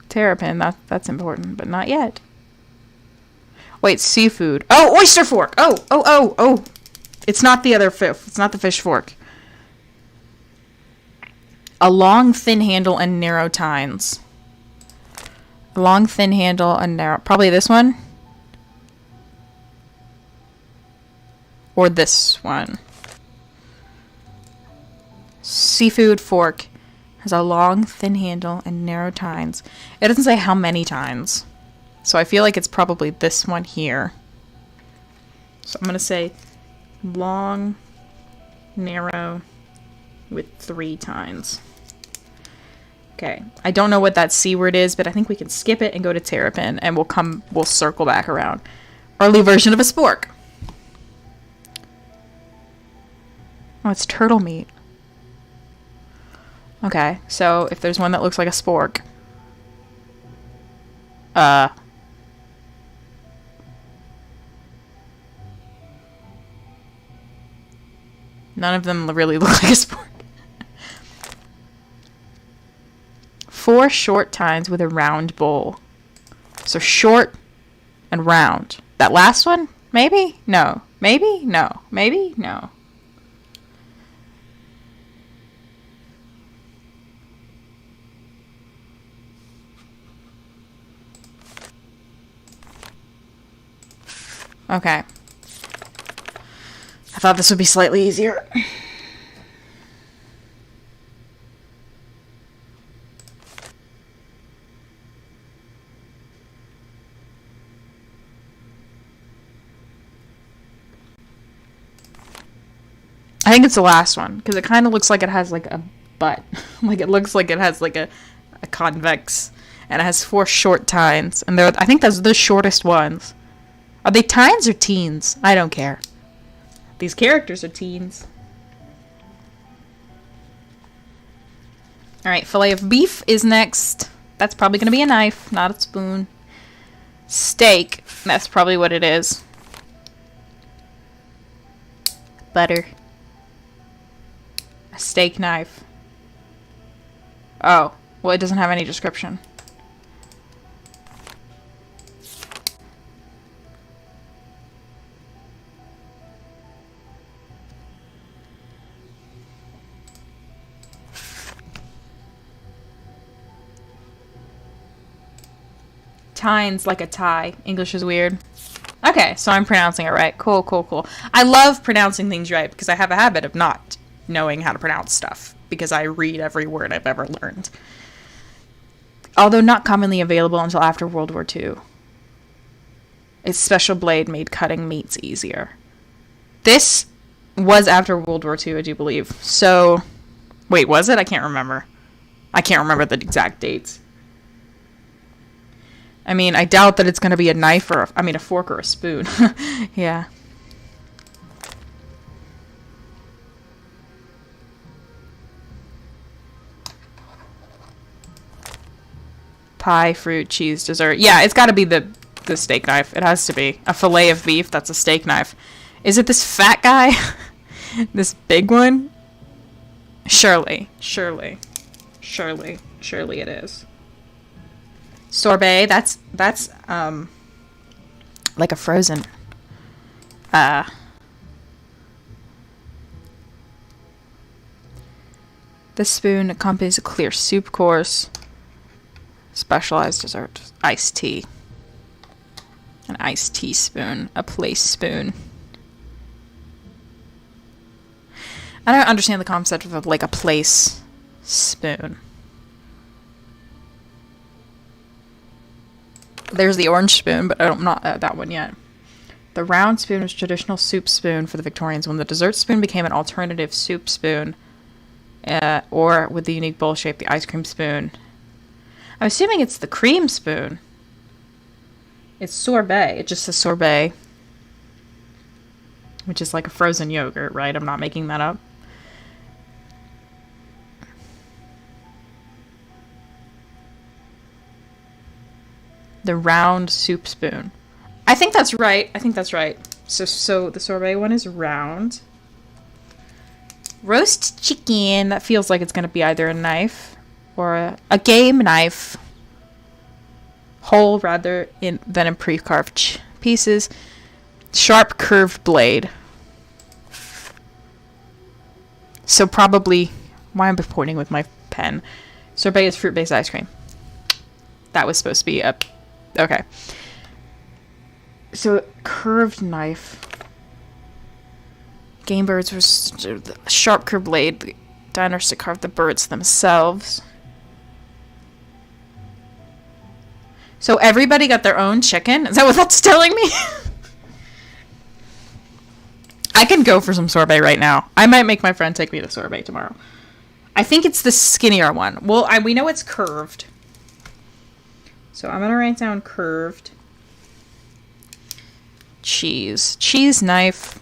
Terrapin, that's important, but not yet. Wait, seafood. Oh, oyster fork. Oh. It's not the other fish. It's not the fish fork. A long, thin handle and narrow tines. A long, thin handle and narrow. Probably this one. Or this one. Seafood fork has a long, thin handle and narrow tines. It doesn't say how many tines. So I feel like it's probably this one here. So I'm going to say long, narrow, with 3 tines. Okay. I don't know what that C word is, but I think we can skip it and go to terrapin, and we'll circle back around. Early version of a spork. Oh, it's turtle meat. Okay, so if there's one that looks like a spork. None of them really look like a spork. 4 short tines with a round bowl. So short and round. That last one? Maybe? No. Maybe? No. Maybe? No. Okay. I thought this would be slightly easier. I think it's the last one, because it kind of looks like it has like a butt. Like it looks like it has like a convex, and it has 4 short tines, and I think those are the shortest ones. Are they tines or teens? I don't care. These characters are teens. Alright, fillet of beef is next. That's probably going to be a knife, not a spoon. Steak, that's probably what it is. Butter. A steak knife. Oh, well, it doesn't have any description. Tines like a tie. English is weird. Okay, so I'm pronouncing it right. Cool, cool, cool. I love pronouncing things right because I have a habit of not knowing how to pronounce stuff because I read every word I've ever learned. Although not commonly available until after World War II. Its special blade made cutting meats easier. This was after World War II, I do believe. So, wait, was it? I can't remember. I can't remember the exact dates. I mean, I doubt that it's going to be a knife or, a fork or a spoon. Yeah. Pie, fruit, cheese, dessert. Yeah, it's got to be the steak knife. It has to be. A fillet of beef, that's a steak knife. Is it this fat guy? This big one? Surely. Surely. Surely. Surely it is. Sorbet, that's like a frozen the spoon accompanies a clear soup course. Specialized dessert. Iced tea. An iced tea spoon. A place spoon. I don't understand the concept of like a place spoon. There's the orange spoon, but I'm not at that one yet. The round spoon was traditional soup spoon for the Victorians when the dessert spoon became an alternative soup spoon, or with the unique bowl shape, the ice cream spoon. I'm assuming it's the cream spoon. It's sorbet. It just says sorbet, which is like a frozen yogurt, right? I'm not making that up. The round soup spoon. I think that's right. I think that's right. So the sorbet one is round. Roast chicken. That feels like it's going to be either a knife or a game knife. Whole rather than in pre-carved pieces. Sharp curved blade. So probably, why am I pointing with my pen? Sorbet is fruit-based ice cream. That was supposed to be a, okay. So curved knife. Game birds were sharp curved blade. The diners to carve the birds themselves. So everybody got their own chicken? Is that what that's telling me? I can go for some sorbet right now. I might make my friend take me to sorbet tomorrow. I think it's the skinnier one. Well, we know it's curved. So I'm going to write down curved. Cheese. Cheese knife.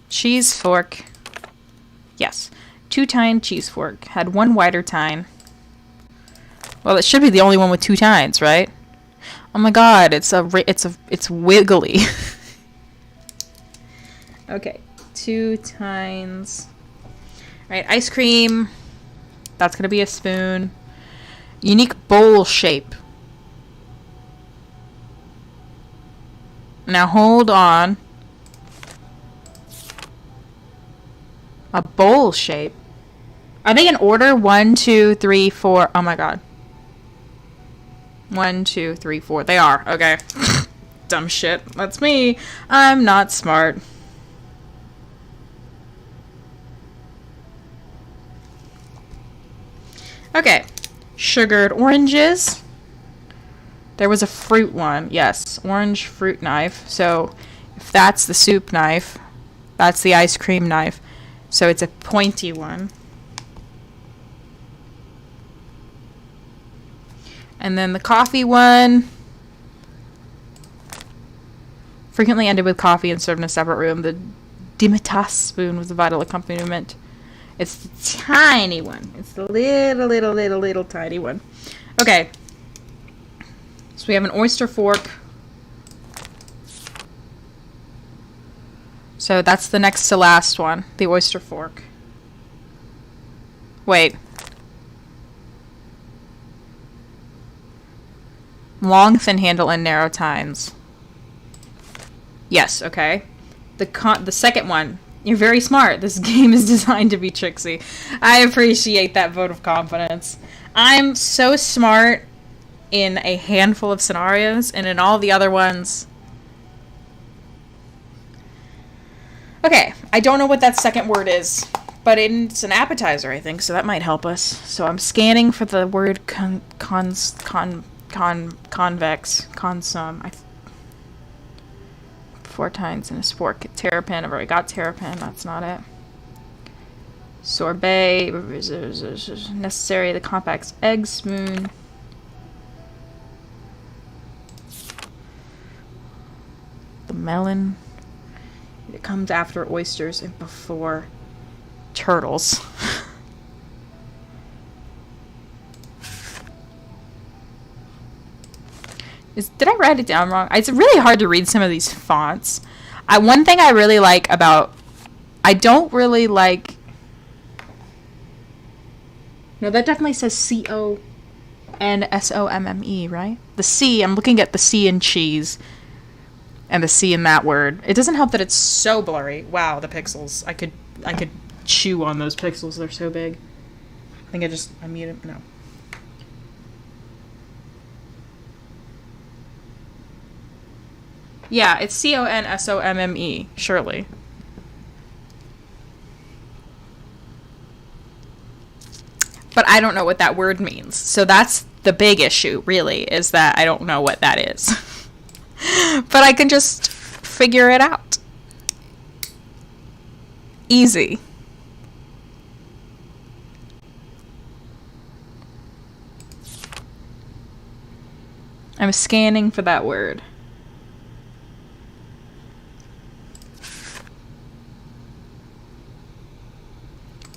Cheese fork. Yes. 2-tine cheese fork. Had 1 wider tine. Well, it should be the only one with 2 tines, right? Oh my god, it's wiggly. Okay, 2 tines. Right, ice cream. That's gonna be a spoon. Unique bowl shape. Now hold on. A bowl shape. Are they in order? 1, 2, 3, 4. Oh my god. 1, 2, 3, 4. They are. Okay. Dumb shit. That's me. I'm not smart. Okay. Sugared oranges. There was a fruit one. Yes. Orange fruit knife. So if that's the soup knife, that's the ice cream knife. So it's a pointy one. And then the coffee one. Frequently ended with coffee and served in a separate room. The dimitas spoon was the vital accompaniment. It's the tiny one. It's the little tiny one. Okay. So we have an oyster fork. So that's the next to last one. The oyster fork. Wait. Long, thin handle, and narrow tines. Yes, okay. The second one. You're very smart. This game is designed to be tricksy. I appreciate that vote of confidence. I'm so smart in a handful of scenarios, and in all the other ones... Okay, I don't know what that second word is, but it's an appetizer, I think, so that might help us. So I'm scanning for the word convex, consum. 4 tines and a spork. Terrapin, I've already got terrapin, that's not it. Sorbet, necessary, the complex egg spoon. The melon. It comes after oysters and before turtles. Did I write it down wrong? It's really hard to read some of these fonts. One thing I really like about... I don't really like... No, that definitely says C-O-N-S-O-M-M-E, right? The C, I'm looking at the C in cheese. And the C in that word. It doesn't help that it's so blurry. Wow, the pixels. I could chew on those pixels. They're so big. I think I muted... No. Yeah, it's C-O-N-S-O-M-M-E, surely. But I don't know what that word means. So that's the big issue, really, is that I don't know what that is. But I can just figure it out. Easy. I'm scanning for that word.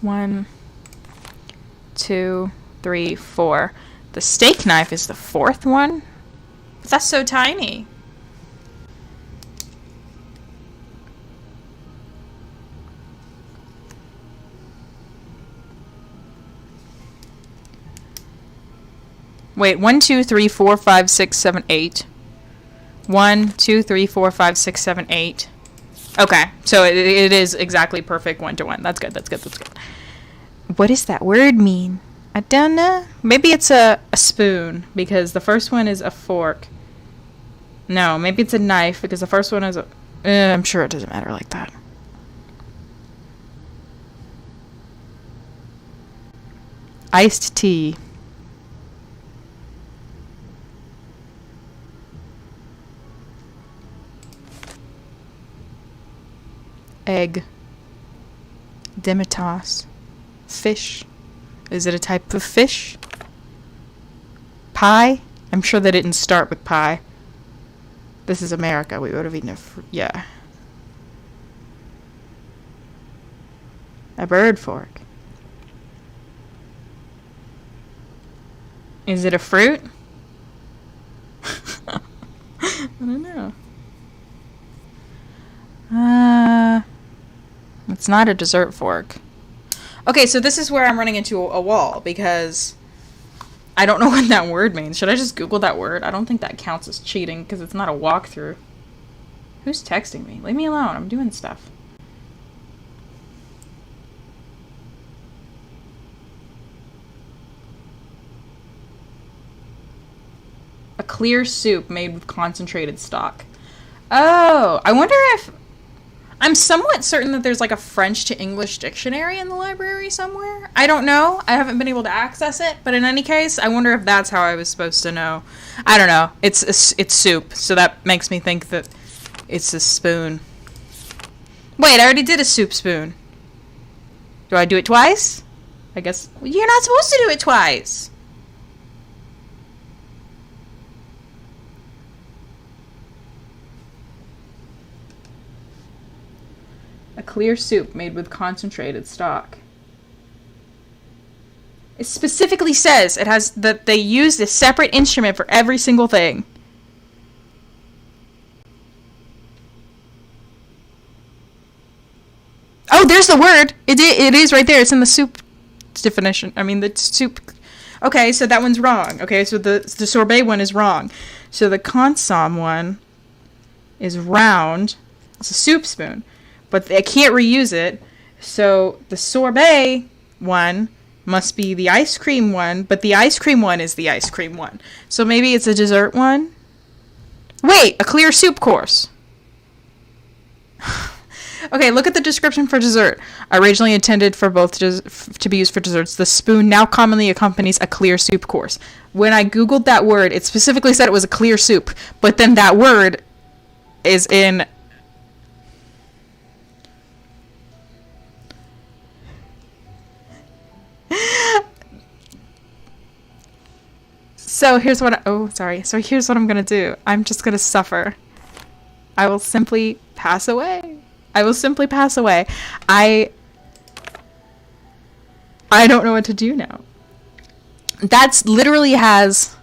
One, 2, 3, 4. The steak knife is the 4th one? That's so tiny. Wait, 1, 2, 3, 4, 5, 6, 7, 8. 1, 2, 3, 4, 5, 6, 7, 8. Okay, so it is exactly perfect 1-to-1. That's good. That's good. That's good. What does that word mean? I don't know. Maybe it's a spoon, because the first one is a fork. No, maybe it's a knife, because the first one is a... I'm sure it doesn't matter like that. Iced tea. Egg. Demitasse. Fish. Is it a type of fish? Pie? I'm sure they didn't start with pie. This is America. We would have eaten yeah. A bird fork. Is it a fruit? I don't know. It's not a dessert fork. Okay, so this is where I'm running into a wall, because I don't know what that word means. Should I just Google that word? I don't think that counts as cheating, because it's not a walkthrough. Who's texting me? Leave me alone. I'm doing stuff. A clear soup made with concentrated stock. Oh, I wonder if... I'm somewhat certain that there's like a French to English dictionary in the library somewhere. I don't know. I haven't been able to access it. But in any case, I wonder if that's how I was supposed to know. I don't know. It's soup. So that makes me think that it's a spoon. Wait, I already did a soup spoon. Do I do it twice? I guess... You're not supposed to do it twice. A clear soup made with concentrated stock. It specifically says it has that they used a separate instrument for every single thing. Oh, there's the word. It is right there. It's in the soup definition. I mean, the soup. Okay, so that one's wrong. Okay, so the sorbet one is wrong. So the consomme one is round. It's a soup spoon. But I can't reuse it, so the sorbet one must be the ice cream one, but the ice cream one is the ice cream one. So maybe it's a dessert one? Wait, a clear soup course. Okay, look at the description for dessert. Originally intended for both to be used for desserts, the spoon now commonly accompanies a clear soup course. When I googled that word, it specifically said it was a clear soup, but then that word is in... So here's what here's what I'm gonna do. I'm just gonna suffer. I will simply pass away. I don't know what to do now. That's literally has...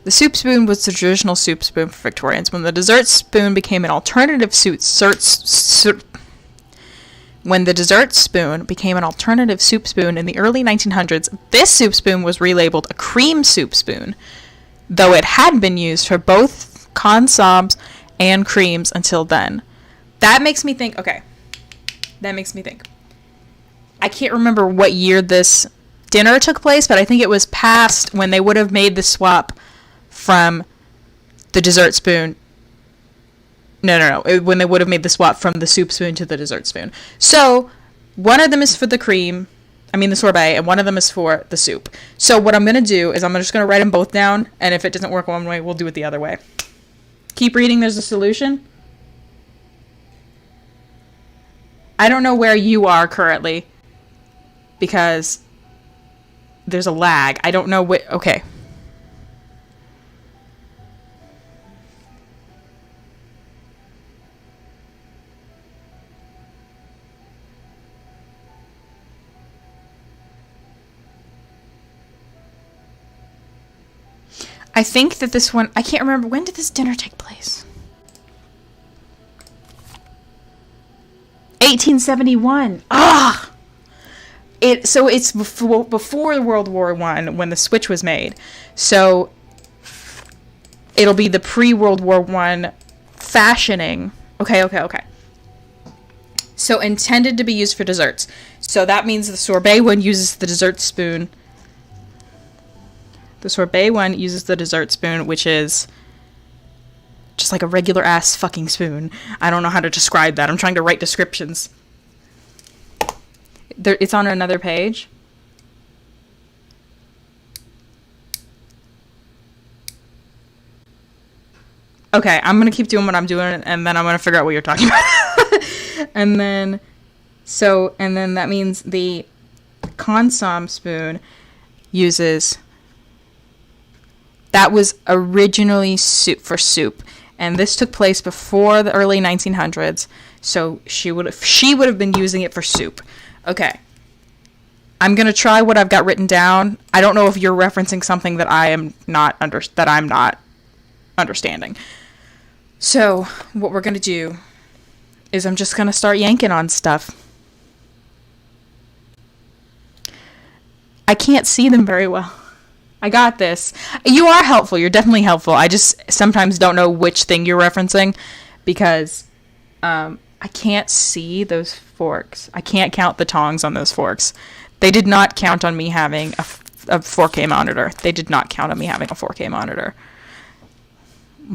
The soup spoon was the traditional soup spoon for Victorians. When the dessert spoon became an alternative When the dessert spoon became an alternative soup spoon in the early 1900s, this soup spoon was relabeled a cream soup spoon, though it had been used for both consommes and creams until then. That makes me think, okay, I can't remember what year this dinner took place, but I think it was past when they would have made the swap from the dessert spoon. No. When they would have made the swap from the soup spoon to the dessert spoon. So, one of them is for the sorbet, and one of them is for the soup. So, what I'm going to do is I'm just going to write them both down, and if it doesn't work one way, we'll do it the other way. Keep reading, there's a solution. I don't know where you are currently, because there's a lag. I don't know what... Okay. I think that this one... I can't remember. When did this dinner take place? 1871. Ah! So it's before World War I when the switch was made. So it'll be the pre-World War I fashioning. Okay. So intended to be used for desserts. So that means the sorbet one uses the dessert spoon. The sorbet one uses the dessert spoon, which is just like a regular ass fucking spoon. I don't know how to describe that. I'm trying to write descriptions. It's on another page. Okay, I'm gonna keep doing what I'm doing, and then I'm gonna figure out what you're talking about. and then that means the consomme spoon uses. That was originally for soup, and this took place before the early 1900s. So she would have been using it for soup. Okay. I'm gonna try what I've got written down. I don't know if you're referencing something that I'm not understanding. So what we're gonna do is I'm just gonna start yanking on stuff. I can't see them very well. I got this. You are helpful. You're definitely helpful. I just sometimes don't know which thing you're referencing because I can't see those forks. I can't count the tongs on those forks. They did not count on me having a 4K monitor. They did not count on me having a 4K monitor.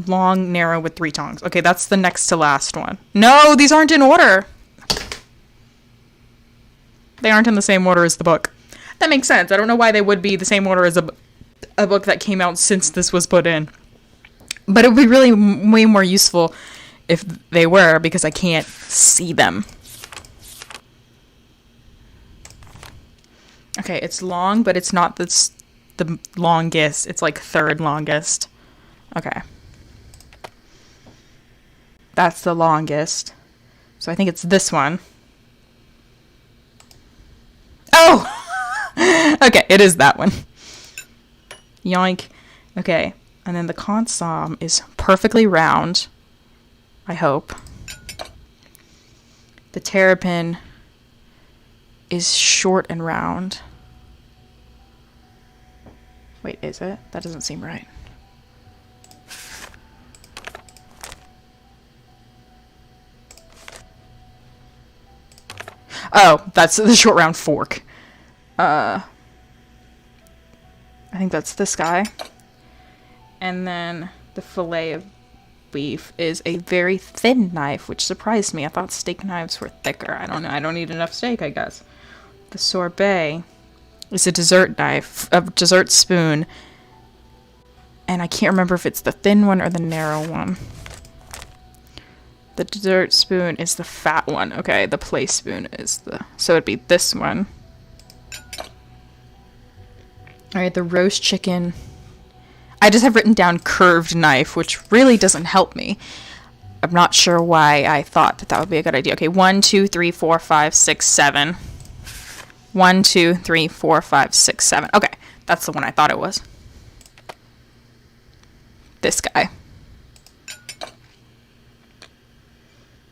Long, narrow with 3 tongs. Okay, that's the next to last one. No, these aren't in order. They aren't in the same order as the book. That makes sense. I don't know why they would be the same order as a book that came out since this was put in. But it would be really way more useful if they were, because I can't see them. Okay, it's long, but it's not the longest. It's like third longest. Okay. That's the longest. So I think it's this one. Oh! Okay, it is that one. Yoink. Okay, and then the consomme is perfectly round. I hope. The terrapin is short and round. Wait, is it? That doesn't seem right. Oh, that's the short round fork. I think that's this guy. And then the fillet of beef is a very thin knife, which surprised me. I thought steak knives were thicker. I don't know. I don't eat enough steak, I guess. The sorbet is a dessert knife, a dessert spoon. And I can't remember if it's the thin one or the narrow one. The dessert spoon is the fat one. Okay, the play spoon is so it'd be this one. Alright, the roast chicken. I just have written down curved knife, which really doesn't help me. I'm not sure why I thought that would be a good idea. Okay, 1, 2, 3, 4, 5, 6, 7. 1, 2, 3, 4, 5, 6, 7. Okay, that's the one I thought it was. This guy.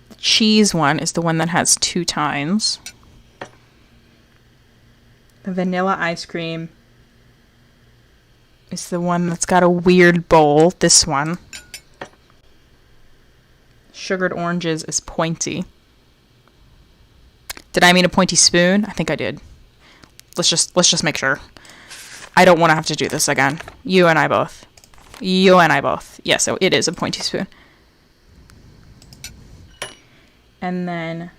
The cheese one is the one that has 2 tines. The vanilla ice cream is the one that's got a weird bowl. This one. Sugared oranges is pointy. Did I mean a pointy spoon? I think I did. Let's just make sure. I don't want to have to do this again. You and I both. You and I both. Yeah, so it is a pointy spoon. And then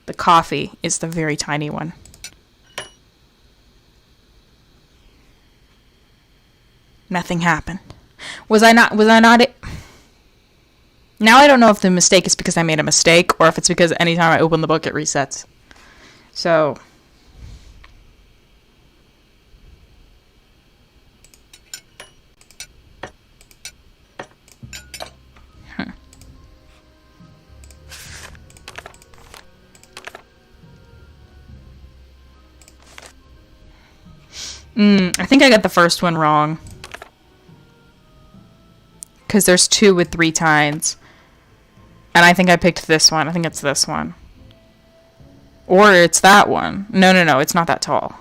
the coffee is the very tiny one. Nothing happened. Was I not it? Now I don't know if the mistake is because I made a mistake or if it's because anytime I open the book it resets. So I think I got the first one wrong. Because there's 2 with 3 tines. And I think I picked this one. I think it's this one. Or it's that one. No, it's not that tall.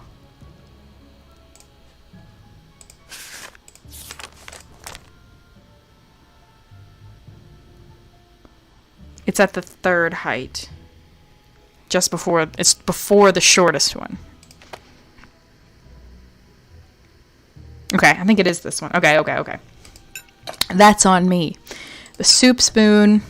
It's at the third height. Just before, it's before the shortest one. Okay, I think it is this one. Okay. That's on me. The soup spoon.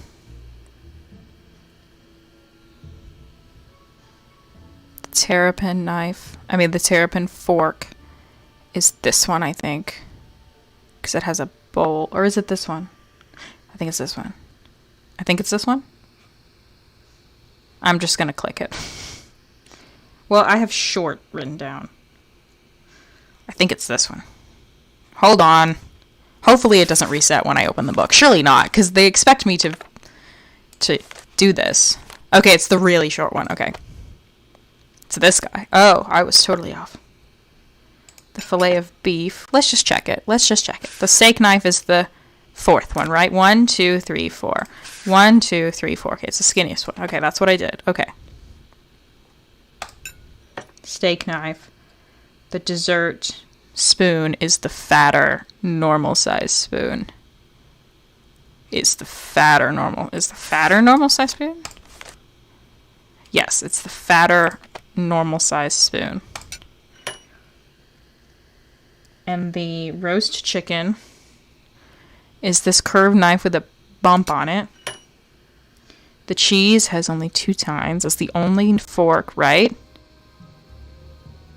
The terrapin knife. The terrapin fork is this one, I think. Because it has a bowl. Or is it this one? I think it's this one. I think it's this one. I'm just going to click it. Well, I have short written down. I think it's this one. Hold on. Hopefully it doesn't reset when I open the book. Surely not, because they expect me to do this. Okay, it's the really short one. Okay. It's this guy. Oh, I was totally off. The fillet of beef. Let's just check it. The steak knife is the fourth one, right? 1, 2, 3, 4. 1, 2, 3, 4. Okay, it's the skinniest one. Okay, that's what I did. Okay. Steak knife. The dessert spoon is the fatter, normal size spoon. Is the fatter normal size spoon? Yes, it's the fatter, normal size spoon. And the roast chicken is this curved knife with a bump on it. The cheese has only 2 tines. It's the only fork, right?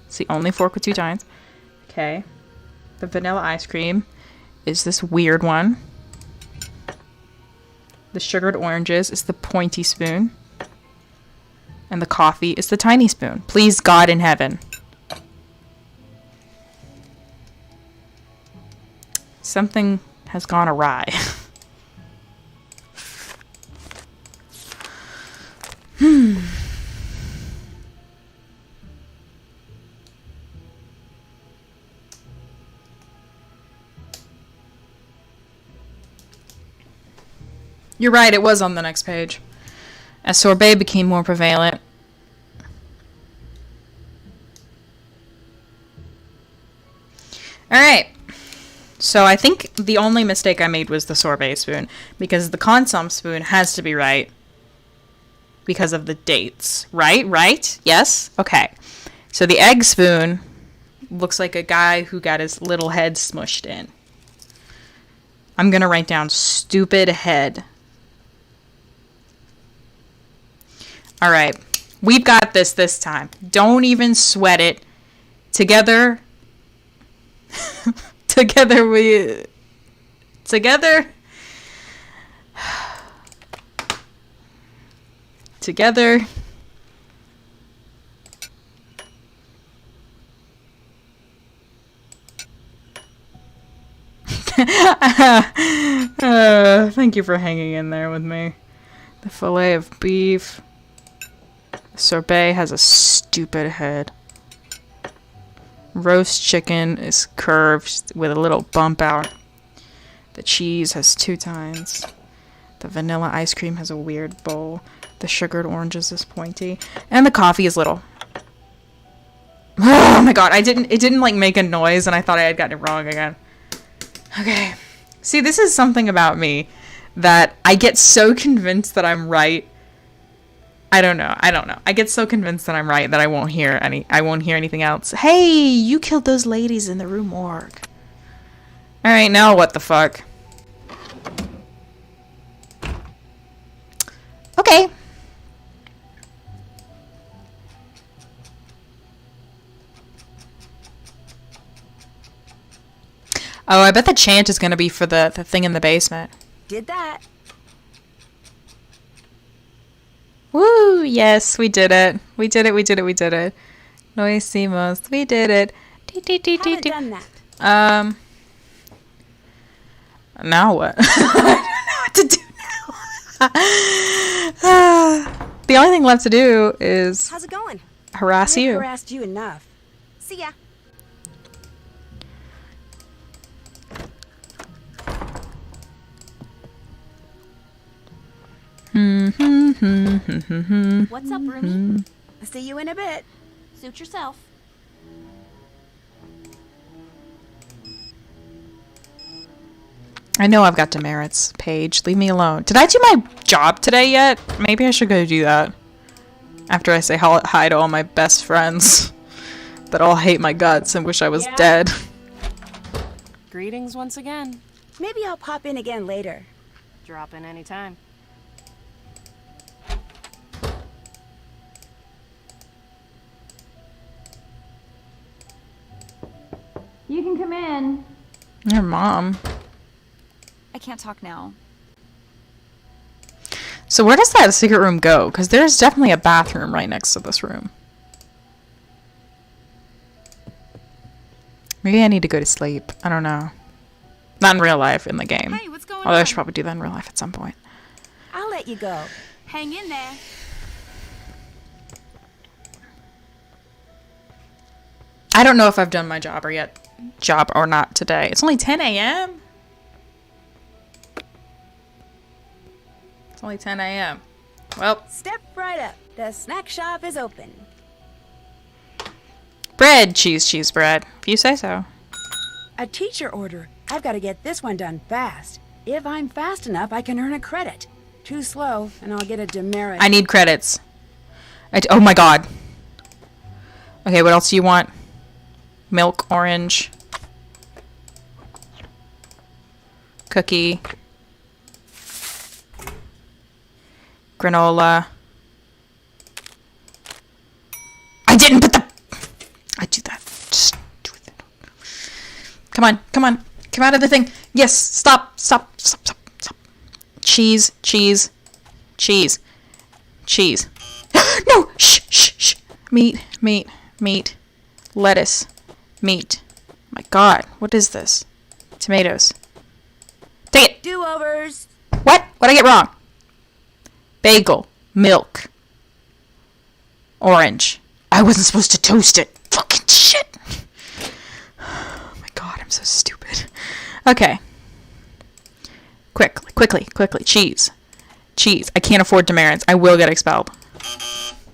It's the only fork with 2 tines. Okay. The vanilla ice cream is this weird one. The sugared oranges is the pointy spoon. And the coffee is the tiny spoon. Please, God in heaven. Something has gone awry. You're right, it was on the next page. As sorbet became more prevalent. Alright. So I think the only mistake I made was the sorbet spoon, because the consomme spoon has to be right because of the dates. Right? Yes? Okay. So the egg spoon looks like a guy who got his little head smushed in. I'm going to write down stupid head. Alright. We've got this time. Don't even sweat it. Together... Together. Thank you for hanging in there with me. The fillet of beef. The sorbet has a stupid head. Roast chicken is curved with a little bump out. The cheese has 2 tines. The vanilla ice cream has a weird bowl. The sugared oranges is pointy. And the coffee is little. Oh my god, it didn't like make a noise and I thought I had gotten it wrong again. Okay. See, this is something about me that I get so convinced that I'm right. I don't know. I get so convinced that I'm right that I won't hear anything else. Hey, you killed those ladies in the Rue Morgue. Alright, now what the fuck? Okay. Oh, I bet the chant is gonna be for the thing in the basement. Did that. Woo! Yes, we did it. We did it. No hicimos. We did it. Haven't done that. Now what? I don't know what to do now. The only thing left to do is... How's it going? Harass you. I've harassed you enough. See ya. What's up, Rooney? I'll see you in a bit. Suit yourself. I know I've got demerits, Paige. Leave me alone. Did I do my job today yet? Maybe I should go do that. After I say hi to all my best friends that all hate my guts and wish I was dead. Greetings once again. Maybe I'll pop in again later. Drop in anytime. You can come in. Your mom. I can't talk now. So where does that secret room go? Because there's definitely a bathroom right next to this room. Maybe I need to go to sleep. I don't know. Not in real life, in the game. Hey, what's going Although I on? should probably do that in real life at some point. I'll let you go. Hang in there. I don't know if I've done my job or not today. It's only 10 a.m. It's only 10 a.m. Well, Step right up. The snack shop is open. bread, cheese bread. If you say so. A teacher order. I've got to get this one done fast. If I'm fast enough, I can earn a credit. Too slow, and I'll get a demerit. I need credits. Oh my god. Okay, what else do you want? Milk, orange. Cookie. Granola. I didn't put the... I do that. Just do it. Come on, come on. Come out of the thing. Yes, stop. Cheese. No! Shh. Meat. Lettuce. Meat. My god, what is this? Tomatoes. Take it! Do-overs. What? What'd I get wrong? Bagel. Milk. Orange. I wasn't supposed to toast it. Fucking shit! Oh my god, I'm so stupid. Okay. Quickly. Cheese. I can't afford demerits. I will get expelled.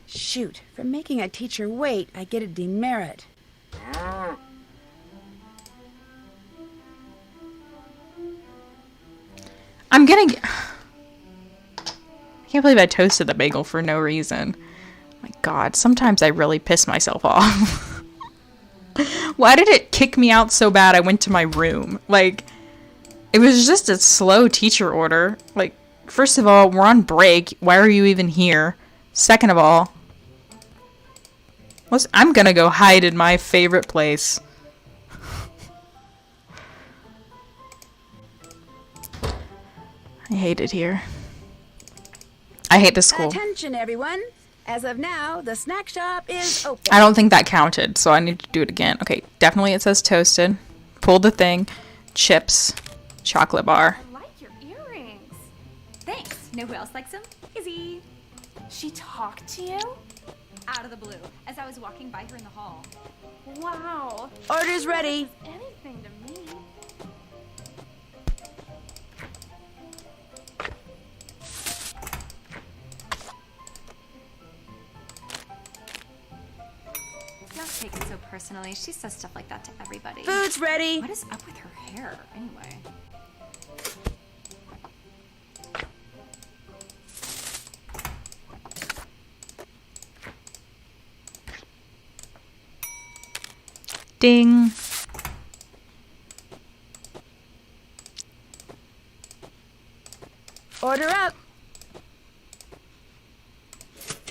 Shoot, for making a teacher wait, I get a demerit. I'm gonna I can't believe I toasted the bagel for no reason. My god, sometimes I really piss myself off. Why did it kick me out so bad I went to my room? Like, it was just a slow teacher order. Like, first of all, we're on break. Why are you even here? Second of all, I'm gonna go hide in my favorite place. I hate it here. I hate this school. Attention, everyone. As of now, the snack shop is open. I don't think that counted, so I need to do it again. Okay, definitely it says toasted. Pull the thing. Chips. Chocolate bar. I like your earrings. Thanks. Know who else likes them? Izzy. She talked to you? Out of the blue, as I was walking by her in the hall. Wow. Order's ready. Anything to me. Don't take it so personally. She says stuff like that to everybody. Food's ready. What is up with her hair, anyway? Ding. Order up.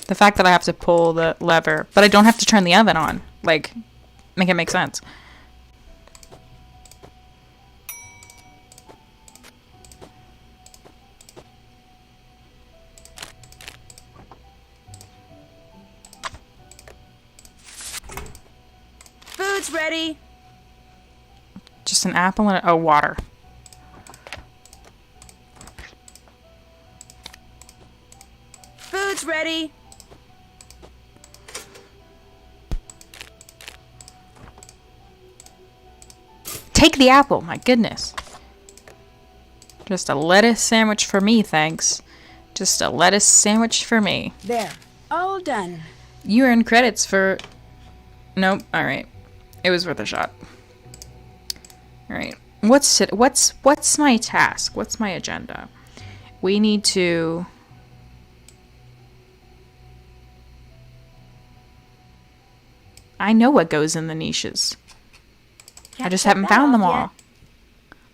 The fact that I have to pull the lever, but I don't have to turn the oven on. Like, make it make sense. Food's ready. Just an apple and water. Food's ready. Take the apple, my goodness. Just a lettuce sandwich for me, thanks. Just a lettuce sandwich for me. There. All done. You earned credits for... Nope, alright. It was worth a shot. Alright. What's my task? What's my agenda? We need to... I know what goes in the niches. I just haven't found them all.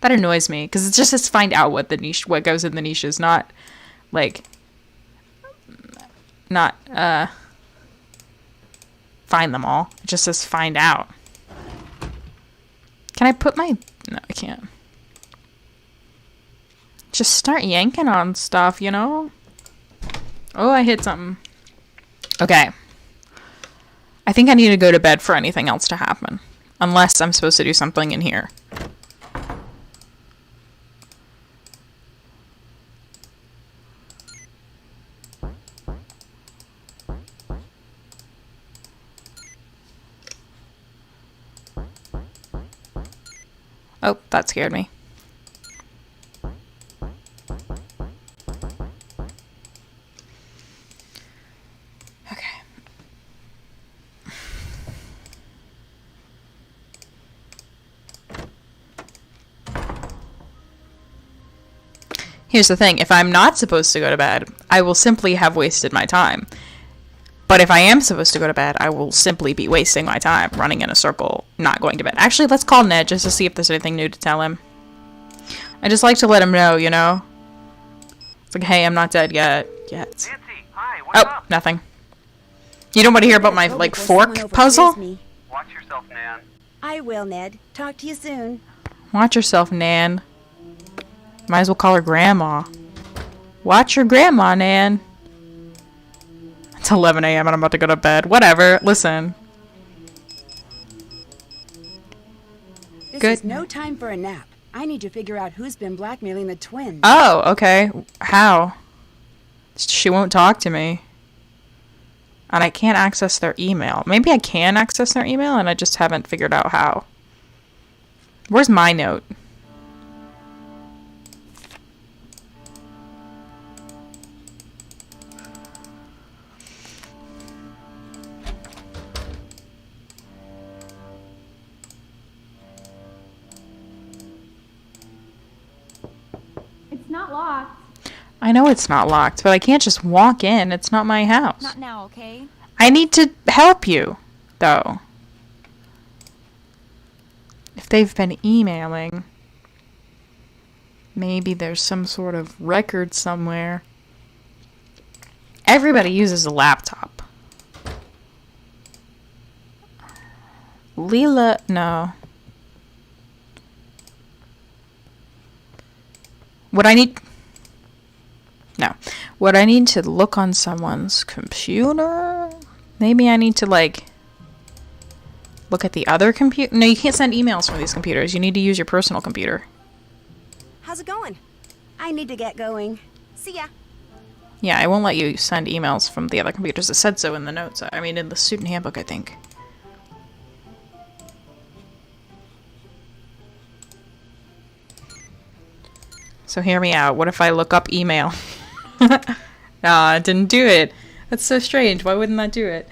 That annoys me, because it's just says find out what goes in the niches, not like find them all. It just says find out. Can I put my... No, I can't. Just start yanking on stuff, you know? Oh, I hit something. Okay. I think I need to go to bed for anything else to happen. Unless I'm supposed to do something in here. Oh, that scared me. Okay. Here's the thing. If I'm not supposed to go to bed, I will simply have wasted my time. But if I am supposed to go to bed, I will simply be wasting my time running in a circle, not going to bed. Actually, let's call Ned just to see if there's anything new to tell him. I just like to let him know, you know? It's like, hey, I'm not dead yet. Nancy, hi, what's up? Nothing. You don't want to hear about my, like, fork puzzle? Watch yourself, Nan. I will, Ned. Talk to you soon. Watch yourself, Nan. Might as well call her Grandma. Watch your grandma, Nan. It's 11 a.m. and I'm about to go to bed. Whatever. Listen. This is no time for a nap. I need to figure out who's been blackmailing the twins. Oh, okay. How? She won't talk to me. And I can't access their email. Maybe I can access their email and I just haven't figured out how. Where's my note? Not locked. I know it's not locked, but I can't just walk in. It's not my house. Not now, okay? I need to help you, though. If they've been emailing, maybe there's some sort of record somewhere. Everybody uses a laptop. Leela, no. Would I need to look on someone's computer? Maybe I need to, like, look at the other computer. No, you can't send emails from these computers. You need to use your personal computer. How's it going? I need to get going. See ya. Yeah, I won't let you send emails from the other computers. It said so in the notes. I mean, in the student handbook, I think. So hear me out. What if I look up email? It didn't do it. That's so strange. Why wouldn't that do it?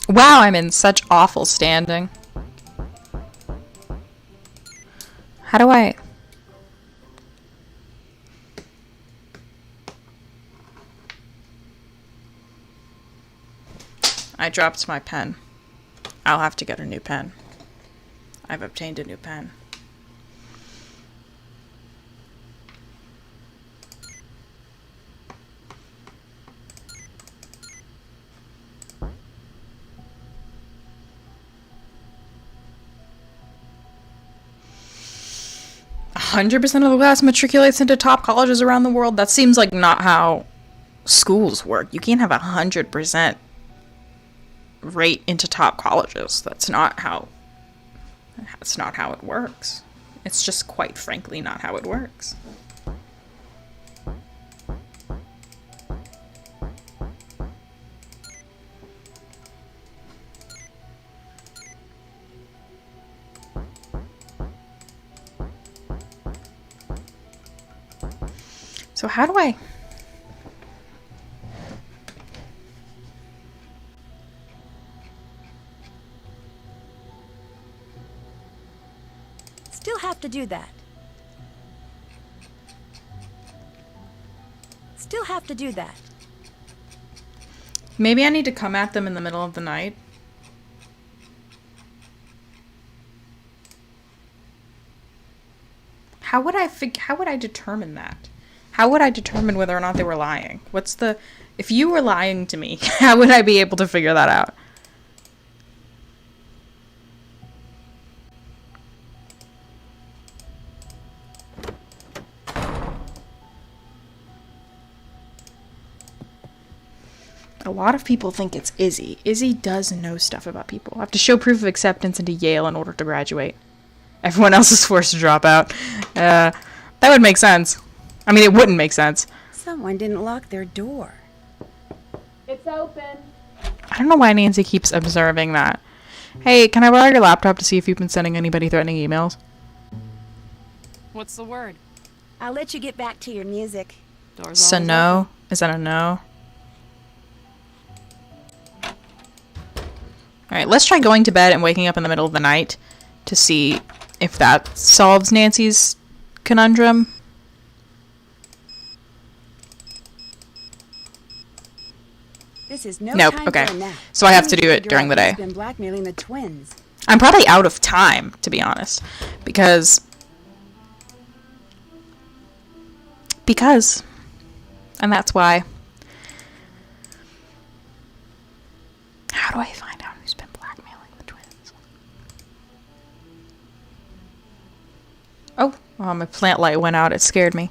Wow, I'm in such awful standing. How do I... I dropped my pen. I'll have to get a new pen. I've obtained a new pen. "100% of the class matriculates into top colleges around the world." That seems like not how schools work. You can't have 100% rate into top colleges. That's not how it works. It's just quite frankly not how it works. So how do I... Still have to do that. Still have to do that. Maybe I need to come at them in the middle of the night. How would I determine that? How would I determine whether or not they were lying? If you were lying to me, how would I be able to figure that out? A lot of people think it's Izzy. Izzy does know stuff about people. I have to show proof of acceptance into Yale in order to graduate. Everyone else is forced to drop out. That would make sense. I mean, it wouldn't make sense. Someone didn't lock their door. It's open. I don't know why Nancy keeps observing that. Hey, can I borrow your laptop to see if you've been sending anybody threatening emails? What's the word? I'll let you get back to your music. Doors So always no? open. Is that a no? Alright, let's try going to bed and waking up in the middle of the night to see if that solves Nancy's conundrum. This is no Nope, time okay. for a nap. So I have to need do it figure during out the day. who's been blackmailing the twins. I'm probably out of time, to be honest. Because... And that's why. How do I find out who's been blackmailing the twins? Oh, my plant light went out. It scared me.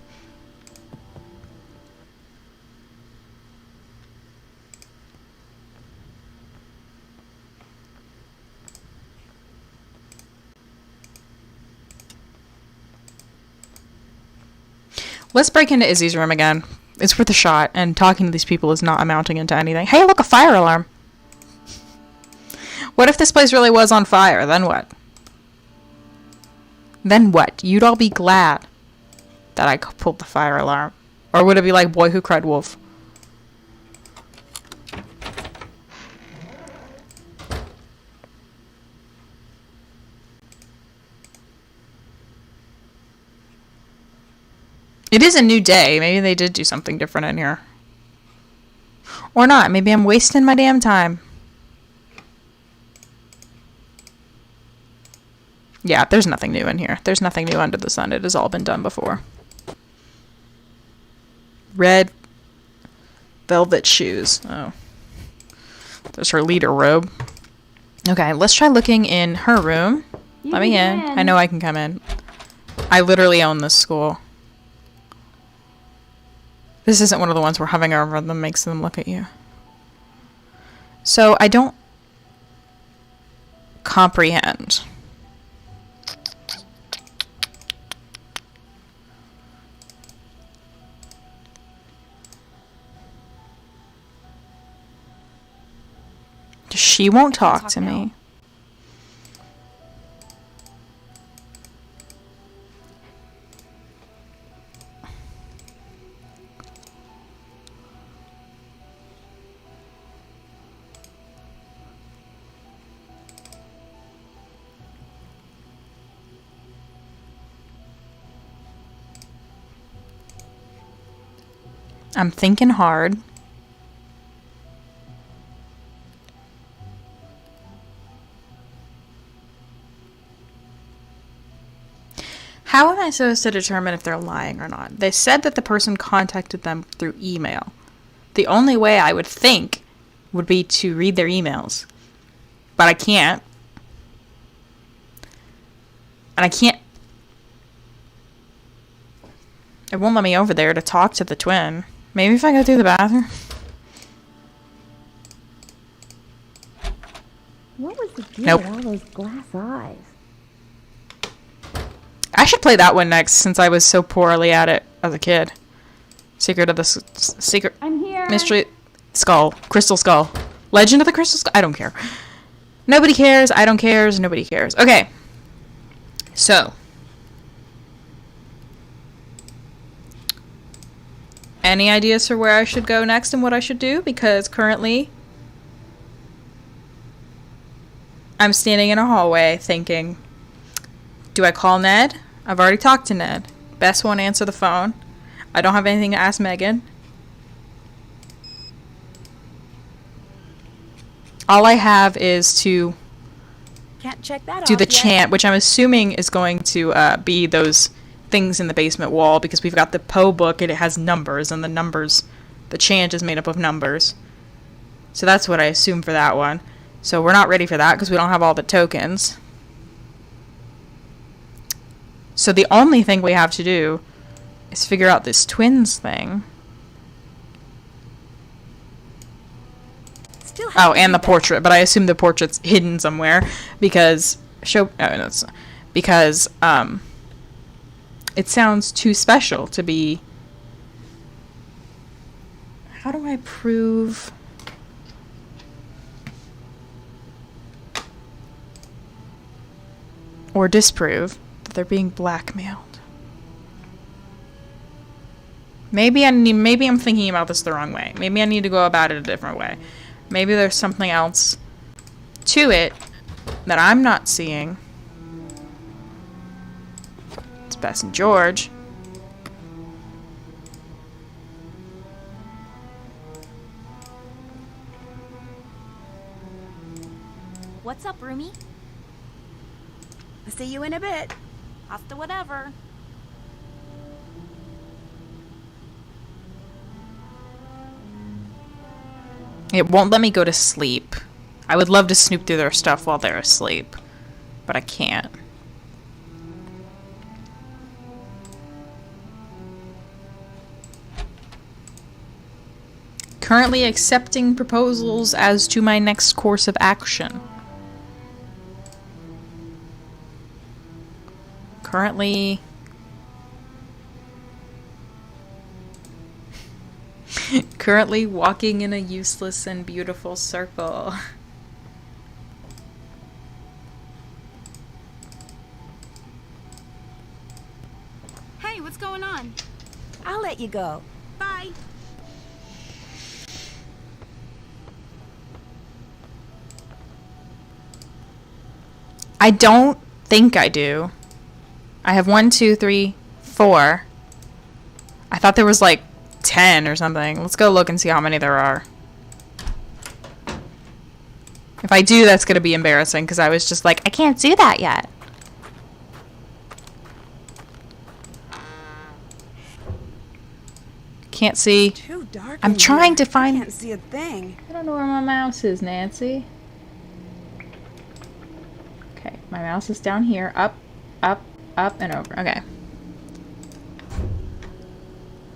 Let's break into Izzy's room again. It's worth a shot, and talking to these people is not amounting into anything. Hey, look, a fire alarm. What if this place really was on fire? Then what? Then what? You'd all be glad that I pulled the fire alarm. Or would it be like Boy Who Cried Wolf? It is a new day. Maybe they did do something different in here. Or not. Maybe I'm wasting my damn time. Yeah, there's nothing new in here. There's nothing new under the sun. It has all been done before. Red velvet shoes. Oh. There's her leader robe. Okay, let's try looking in her room. Let me in. I know I can come in. I literally own this school. This isn't one of the ones where hovering over them makes them look at you. So I don't comprehend. She won't talk to me. I'm thinking hard. How am I supposed to determine if they're lying or not? They said that the person contacted them through email. The only way I would think would be to read their emails. But I can't. And I can't... It won't let me over there to talk to the twin. Maybe if I go through the bathroom. What was the deal Nope. with all those glass eyes? I should play that one next since I was so poorly at it as a kid. Secret of the Secret... I'm here. Mystery... Skull. Crystal Skull. Legend of the Crystal Skull? I don't care. Nobody cares. I don't care. Nobody cares. Okay. So... Any ideas for where I should go next and what I should do? Because currently I'm standing in a hallway thinking, do I call Ned? I've already talked to Ned. Bess won't answer the phone. I don't have anything to ask Megan. All I have is to Can't check that do off the yet. chant, which I'm assuming is going to be those things in the basement wall, because we've got the Poe book and it has numbers, and the chant is made up of numbers. So that's what I assume for that one. So we're not ready for that because we don't have all the tokens. So the only thing we have to do is figure out this twins thing. Oh, and the portrait, but I assume the portrait's hidden somewhere because it sounds too special to be. How do I prove? Or disprove that they're being blackmailed? Maybe I'm thinking about this the wrong way. Maybe I need to go about it a different way. Maybe there's something else to it that I'm not seeing. It's Bess and George. What's up, Rumi? I'll see you in a bit. Hasta whatever. It won't let me go to sleep. I would love to snoop through their stuff while they're asleep, but I can't. Currently accepting proposals as to my next course of action. Currently walking in a useless and beautiful circle. Hey, what's going on? I'll let you go. Bye. I don't think I do. I have 1, 2, 3, 4. I thought there was like 10 or something. Let's go look and see how many there are. If I do, that's going to be embarrassing because I was just like, I can't do that yet. Can't see. Too dark. I'm trying to find. I can't see a thing. I don't know where my mouse is, Nancy. Okay, my mouse is down here. Up, up, up, and over. Okay.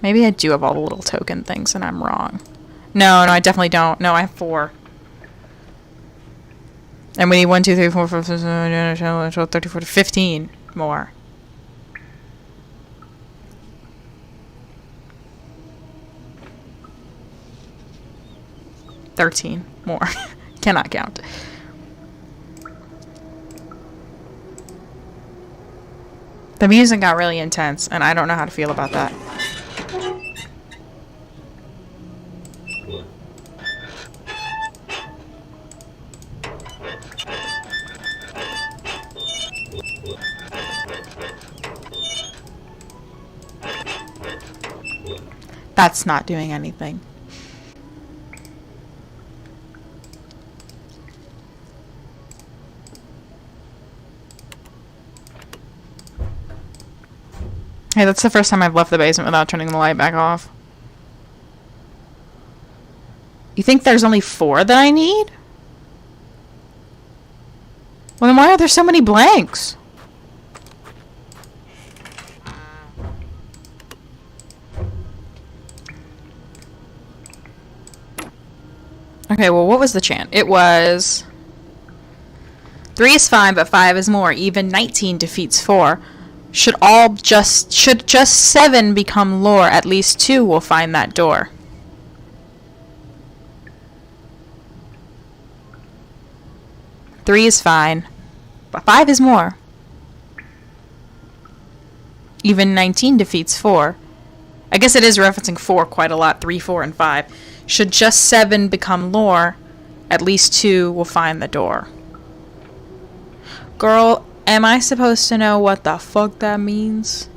Maybe I do have all the little token things and I'm wrong. No, I definitely don't. No, I have 4. And we need 1, 2, 3, 4, 5, 6, 7, 8, 9, 10, 11, 12, 13, 14, 15 more. $13 more. Cannot count. The music got really intense, and I don't know how to feel about that. That's not doing anything. Hey, that's the first time I've left the basement without turning the light back off. You think there's only 4 that I need? Well, then why are there so many blanks? Okay, well, what was the chant? It was 3 is fine, but 5 is more. Even 19 defeats 4. Should just 7 become lore, at least 2 will find that door. Three is fine, but 5 is more. Even 19 defeats 4. I guess it is referencing 4 quite a lot. 3, 4, and 5. Should just 7 become lore, at least 2 will find the door. Girl, am I supposed to know what the fuck that means?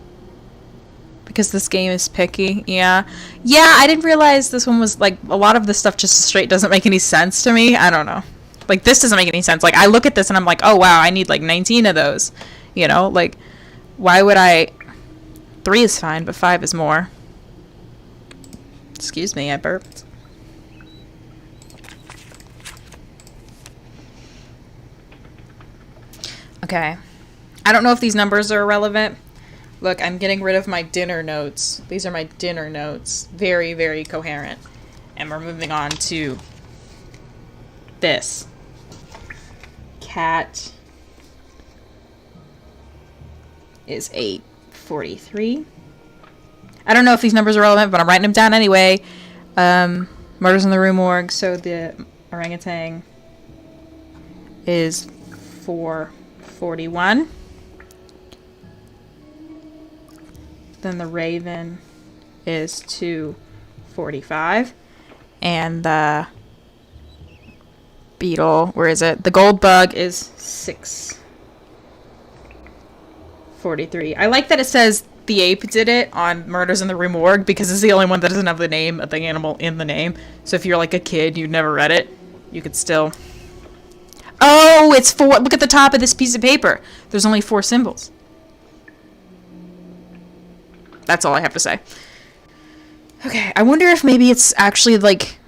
Because this game is picky. Yeah, I didn't realize this one was like, a lot of this stuff just straight doesn't make any sense to me. I don't know. Like, this doesn't make any sense. Like, I look at this and I'm like, oh wow, I need like 19 of those. You know, like, why would I... 3 is fine, but 5 is more. Excuse me, I burped. Okay. I don't know if these numbers are irrelevant. Look, I'm getting rid of my dinner notes. These are my dinner notes. Very, very coherent. And we're moving on to this. Cat is 843. I don't know if these numbers are relevant, but I'm writing them down anyway. Murders in the Rue Morgue. So the orangutan is 441. Then the raven is 245. And the beetle, where is it? The gold bug is 643. I like that it says the ape did it on Murders in the Rue Morgue because it's the only one that doesn't have the name of the animal in the name. So if you're like a kid, you've never read it, you could still... Oh, it's 4. Look at the top of this piece of paper. There's only 4 symbols. That's all I have to say. Okay, I wonder if maybe it's actually like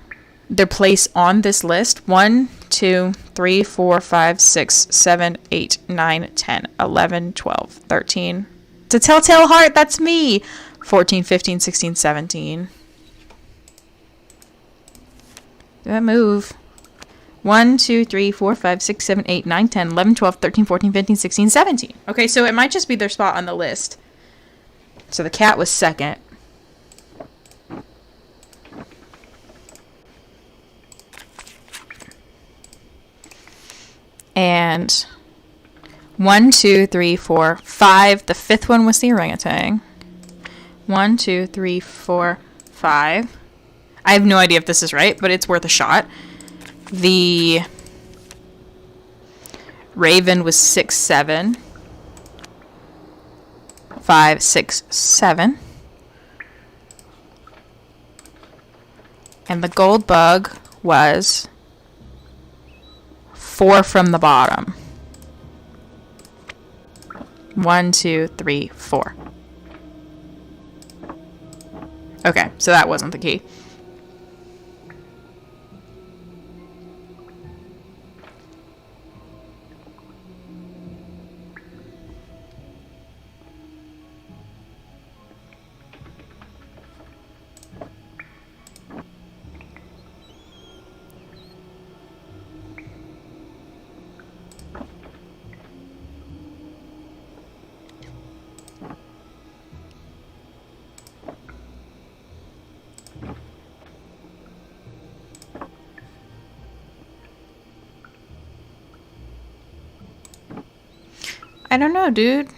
their place on this list. 1, 2, 3, 4, 5, 6, 7, 8, 9, 10, 11, 12, 13. It's a telltale heart, that's me. 14, 15, 16, 17. Do that move. 1, 2, 3, 4, 5, 6, 7, 8, 9, 10, 11, 12, 13, 14, 15, 16, 17. Okay, so it might just be their spot on the list. So the cat was second. And 1, 2, 3, 4, 5. The 5th one was the orangutan. 1, 2, 3, 4, 5. I have no idea if this is right, but it's worth a shot. The raven was 6, 7. 5, 6, 7. And the gold bug was 4 from the bottom. 1, 2, 3, 4. Okay, so that wasn't the key. I don't know, dude.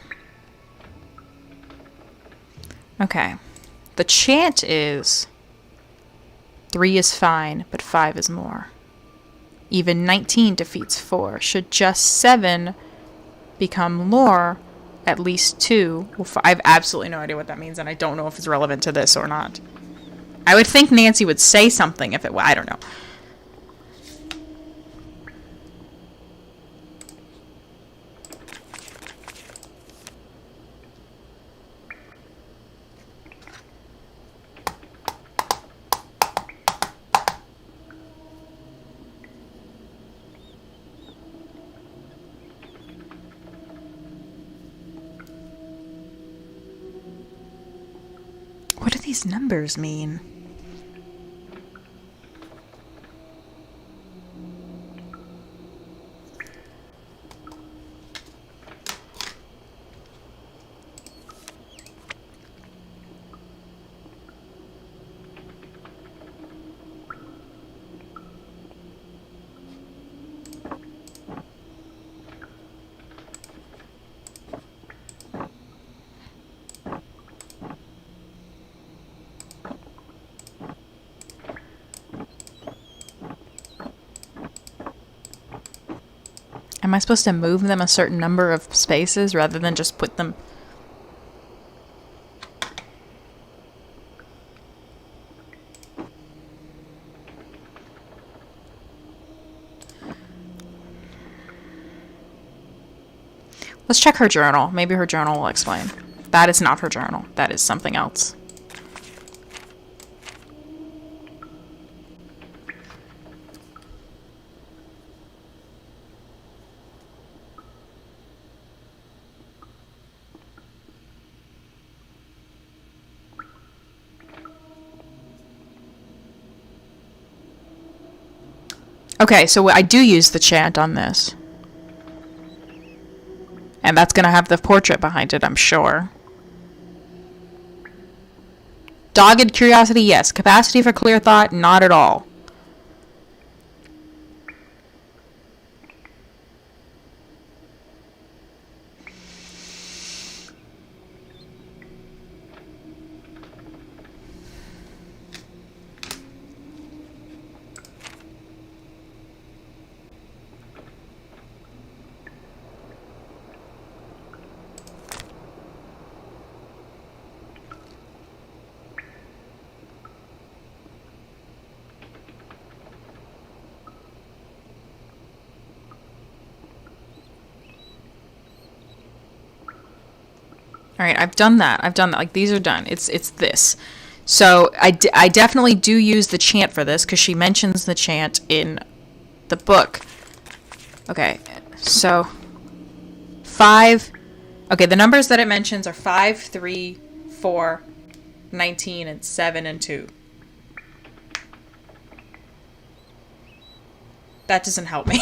Okay. The chant is 3 is fine, but 5 is more. Even 19 defeats 4. Should just 7 become lore, at least 2 will I have absolutely no idea what that means, and I don't know if it's relevant to this or not. I would think Nancy would say something if it... I don't know. What do these numbers mean? Am I supposed to move them a certain number of spaces rather than just put them... Let's check her journal. Maybe her journal will explain. That is not her journal. That is something else. Okay, so I do use the chant on this. And that's going to have the portrait behind it, I'm sure. Dogged curiosity, yes. Capacity for clear thought, not at all. All right, I've done that. Like, these are done. It's this. So I definitely do use the chant for this because she mentions the chant in the book. Okay, so 5. Okay, the numbers that it mentions are 5, 3, 4, 19, and 7 and 2. That doesn't help me.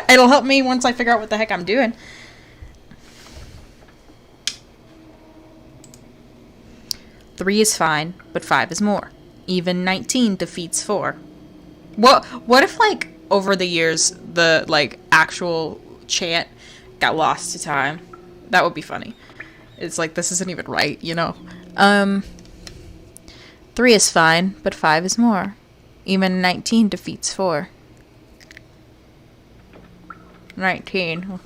It'll help me once I figure out what the heck I'm doing. Three is fine, but 5 is more. Even 19 defeats 4. What if, like, over the years, the, like, actual chant got lost to time? That would be funny. It's like, this isn't even right, you know? 3 is fine, but 5 is more. Even 19 defeats 4. 19.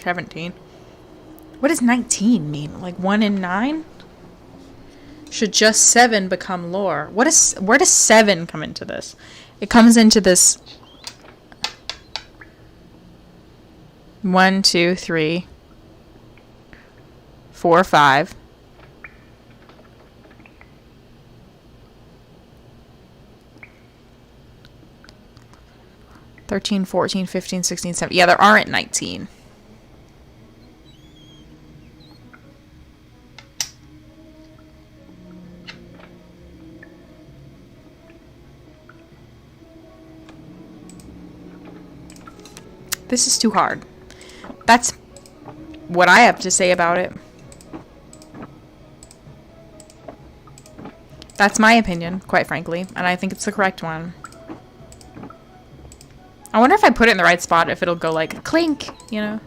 17. What does 19 mean? Like 1 in 9? Should just 7 become lore? Where does 7 come into this? It comes into this 1, 2, 3, 4, 5. 13, 14, 15, 16, 17. Yeah, there aren't 19. This is too hard. That's what I have to say about it. That's my opinion, quite frankly, and I think it's the correct one. I wonder if I put it in the right spot, if it'll go like clink, you know?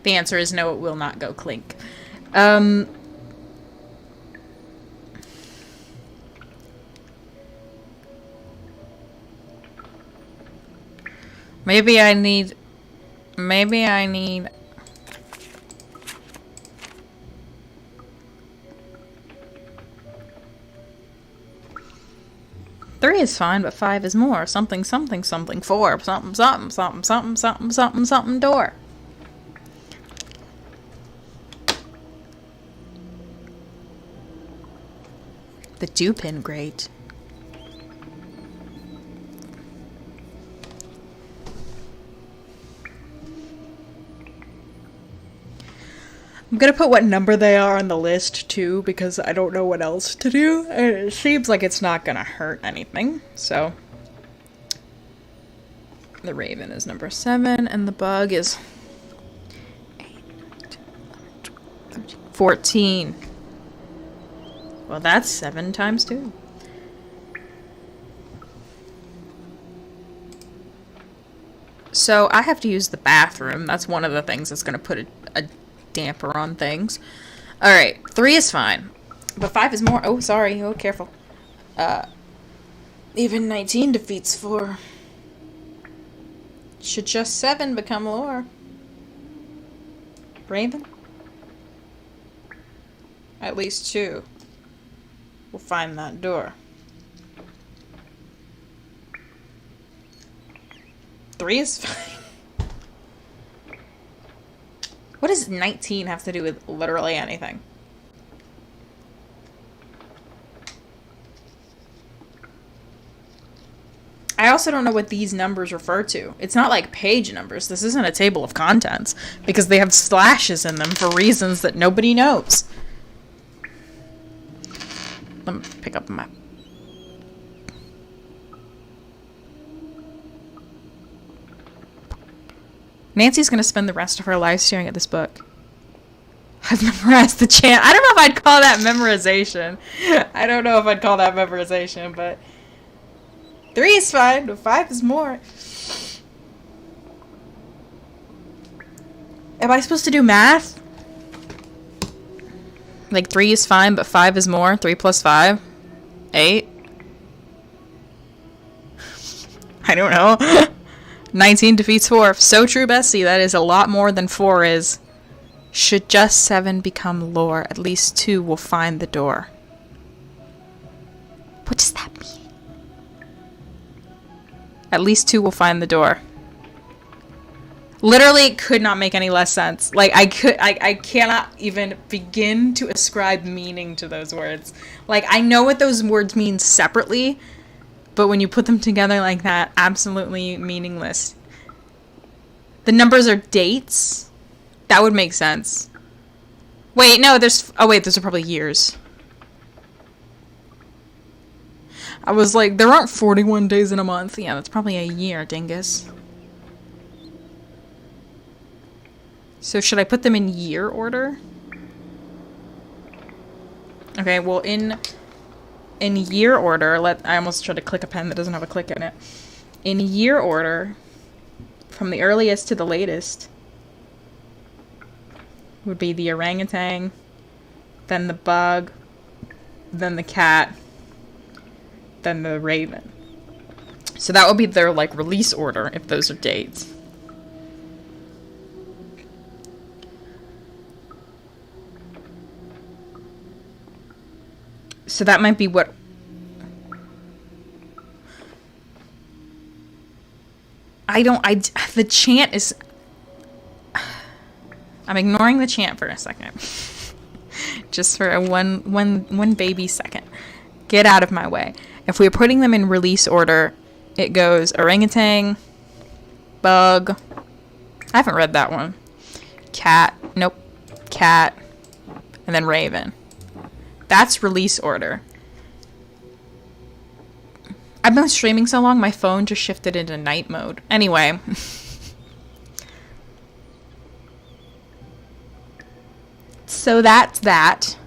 The answer is no, it will not go clink. Maybe I need... 3 is fine, but 5 is more. Something, something, something, 4. Something, something, something, something, something, something, something, door. The dew-pin grate. I'm gonna put what number they are on the list too, because I don't know what else to do. It seems like it's not gonna hurt anything, so. The raven is number 7, and the bug is 14. Well, that's 7 times 2. So I have to use the bathroom. That's one of the things that's going to put a damper on things. Alright, 3 is fine. But 5 is more. Oh, sorry. Oh, careful. Even 19 defeats 4. Should just 7 become lore? Raven? At least 2 will find that door. 3 is fine. What does 19 have to do with literally anything? I also don't know what these numbers refer to. It's not like page numbers. This isn't a table of contents because they have slashes in them for reasons that nobody knows. Let me pick up a map. Nancy's gonna spend the rest of her life staring at this book. I've memorized the chant. I don't know if I'd call that memorization. I don't know if I'd call that memorization, but 3 is fine, but 5 is more. Am I supposed to do math? Like 3 is fine, but 5 is more. 3 plus 5? 8? I don't know. 19 defeats 4. So true, Bessie. That is a lot more than 4 is. Should just 7 become lore, at least 2 will find the door. What does that mean? At least 2 will find the door. Literally, it could not make any less sense. Like, I cannot even begin to ascribe meaning to those words. Like, I know what those words mean separately, but when you put them together like that, absolutely meaningless. The numbers are dates? That would make sense. Wait, no, those are probably years. I was like, there aren't 41 days in a month. Yeah, that's probably a year, dingus. So should I put them in year order? Okay, well, in year order, I almost tried to click a pen that doesn't have a click in it. In year order, from the earliest to the latest, would be the orangutan, then the bug, then the cat, then the raven. So that would be their, like, release order, if those are dates. So that might be what... the chant is... I'm ignoring the chant for a second. Just for a one baby second. Get out of my way. If we're putting them in release order, it goes orangutan, bug. I haven't read that one. Cat. Nope. Cat. And then raven. That's release order. I've been streaming so long, my phone just shifted into night mode. Anyway. So that's that.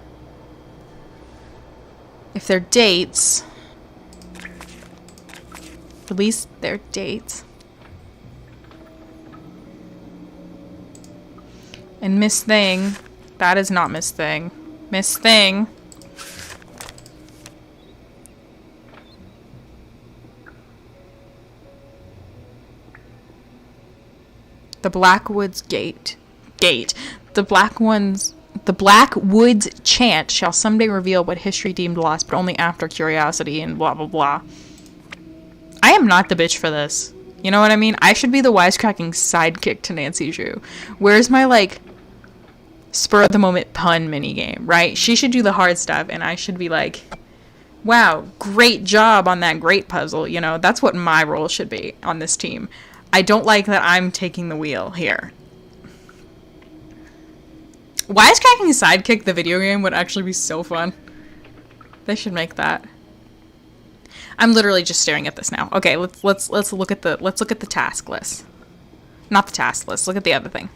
If they're dates, release their dates. And Miss Thing, that is not Miss Thing. Miss Thing. The Blackwoods Gate. The Blackwoods chant shall someday reveal what history deemed lost, but only after curiosity and blah blah blah. I am not the bitch for this. You know what I mean? I should be the wisecracking sidekick to Nancy Zhu. Where's my, like, spur of the moment pun minigame, right? She should do the hard stuff, and I should be like, wow, great job on that great puzzle. You know, that's what my role should be on this team. I don't like that I'm taking the wheel here. Wisecracking sidekick, the video game, would actually be so fun. They should make that. I'm literally just staring at this now. Okay, let's look at the task list. Not the task list. Look at the other thing.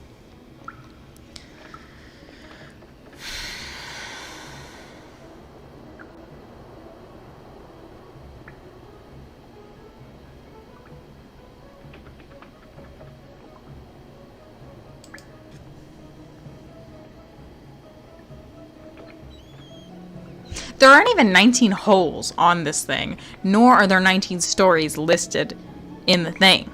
There aren't even 19 holes on this thing, nor are there 19 stories listed in the thing.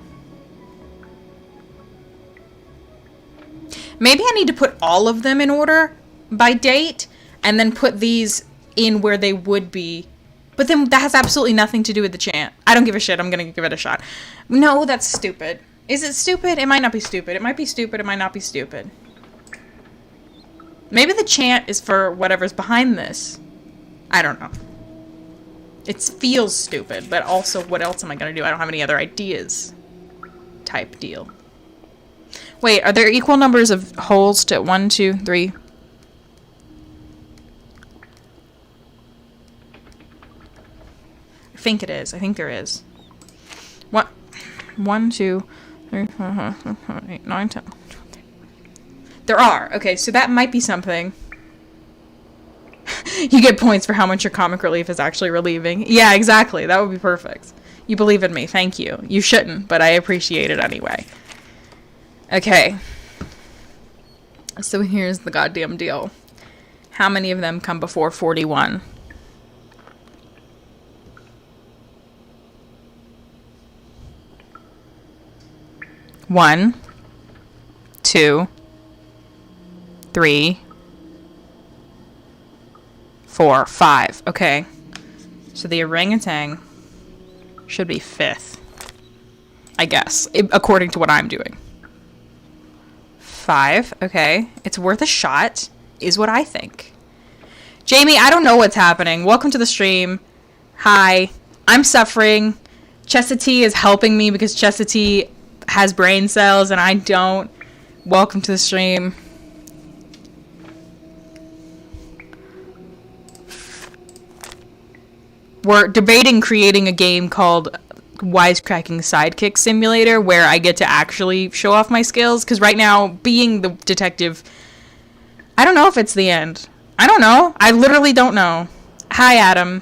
Maybe I need to put all of them in order by date, and then put these in where they would be. But then that has absolutely nothing to do with the chant. I don't give a shit. I'm going to give it a shot. No, that's stupid. Is it stupid? It might not be stupid. It might be stupid. It might not be stupid. Maybe the chant is for whatever's behind this. I don't know. It feels stupid, but also what else am I going to do? I don't have any other ideas. Type deal. Wait, are there equal numbers of holes to 1, 2, 3? I think it is. I think there is. What? 1, 2, 3, 4, 5, 6, 8, 9, 10. There are. Okay, so that might be something. You get points for how much your comic relief is actually relieving. Yeah, exactly. That would be perfect. You believe in me. Thank you. You shouldn't, but I appreciate it anyway. Okay. So here's the goddamn deal. How many of them come before 41? One, 2, 3, 4, 5. Okay. So the orangutan should be 5th. I guess, according to what I'm doing. 5. Okay. It's worth a shot, is what I think. Jamie, I don't know what's happening. Welcome to the stream. Hi. I'm suffering. Chastity is helping me because Chastity has brain cells and I don't. Welcome to the stream. We're debating creating a game called Wisecracking Sidekick Simulator where I get to actually show off my skills, because right now, being the detective, I don't know if it's the end. I don't know. I literally don't know. Hi, Adam.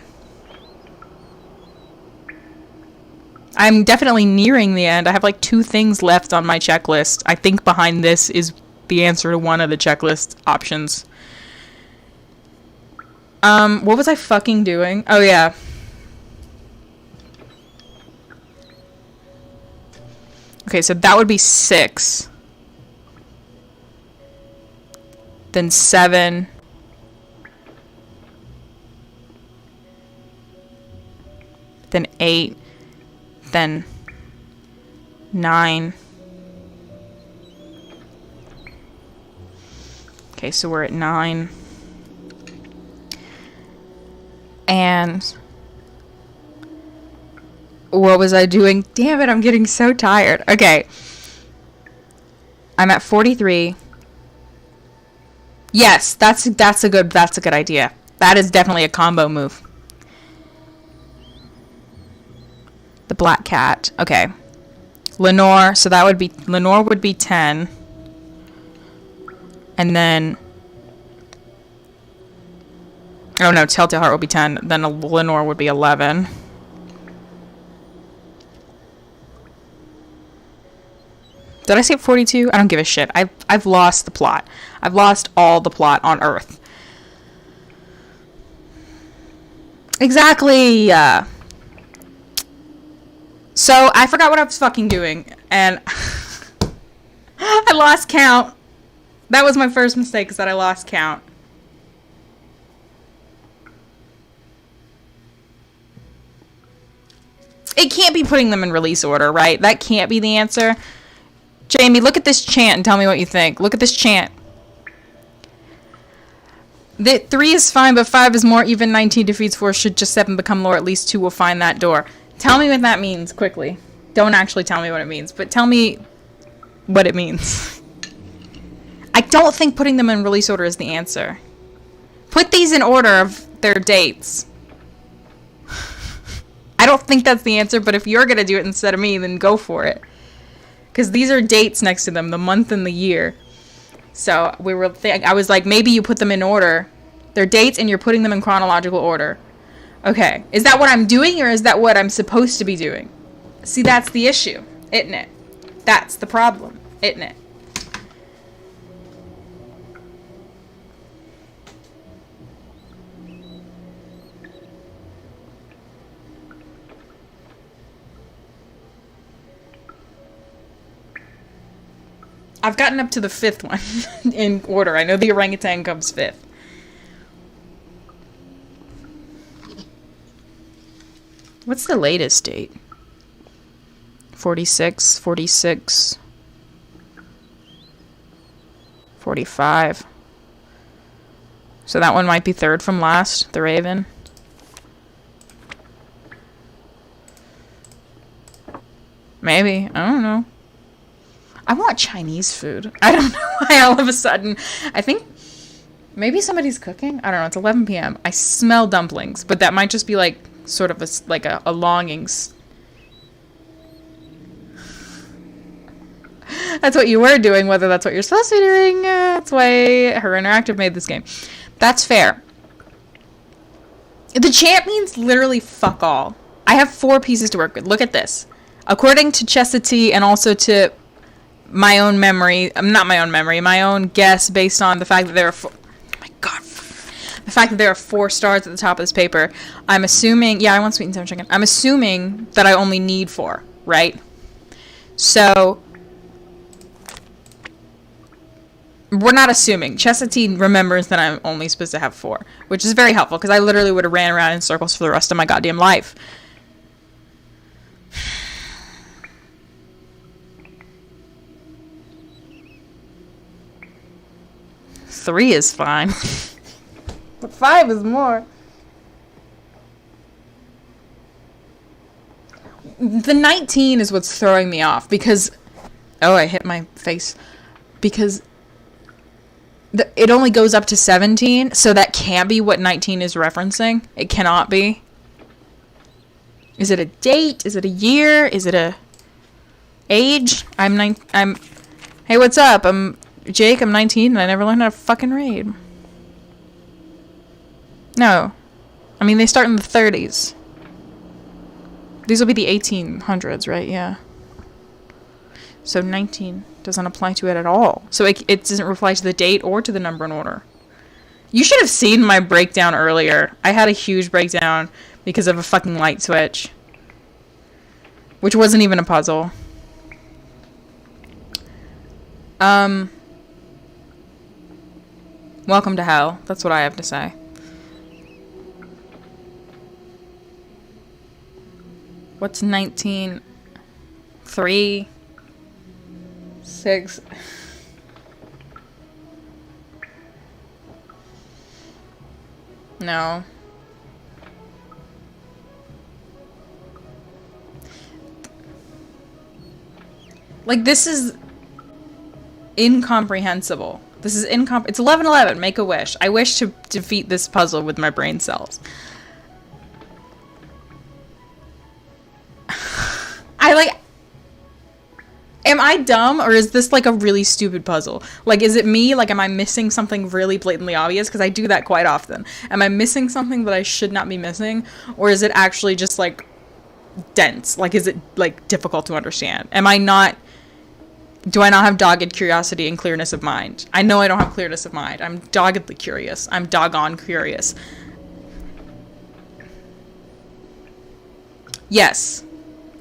I'm definitely nearing the end. I have like 2 things left on my checklist. I think behind this is the answer to one of the checklist options. What was I fucking doing? Oh, yeah. Okay, so that would be 6. Then 7. Then 8. Then 9. Okay, so we're at 9. And what was I doing? Damn it, I'm getting so tired. Okay. I'm at 43. Yes, that's a good idea. That is definitely a combo move. The black cat. Okay. Lenore, so that would be Lenore would be 10. And then oh no, Telltale Heart would be 10. Then Lenore would be 11. Did I say 42? I don't give a shit. I've lost the plot. I've lost all the plot on Earth. Exactly. So I forgot what I was fucking doing, and I lost count. That was my first mistake, is that I lost count. It can't be putting them in release order, right? That can't be the answer. Jamie, look at this chant and tell me what you think. Look at this chant. The 3 is fine, but 5 is more even. 19 defeats 4. Should just 7 become lore? At least 2 will find that door. Tell me what that means, quickly. Don't actually tell me what it means, but tell me what it means. I don't think putting them in release order is the answer. Put these in order of their dates. I don't think that's the answer, but if you're going to do it instead of me, then go for it. Because these are dates next to them, the month and the year. So I was like, maybe you put them in order. They're dates and you're putting them in chronological order. Okay. Is that what I'm doing, or is that what I'm supposed to be doing? See, that's the issue, isn't it? That's the problem, isn't it? I've gotten up to the 5th one in order. I know the orangutan comes 5th. What's the latest date? 46, 46, 45. So that one might be 3rd from last, the Raven. Maybe. I don't know. I want Chinese food. I don't know why all of a sudden. I think maybe somebody's cooking. I don't know. It's 11 p.m. I smell dumplings, but that might just be like sort of a longing. That's what you were doing, whether that's what you're supposed to be doing. That's why Her Interactive made this game. That's fair. The champ means literally fuck all. I have 4 pieces to work with. Look at this. According to Chessity and also to my own memory, not my own memory, my own guess based on the fact that there are oh my god, the fact that there are 4 stars at the top of this paper, I'm assuming, yeah, I want sweet and sour chicken. I'm assuming that I only need 4, right? So, we're not assuming. Chessity remembers that I'm only supposed to have 4, which is very helpful because I literally would have ran around in circles for the rest of my goddamn life. 3 is fine. But 5 is more. The 19 is what's throwing me off because... Oh, I hit my face. Because it only goes up to 17, so that can't be what 19 is referencing. It cannot be. Is it a date? Is it a year? Is it a age? Hey, what's up? I'm Jake, I'm 19, and I never learned how to fucking read. No. I mean, they start in the 30s. These will be the 1800s, right? Yeah. So 19 doesn't apply to it at all. So it doesn't apply to the date or to the number and order. You should have seen my breakdown earlier. I had a huge breakdown because of a fucking light switch. Which wasn't even a puzzle. Welcome to hell. That's what I have to say. What's 19? 3, 6. No. Like, this is incomprehensible. This is it's 11:11. Make a wish. I wish to defeat this puzzle with my brain cells. Am I dumb, or is this like a really stupid puzzle? Like, is it me? Like, am I missing something really blatantly obvious? Because I do that quite often. Am I missing something that I should not be missing? Or is it actually just like dense? Like, is it like difficult to understand? Do I not have dogged curiosity and clearness of mind? I know I don't have clearness of mind. I'm doggedly curious. I'm doggone curious. Yes.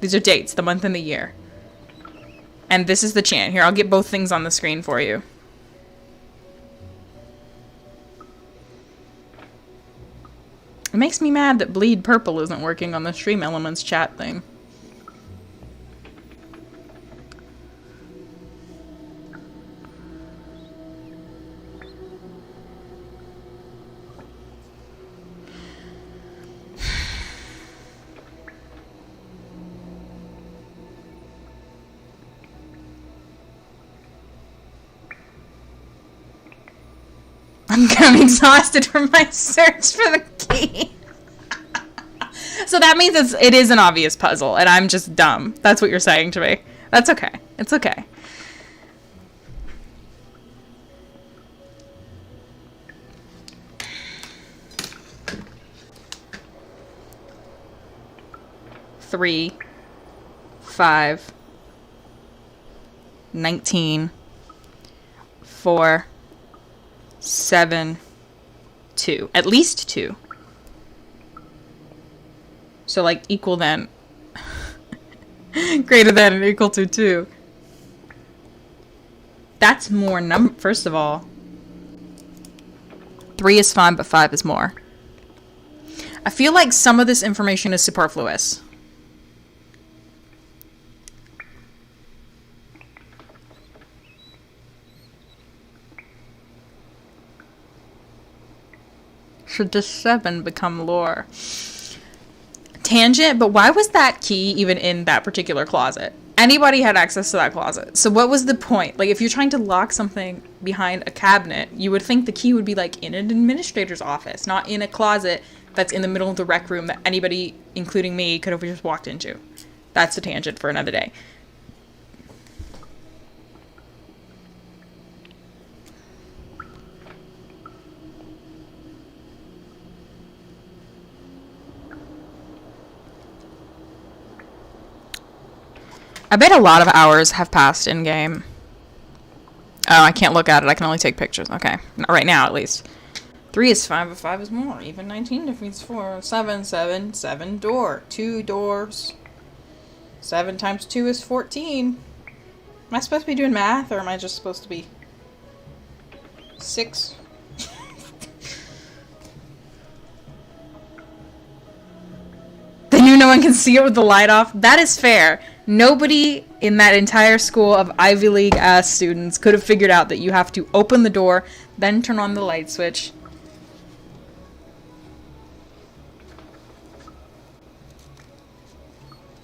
These are dates, the month and the year. And this is the chant. Here, I'll get both things on the screen for you. It makes me mad that Bleed Purple isn't working on the Stream Elements chat thing. I'm exhausted from my search for the key. So that means it is an obvious puzzle, and I'm just dumb. That's what you're saying to me. That's okay. It's okay. Three, 5, 19, 4, 7, 2. At least 2. So, like, equal then. Greater than and equal to 2. That's more first of all. 3 is fine, but 5 is more. I feel like some of this information is superfluous. Should this 7 become lore? Tangent, but why was that key even in that particular closet? Anybody had access to that closet. So what was the point? Like, if you're trying to lock something behind a cabinet, you would think the key would be, like, in an administrator's office, not in a closet that's in the middle of the rec room that anybody, including me, could have just walked into. That's a tangent for another day. I bet a lot of hours have passed in-game. Oh, I can't look at it. I can only take pictures. Okay. Not right now, at least. 3 is 5, but 5 is more. Even 19 defeats 4. 7, 7, 7 door. 2 doors. 7 times 2 is 14. Am I supposed to be doing math, or am I just supposed to be 6? They knew no one can see it with the light off. That is fair. Nobody in that entire school of Ivy League ass students could have figured out that you have to open the door, then turn on the light switch.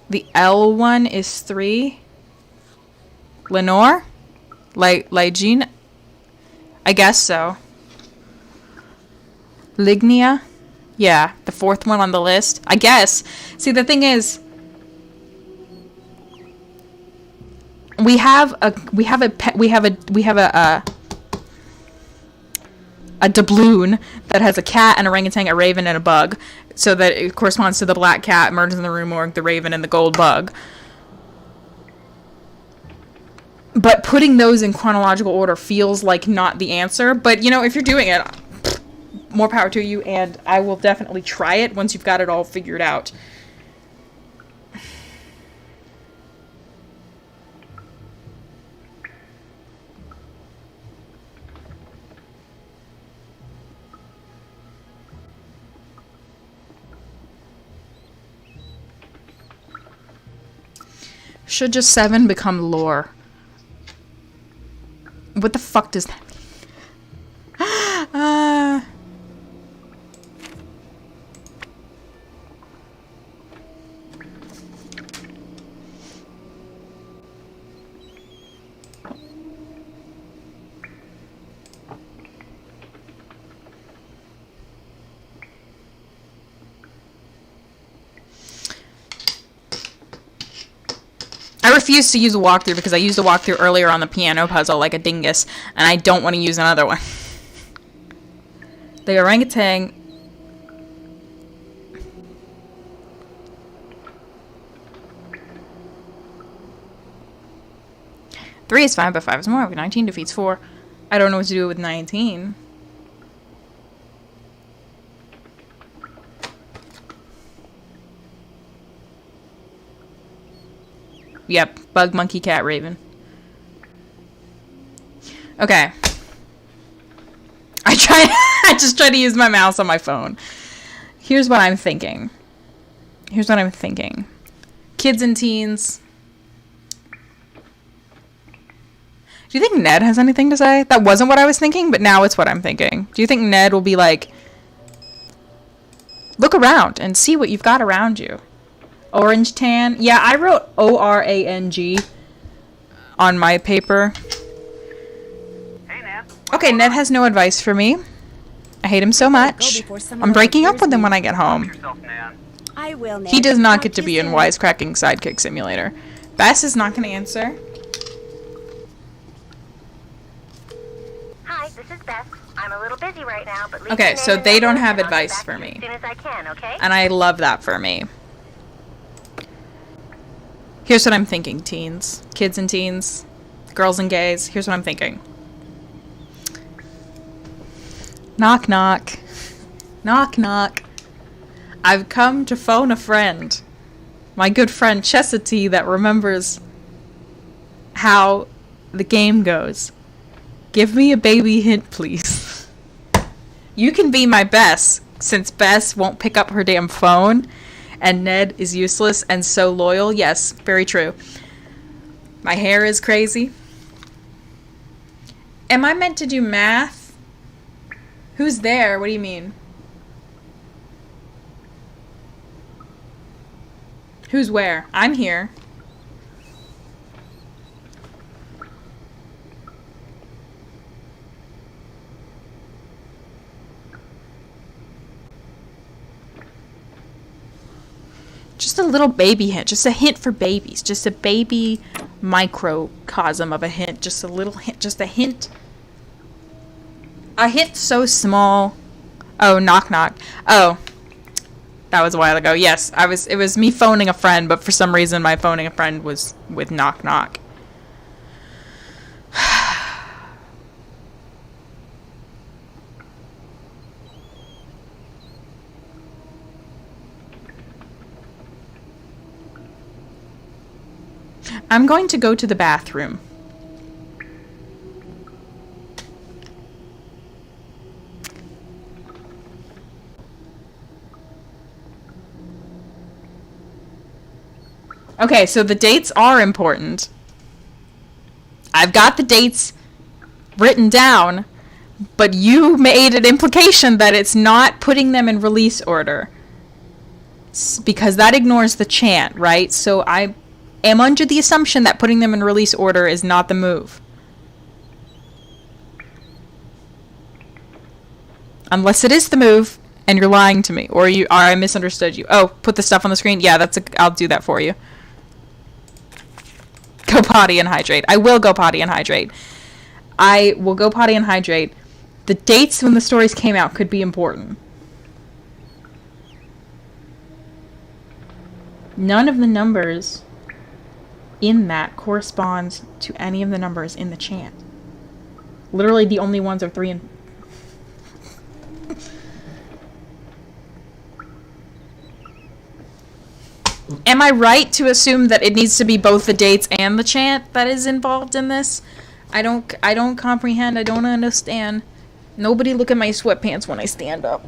The L one is 3. Lenore? Lygine? I guess so. Lignia? Yeah, the 4th one on the list. I guess. See, the thing is, we have a doubloon that has a cat, an orangutan, a raven, and a bug, so that it corresponds to the black cat, Murders in the Rue Morgue, the raven, and the gold bug. But putting those in chronological order feels like not the answer. But, you know, if you're doing it, more power to you, and I will definitely try it once you've got it all figured out. Should just 7 become lore? What the fuck does that mean? I refuse to use a walkthrough because I used a walkthrough earlier on the piano puzzle like a dingus, and I don't want to use another one. The orangutan. Three is 5, but 5 is more. 19 defeats 4. I don't know what to do with 19. Yep, bug, monkey, cat, raven. Okay. I just try to use my mouse on my phone. Here's what I'm thinking. Kids and teens. Do you think Ned has anything to say? That wasn't what I was thinking, but now it's what I'm thinking. Do you think Ned will be like, look around and see what you've got around you? Orange tan. Yeah, I wrote O-R-A-N-G on my paper. Hey, Nan. Okay, Ned has no advice for me. I hate him so much. I'm breaking up with him when I get home. I will, Ned. He does not get to be in Wisecracking Sidekick Simulator. Bess is not going to answer. Hi, this is Beth. I'm a little busy right now, but leave Okay, your so name they and don't number have and I'll get advice back for to you me. as soon as I can, okay? And I love that for me. Here's what I'm thinking, teens. Kids and teens. Girls and gays. Here's what I'm thinking. Knock, knock. Knock, knock. I've come to phone a friend. My good friend Chessity that remembers how the game goes. Give me a baby hint, please. You can be my Bess, since Bess won't pick up her damn phone, and Ned is useless and so loyal. Yes, very true. My hair is crazy. Am I meant to do math? Who's there? What do you mean? Who's where? I'm here. Just a little baby hint. Just a hint for babies. Just a baby microcosm of a hint. Just a little hint. Just a hint. A hint so small. Oh, knock knock. Oh. That was a while ago. Yes, it was me phoning a friend, but for some reason my phoning a friend was with knock knock. I'm going to go to the bathroom. Okay, so the dates are important. I've got the dates written down, but you made an implication that it's not putting them in release order. Because that ignores the chant, right? So I am under the assumption that putting them in release order is not the move. Unless it is the move, and you're lying to me, or I misunderstood you. Oh, put the stuff on the screen? Yeah, I'll do that for you. Go potty and hydrate. I will go potty and hydrate. I will go potty and hydrate. The dates when the stories came out could be important. None of the numbers in that corresponds to any of the numbers in the chant. Literally the only ones are 3 and... Am I right to assume that it needs to be both the dates and the chant that is involved in this? I don't comprehend. I don't understand. Nobody look at my sweatpants when I stand up.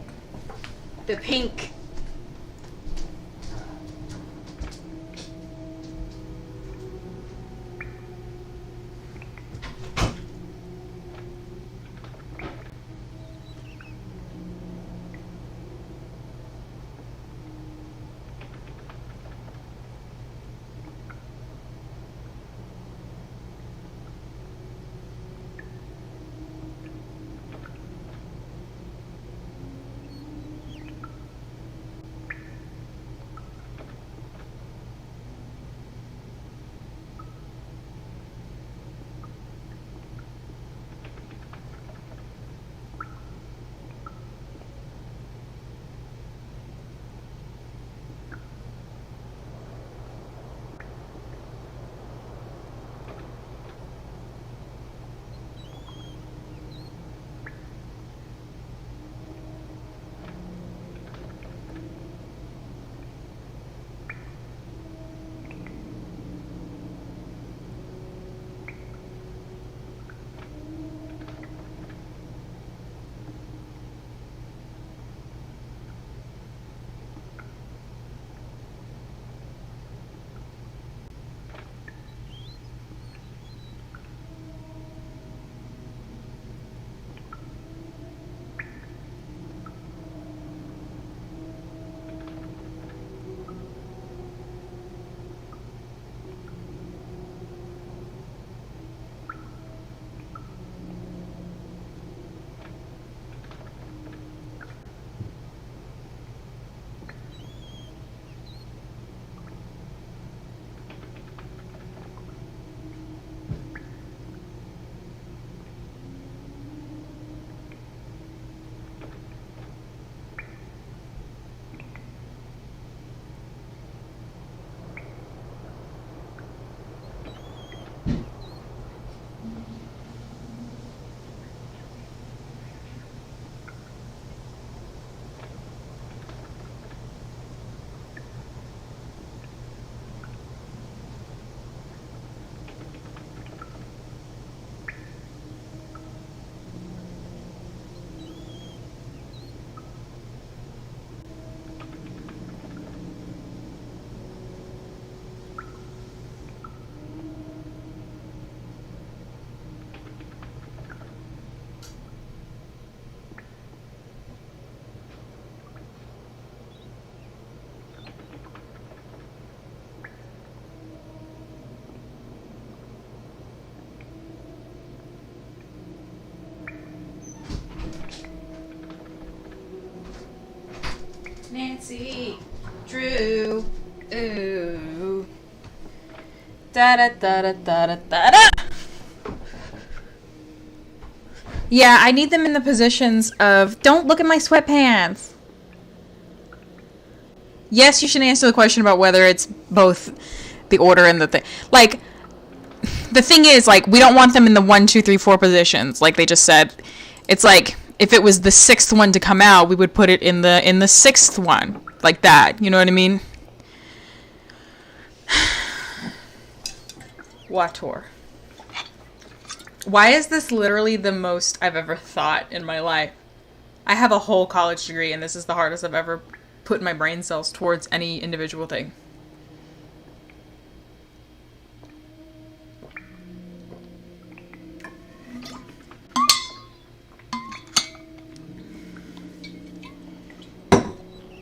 The pink. Nancy, Drew, ooh. Da da da da da da da da. Yeah, I need them in the positions of, don't look at my sweatpants. Yes, you should answer the question about whether it's both the order and the thing. Like, the thing is, like, we don't want them in the 1, 2, 3, 4 positions, like they just said. It's like, if it was the 6th one to come out, we would put it in the 6th one. Like that, you know what I mean? Wator. Why is this literally the most I've ever thought in my life? I have a whole college degree, and this is the hardest I've ever put my brain cells towards any individual thing.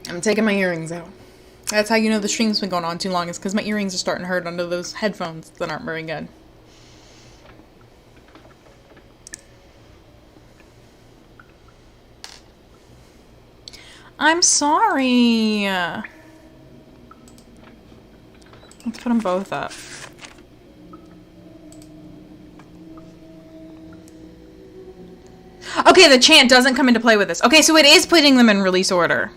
I'm taking my earrings out. That's how you know the stream's been going on too long, is because my earrings are starting to hurt under those headphones that aren't very good. I'm sorry. Let's put them both up. Okay, the chant doesn't come into play with this. Okay, so it is putting them in release order.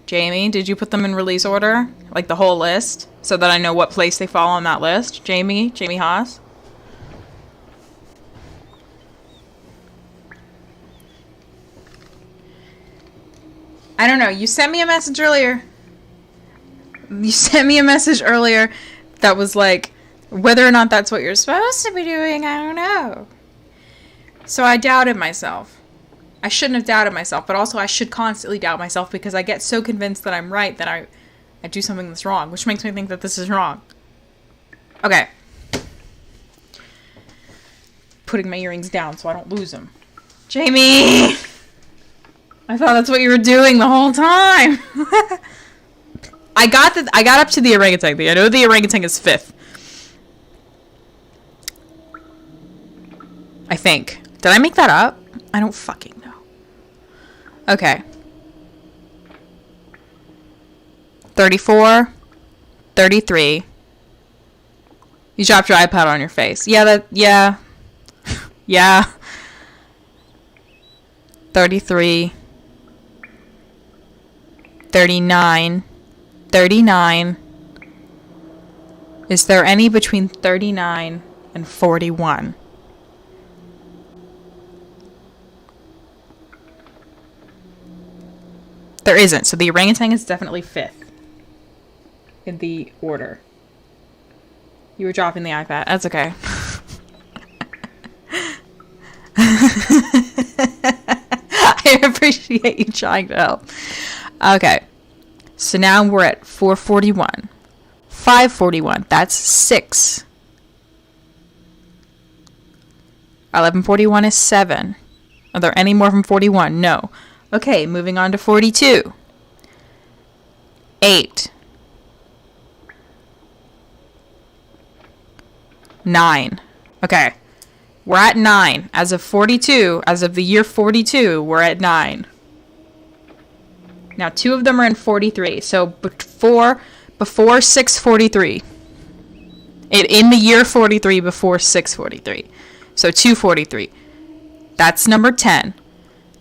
Jamie, did you put them in release order? Like the whole list? So that I know what place they fall on that list? Jamie Haas? I don't know. You sent me a message earlier. That was like, whether or not that's what you're supposed to be doing, I don't know. So I doubted myself. I shouldn't have doubted myself, but also I should constantly doubt myself because I get so convinced that I'm right that I do something that's wrong, which makes me think that this is wrong. Okay. Putting my earrings down so I don't lose them. Jamie! I thought that's what you were doing the whole time. I got up to the orangutan thing. I know the orangutan is 5th. I think. Did I make that up? I don't fucking know. Okay. 34. 33. You dropped your iPad on your face. Yeah. Yeah. 33. 39. 39. Is there any between 39 and 41? There isn't, so the orangutan is definitely 5th in the order. You were dropping the iPad. That's okay. I appreciate you trying to help. Okay. So now we're at 441. 541. That's 6. 1141 is 7. Are there any more from 41? No. Okay, moving on to 42. 8. 9. Okay. We're at 9. As of 42, as of the year 42, we're at 9. Now, 2 of them are in 43. So before 643. In the year 43 before 643. So 243. That's number 10.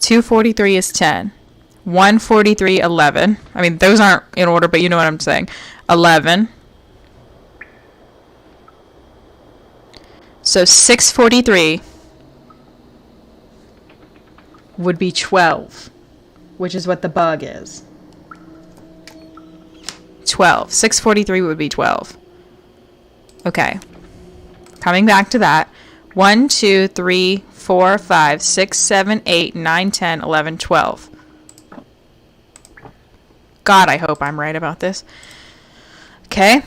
243 is 10. 143, 11. I mean, those aren't in order, but you know what I'm saying. 11. So 643 would be 12, which is what the bug is. 12. 643 would be 12. Okay. Coming back to that. 1, 2, 3, 4, 5, 6, 7, 8, 9, 10, 11, 12. God, I hope I'm right about this. Okay.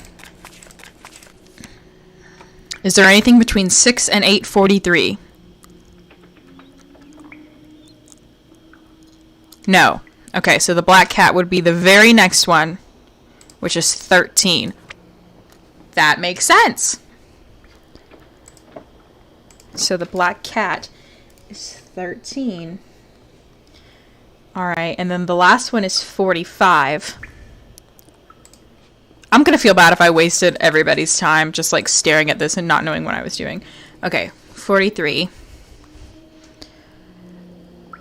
Is there anything between 6 and 843? No. Okay, so the black cat would be the very next one, which is 13. That makes sense. So the black cat is 13. Alright, and then the last one is 45. I'm gonna feel bad if I wasted everybody's time just like staring at this and not knowing what I was doing. Okay, 43.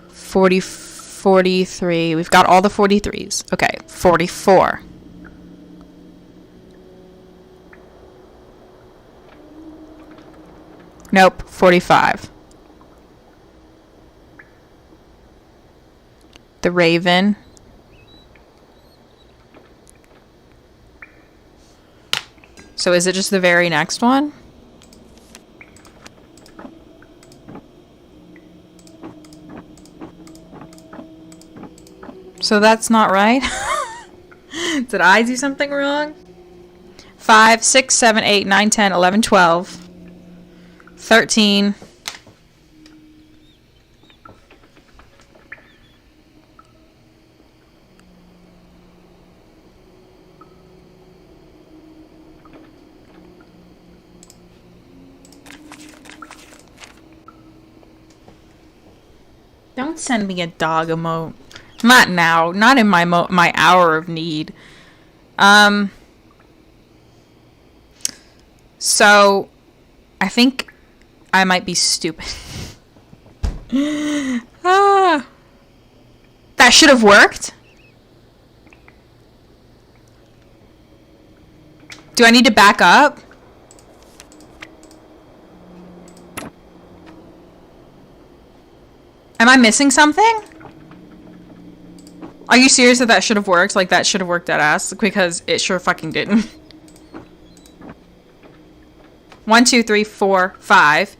43. We've got all the 43s. Okay, 44. Nope, 45. The Raven. So is it just the very next one? So that's not right? Did I do something wrong? 5, 6, 7, 8, 9, 10, 11, 12, 13. Don't send me a dog emote. Not now. Not in my hour of need. So, I think I might be stupid. That should have worked. Do I need to back up? Am I missing something? Are you serious that should have worked? Like, that should have worked that ass? Because it sure fucking didn't. 1, 2, 3, 4, 5,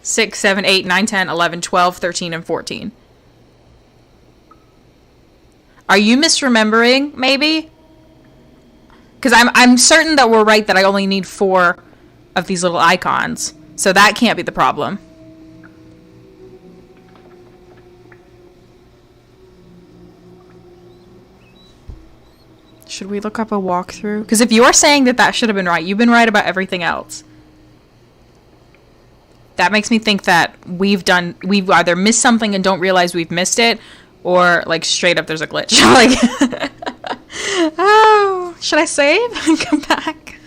6, 7, 8, 9, 10, 11, 12, 13, and 14. Are you misremembering, maybe? Because I'm certain that we're right that I only need 4 of these little icons. So that can't be the problem. Should we look up a walkthrough? Because if you're saying that should have been right, you've been right about everything else. That makes me think that we've either missed something and don't realize we've missed it, or like straight up there's a glitch. Like, oh, should I save and come back?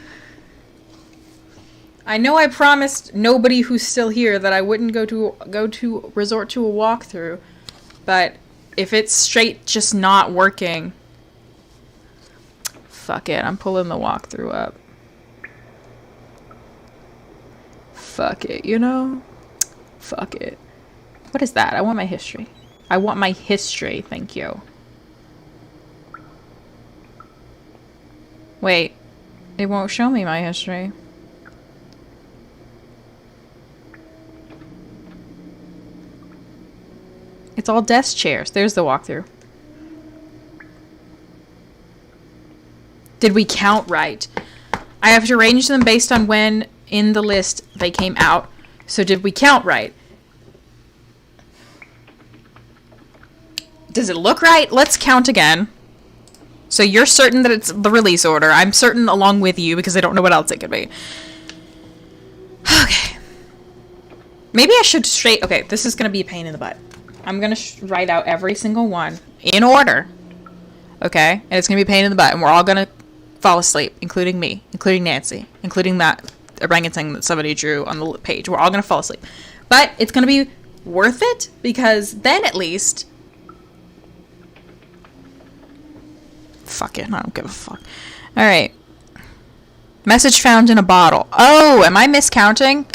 I know I promised nobody who's still here that I wouldn't resort to a walkthrough, but if it's straight just not working, fuck it, I'm pulling the walkthrough up. Fuck it, you know? Fuck it. What is that? I want my history. I want my history, thank you. Wait, it won't show me my history. It's all desk chairs. There's the walkthrough. Did we count right? I have to arrange them based on when in the list they came out. So did we count right? Does it look right? Let's count again. So you're certain that it's the release order. I'm certain along with you because I don't know what else it could be. Okay. Maybe I should okay, this is going to be a pain in the butt. I'm going to write out every single one in order. Okay? And it's going to be a pain in the butt. And we're all going to fall asleep, including me, including Nancy, including that orangutan that somebody drew on the page. We're all going to fall asleep. But it's going to be worth it because then at least... Fuck it, I don't give a fuck. Alright. Message found in a bottle. Oh, am I miscounting?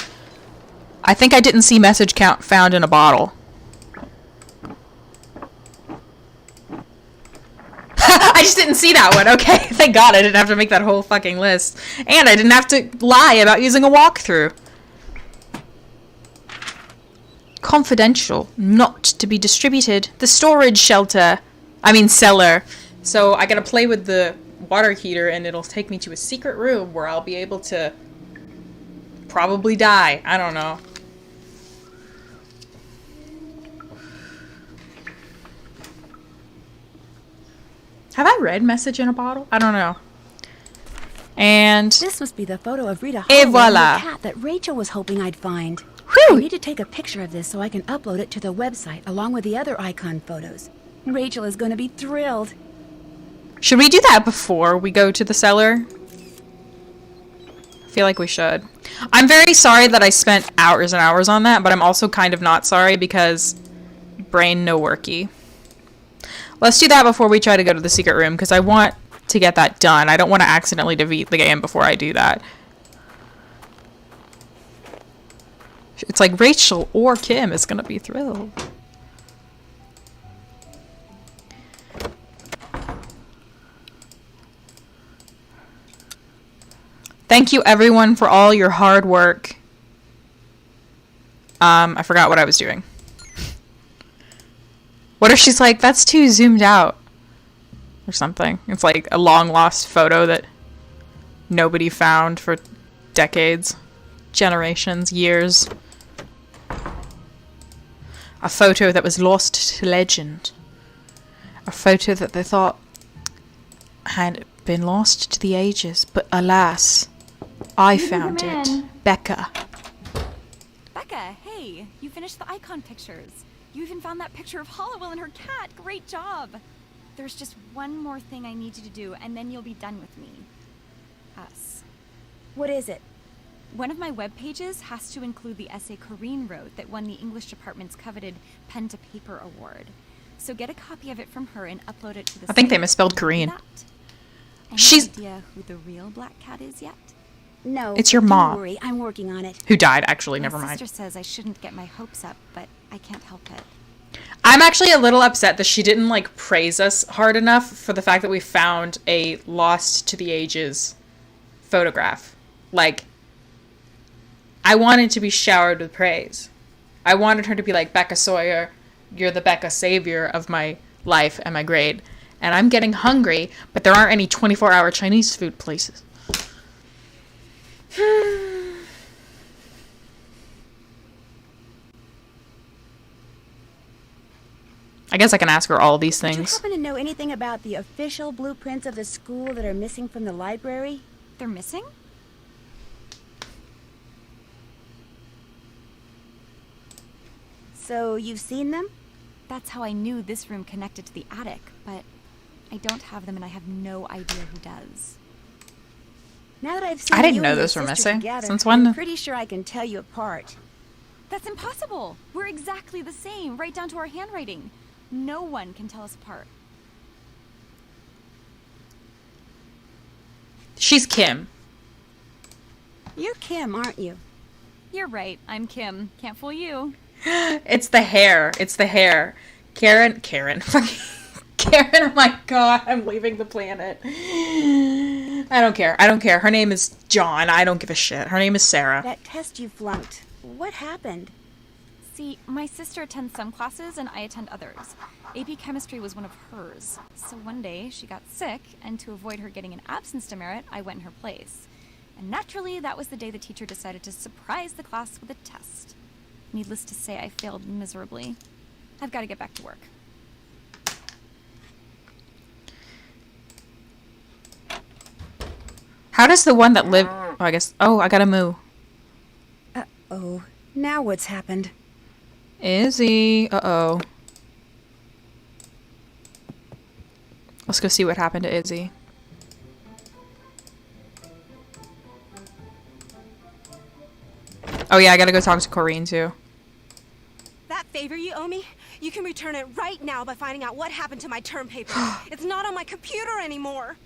I think I didn't see message found in a bottle. I just didn't see that one. Okay, thank God I didn't have to make that whole fucking list. And I didn't have to lie about using a walkthrough. Confidential. Not to be distributed. The storage shelter. I mean cellar. So I gotta play with the water heater and it'll take me to a secret room where I'll be able to probably die. I don't know. Have I read Message in a Bottle? I don't know. And this must be the photo of Rita et Hall voila. and the cat that Rachel was hoping I'd find. Whew. I need to take a picture of this so I can upload it to the website along with the other icon photos. Rachel is going to be thrilled. Should we do that before we go to the cellar? I feel like we should. I'm very sorry that I spent hours and hours on that, but I'm also kind of not sorry because brain no worky. Let's do that before we try to go to the secret room because I want to get that done. I don't want to accidentally defeat the game before I do that. It's like Rachel or Kim is going to be thrilled. Thank you everyone for all your hard work. I forgot what I was doing. What if she's like, that's too zoomed out? Or something. It's like a long lost photo that nobody found for decades, generations, years. A photo that was lost to legend. A photo that they thought had been lost to the ages, but alas, I found it. Becca. Becca, hey, you finished the icon pictures. You even found that picture of Hollowell and her cat. Great job. There's just one more thing I need you to do, and then you'll be done with me. Us. What is it? One of my web pages has to include the essay Corrine wrote that won the English department's coveted Pen to Paper award. So get a copy of it from her and upload it to the I think they site. misspelled Corrine. Any She's... idea who the real black cat is yet? No. It's your don't mom. worry, I'm working on it. Who died, actually, never My mind. sister says I shouldn't get my hopes up, but I can't help it. I'm actually a little upset that she didn't, like, praise us hard enough for the fact that we found a lost to the ages photograph. Like, I wanted to be showered with praise. I wanted her to be like, Becca Sawyer, you're the Becca savior of my life and my grade. And I'm getting hungry, but there aren't any 24-hour Chinese food places. I guess I can ask her all these Do you things. happen to know anything about the official blueprints of the school that are missing from the library? They're missing? So you've seen them? That's how I knew this room connected to the attic, but I don't have them and I have no idea who does. Now that I've seen I didn't you know and your those were sister missing. together, Since when? I'm pretty sure I can tell you apart. That's impossible! We're exactly the same, right down to our handwriting. No one can tell us apart. She's Kim. You're Kim, aren't you? You're right, I'm Kim. Can't fool you. It's the hair. It's the hair. Karen. Karen, oh my god, I'm leaving the planet. I don't care. I don't care. Her name is John. I don't give a shit. Her name is Sarah. That test you flunked. What happened? See, my sister attends some classes and I attend others. AP Chemistry was one of hers. So one day, she got sick, and to avoid her getting an absence demerit, I went in her place. And naturally, that was the day the teacher decided to surprise the class with a test. Needless to say, I failed miserably. I've got to get back to work. How does the one that lived... Oh, I guess... Oh, I gotta moo. Uh-oh. Now what's happened? Izzy. Uh-oh. Let's go see what happened to Izzy. Oh yeah, I gotta go talk to Corrine too. That favor you owe me, you can return it right now by finding out what happened to my term paper. It's not on my computer anymore.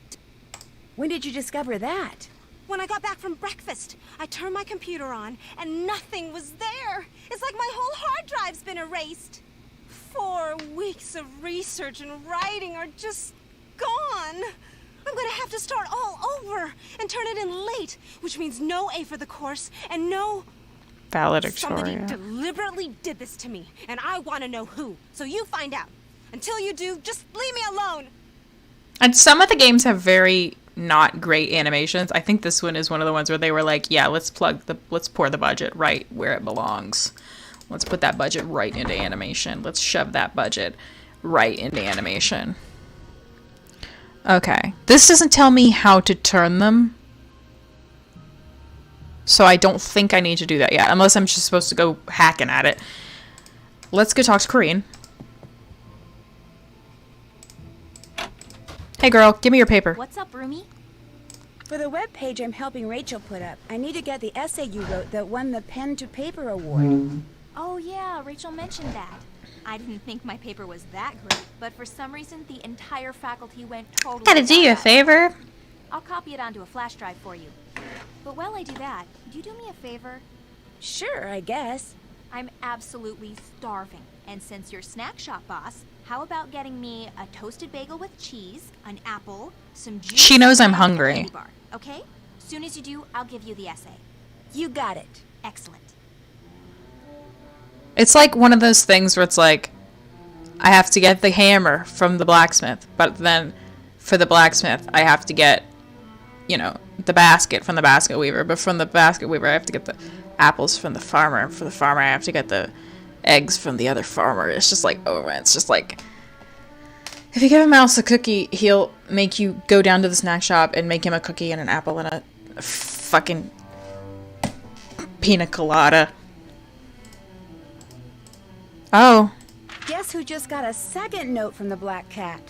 When did you discover that? When I got back from breakfast, I turned my computer on and nothing was there. It's like my whole hard drive's been erased. 4 weeks of research and writing are just gone. I'm gonna have to start all over and turn it in late, which means no A for the course and no... Somebody Valedictoria. deliberately did this to me, and I want to know who. So you find out. Until you do, just leave me alone. And some of the games have very not great animations. I think this one is one of the ones where they were like, yeah, let's pour the budget right where it belongs. Let's put that budget right into animation. Let's shove that budget right into animation. Okay. This doesn't tell me how to turn them. So I don't think I need to do that yet, unless I'm just supposed to go hacking at it. Let's go talk to Corrine. Hey girl, give me your paper. What's up, Rumi? For the web page I'm helping Rachel put up, I need to get the essay you wrote that won the Pen to Paper award. Oh yeah, Rachel mentioned that. I didn't think my paper was that great, but for some reason the entire faculty went totally... Gotta do you a favor. I'll copy it onto a flash drive for you. But while I do that, do you do me a favor? Sure, I guess. I'm absolutely starving. And since you're snack shop boss, how about getting me a toasted bagel with cheese, an apple, some juice... She knows I'm and a hungry. candy bar, okay? Soon as you do, I'll give you the essay. You got it. Excellent. It's like one of those things where it's like, I have to get the hammer from the blacksmith, but then for the blacksmith, I have to get, you know, the basket from the basket weaver, but from the basket weaver, I have to get the apples from the farmer, and for the farmer, I have to get the eggs from the other farmer. It's just like, oh man, it's just like, if you give a mouse a cookie, he'll make you go down to the snack shop and make him a cookie and an apple and a fucking pina colada. Oh. Guess who just got a second note from the Black Cat?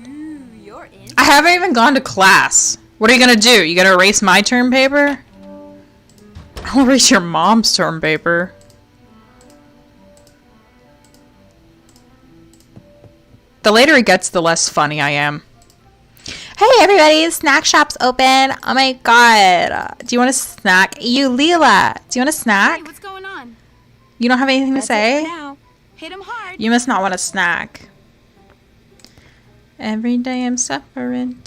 Ooh, you're in. I haven't even gone to class. What are you gonna do? You gonna erase my term paper? I'll erase your mom's term paper. The later it gets, the less funny I am. Hey everybody, snack shop's open. Oh my god. Do you want a snack? You, Leela. Do you want a snack? Hey, what's going on? You don't have anything to say? Now, hit him hard. You must not want a snack. Every day I'm suffering.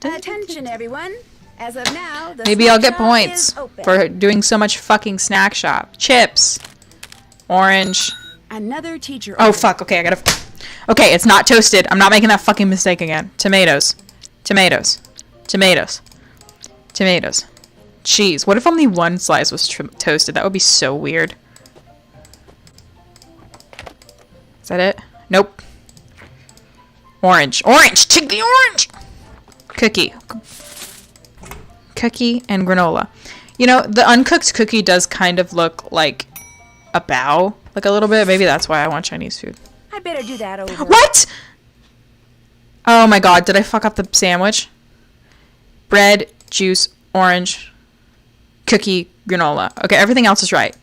Attention, everyone. As of now, the Maybe snack I'll get shop points is open. for doing so much fucking snack shop. Chips. Orange. Another teacher. Oh fuck, okay, I gotta... Okay, it's not toasted. I'm not making that fucking mistake again. Tomatoes. Tomatoes. Tomatoes. Tomatoes. Cheese. What if only one slice was toasted? That would be so weird. Is that it? Nope. Orange. Orange! Take the orange! Cookie. Cookie and granola. You know, the uncooked cookie does kind of look like a bow. Like a little bit. Maybe that's why I want Chinese food. I better do that over. What? Oh my god, did I fuck up the sandwich? Bread, juice, orange, cookie, granola. Okay, everything else is right.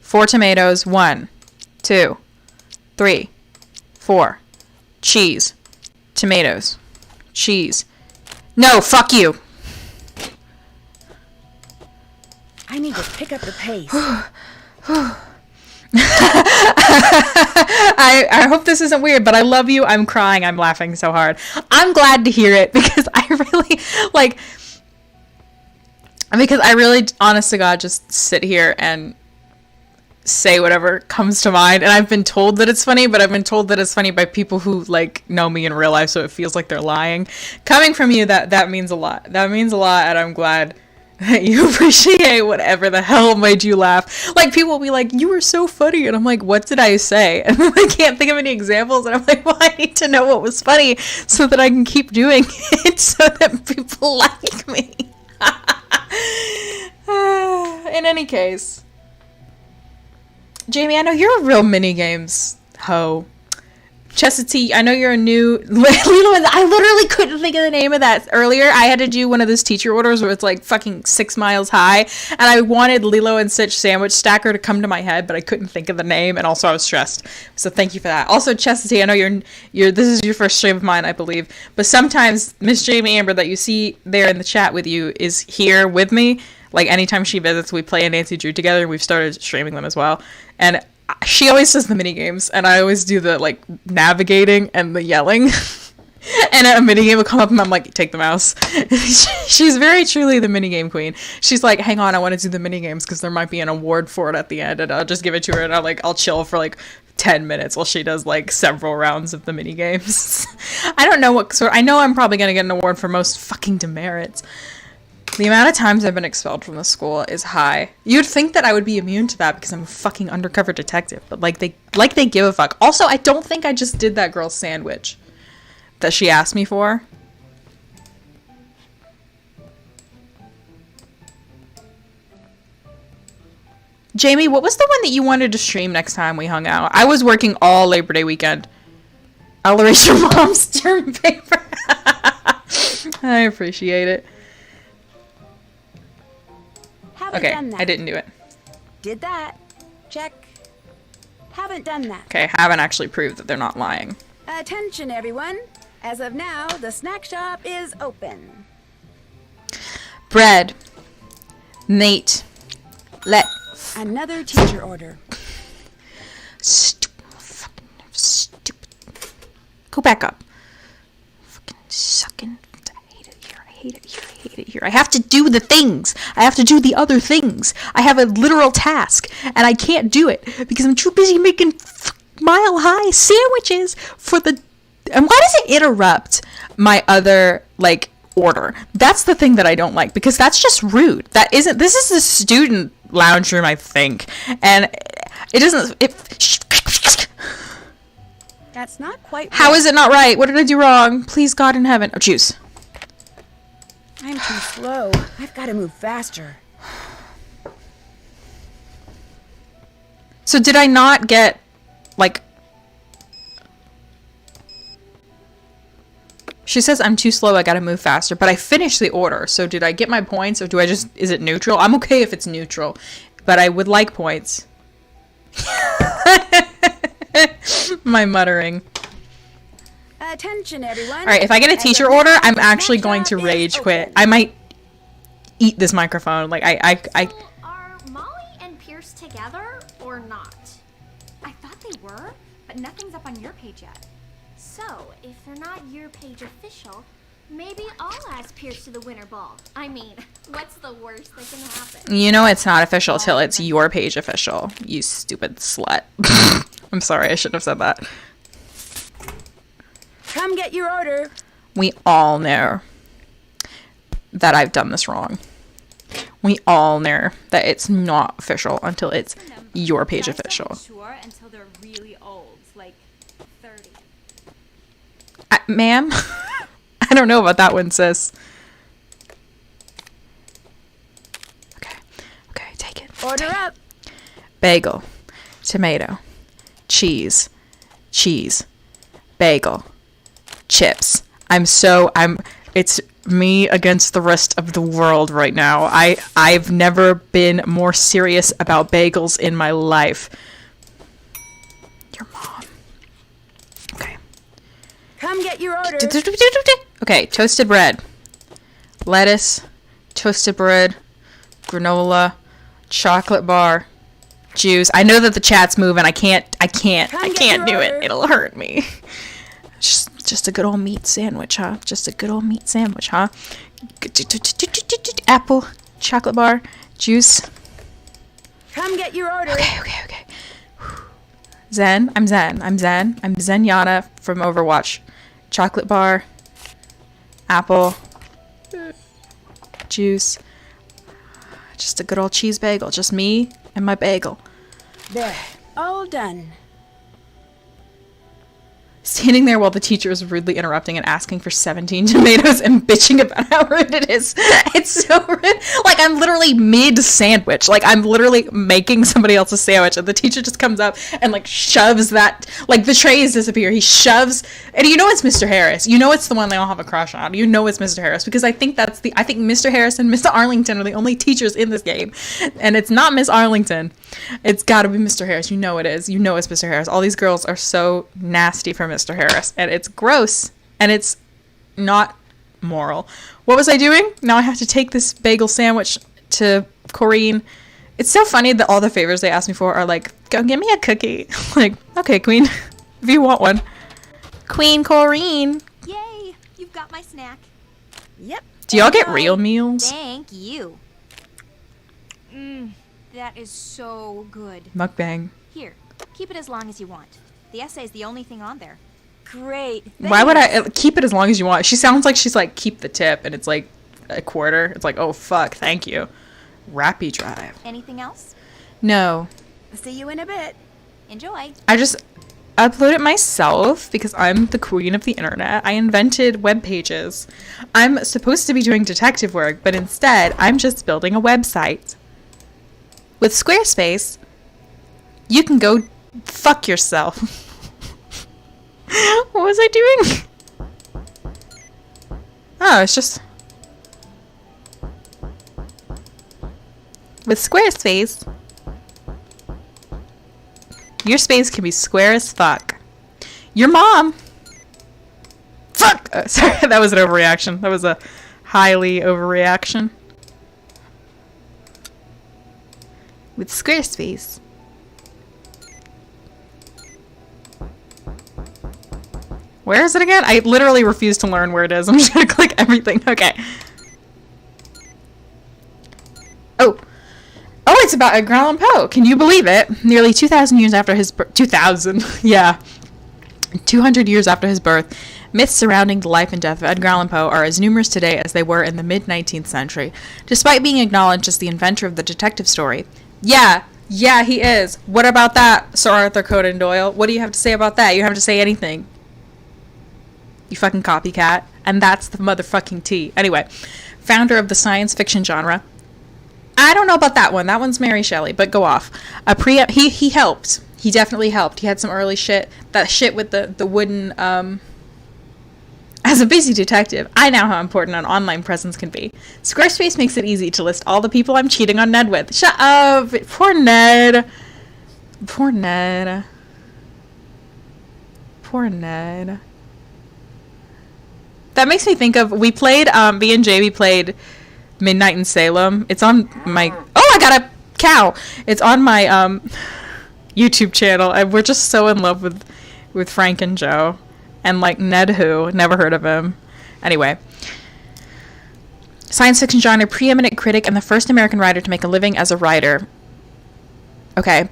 4 tomatoes. 1, 2, 3, 4. Cheese. Tomatoes. Cheese. No, fuck you. I need to pick up the pace. I hope this isn't weird, but I love you. I'm crying. I'm laughing so hard. I'm glad to hear it because I really, like, because I really, honest to God, just sit here and say whatever comes to mind. And I've been told that it's funny, but I've been told that it's funny by people who, like, know me in real life, so it feels like they're lying. Coming from you, that means a lot. That means a lot, and I'm glad that you appreciate whatever the hell made you laugh. Like, people will be like, you were so funny, and I'm like, what did I say? And I can't think of any examples, and I'm like, well, I need to know what was funny so that I can keep doing it so that people like me. In any case, Jamie, I know you're a real minigames hoe. Chastity, I know you're a new... I literally couldn't think of the name of that earlier. I had to do one of those teacher orders where it's like fucking 6 miles high, and I wanted Lilo and Stitch Sandwich Stacker to come to my head, but I couldn't think of the name, and also I was stressed. So thank you for that. Also, Chastity, I know you're this is your first stream of mine, I believe, but sometimes Miss Jamie Amber that you see there in the chat with you is here with me. Like, anytime she visits, we play a Nancy Drew together, and we've started streaming them as well. And she always does the mini games, and I always do the, like, navigating and the yelling. And a mini game will come up, and I'm like, take the mouse. She's very truly the mini game queen. She's like, hang on, I want to do the mini games because there might be an award for it at the end, and I'll just give it to her, and I'll chill for like 10 minutes while she does like several rounds of the mini games. I don't know what sort. I know I'm probably gonna get an award for most fucking demerits. The amount of times I've been expelled from the school is high. You'd think that I would be immune to that because I'm a fucking undercover detective, but like they give a fuck. Also, I don't think I just did that girl's sandwich that she asked me for. Jamie, what was the one that you wanted to stream next time we hung out? I was working all Labor Day weekend. I'll erase your mom's term paper. I appreciate it. Haven't Okay, done that. I didn't do it. Did that. Check. Haven't done that. Okay, haven't actually proved that they're not lying. Attention, everyone. As of now, the snack shop is open. Bread. Nate. Another teacher order. Stupid. Fucking stupid. Go back up. Fucking sucking. I hate it here. I hate it here. I hate it here. I have to do the things. I have to do the other things. I have a literal task, and I can't do it because I'm too busy making mile-high sandwiches for the... And why does it interrupt my other, like, order? That's the thing that I don't like, because that's just rude. That isn't... This is a student lounge room, I think, and it doesn't... That's not quite How right. is it not right? What did I do wrong? Please, God in heaven. Oh, juice. I'm too slow. I've got to move faster. So did I not get, like... She says I'm too slow, I gotta move faster, but I finished the order, so did I get my points, or do I just... Is it neutral? I'm okay if it's neutral, but I would like points. My muttering. Attention, everyone. Alright, if I get a teacher order, I'm actually going to rage quit. I might eat this microphone. Like, I Are Molly and Pierce together or not? I thought they were, but nothing's up on your page yet. So, if they're not your page official, maybe I'll ask Pierce to the winter ball. I mean, what's the worst that can happen? You know it's not official till it's your page official, you stupid slut. I'm sorry, I shouldn't have said that. Come get your order. We all know that I've done this wrong. We all know that it's not official until it's your page official. Sure, until they're really old, like 30. Ma'am? I don't know about that one, sis. Okay, take it. Order up. Bagel, tomato, cheese, bagel, chips. It's me against the rest of the world right now. I've never been more serious about bagels in my life. Your mom. Okay. Come get your order. Okay, toasted bread, lettuce, toasted bread, granola, chocolate bar, juice. I know that the chat's moving. I can't do it. It'll hurt me. Just a good old meat sandwich, huh? Just a good old meat sandwich, huh? Apple, chocolate bar, juice. Come get your order. Okay. Zen. I'm Zenyatta from Overwatch. Chocolate bar, apple, juice. Just a good old cheese bagel. Just me and my bagel. There. All done. Standing there while the teacher is rudely interrupting and asking for 17 tomatoes and bitching about how rude it is. It's so rude. Like, I'm literally mid-sandwich. Like, I'm literally making somebody else's sandwich, and the teacher just comes up and, like, shoves that... Like, the trays disappear. He shoves... And you know it's Mr. Harris. You know it's the one they all have a crush on. You know it's Mr. Harris, because I think Mr. Harris and Mr. Arlington are the only teachers in this game. And it's not Miss Arlington. It's gotta be Mr. Harris. You know it is. You know it's Mr. Harris. All these girls are so nasty for Mr. Harris, and it's gross, and it's not moral. What was I doing? Now I have to take this bagel sandwich to Corrine. It's so funny that all the favors they ask me for are like, go get me a cookie. Like, okay, Queen, if you want one. Queen Corrine. Yay! You've got my snack. Yep. Do y'all get real meals? Thank you. That is so good. Mukbang. Here, keep it as long as you want. The essay's the only thing on there. Great. Why would I keep it as long as you want? She sounds like she's like, keep the tip, and it's like a quarter. It's like, oh fuck, thank you. Rappy Drive. Anything else? No. See you in a bit. Enjoy. I just upload it myself because I'm the queen of the internet. I invented web pages. I'm supposed to be doing detective work, but instead I'm just building a website. With Squarespace, you can go fuck yourself. What was I doing? Oh, it's just... With Squarespace, your space can be square as fuck. Your mom... Fuck! Sorry, that was an overreaction. That was a highly overreaction. With Squarespace. Where is it again? I literally refuse to learn where it is. I'm just gonna click everything. Okay. Oh, it's about Edgar Allan Poe. Can you believe it? Nearly 2,000 years after his birth. 2,000. Yeah. 200 years after his birth. Myths surrounding the life and death of Edgar Allan Poe are as numerous today as they were in the mid-19th century. Despite being acknowledged as the inventor of the detective story. Yeah, he is. What about that, Sir Arthur Conan Doyle? What do you have to say about that? You don't have to say anything. You fucking copycat. And that's the motherfucking tea. Anyway, founder of the science fiction genre. I don't know about that one. That one's Mary Shelley, but go off. He helped. He definitely helped. He had some early shit. That shit with the wooden, As a busy detective, I know how important an online presence can be. Squarespace makes it easy to list all the people I'm cheating on Ned with. Shut up! Poor Ned. Poor Ned. Poor Ned. That makes me think of, we played, me and Jamie played Midnight in Salem. It's on my, oh, I got a cow! It's on my, YouTube channel, and we're just so in love with Frank and Joe. And, like, Ned Who. Never heard of him. Anyway. Science fiction genre preeminent critic and the first American writer to make a living as a writer. Okay.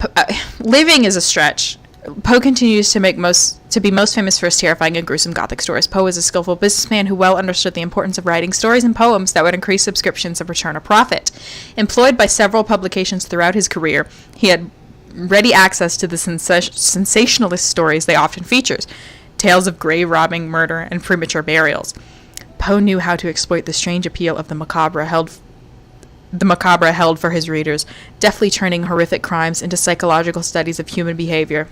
Living is a stretch. Poe continues to be most famous for his terrifying and gruesome gothic stories. Poe was a skillful businessman who well understood the importance of writing stories and poems that would increase subscriptions and return a profit. Employed by several publications throughout his career, he had ready access to the sensationalist stories they often featured. Tales of grave robbing, murder, and premature burials. Poe knew how to exploit the strange appeal of the macabre held for his readers, deftly turning horrific crimes into psychological studies of human behavior.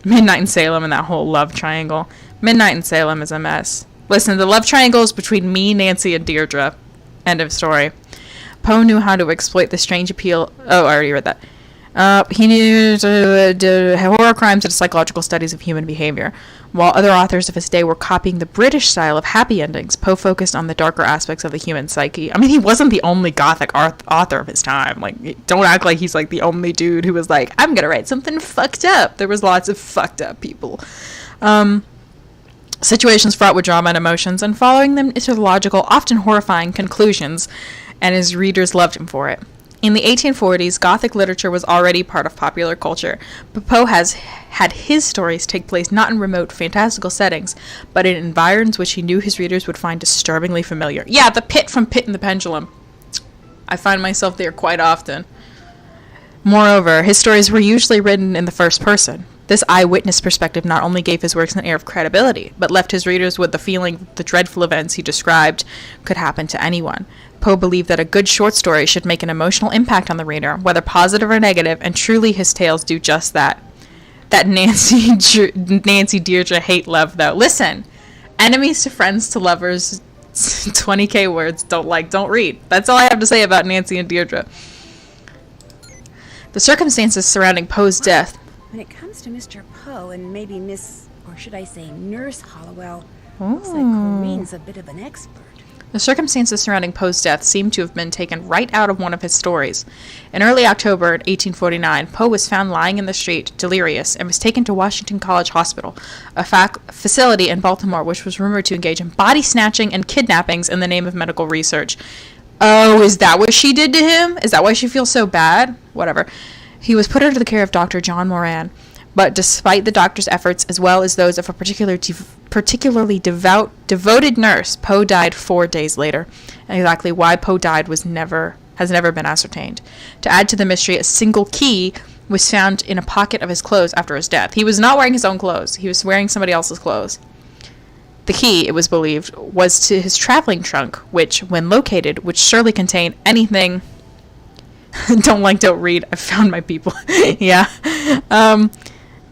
Midnight in Salem and that whole love triangle. Midnight in Salem is a mess. Listen, the love triangle is between me, Nancy, and Deirdre. End of story. Poe knew how to exploit the strange appeal... Oh, I already read that. He knew horror crimes and psychological studies of human behavior. While other authors of his day were copying the British style of happy endings, Poe focused on the darker aspects of the human psyche. I mean, he wasn't the only gothic author of his time. Like, don't act like he's like the only dude who was like, I'm gonna write something fucked up. There was lots of fucked up people. Situations fraught with drama and emotions, and following them into logical, often horrifying conclusions, and his readers loved him for it. In the 1840s, Gothic literature was already part of popular culture, but Poe has had his stories take place not in remote, fantastical settings, but in environs which he knew his readers would find disturbingly familiar. Yeah, the pit from Pit and the Pendulum. I find myself there quite often. Moreover, his stories were usually written in the first person. This eyewitness perspective not only gave his works an air of credibility, but left his readers with the feeling that the dreadful events he described could happen to anyone. Poe believed that a good short story should make an emotional impact on the reader, whether positive or negative, and truly his tales do just that. That Nancy Deirdre hate love, though. Listen, enemies to friends to lovers, 20k words, don't read. That's all I have to say about Nancy and Deirdre. The circumstances surrounding Poe's death. When it comes to Mr. Poe and maybe Miss, or should I say Nurse Hollowell, looks like Corinne's a bit of an expert. The circumstances surrounding Poe's death seem to have been taken right out of one of his stories. In early October 1849, Poe was found lying in the street, delirious, and was taken to Washington College Hospital, a facility in Baltimore which was rumored to engage in body snatching and kidnappings in the name of medical research. Oh, is that what she did to him? Is that why she feels so bad? Whatever. He was put under the care of Dr. John Moran, but despite the doctor's efforts, as well as those of a particularly devoted nurse, Poe died 4 days later. And exactly why Poe died has never been ascertained. To add to the mystery, a single key was found in a pocket of his clothes after his death. He was not wearing his own clothes. He was wearing somebody else's clothes. The key, it was believed, was to his traveling trunk, which, when located, would surely contain anything... don't read. I found my people. Yeah.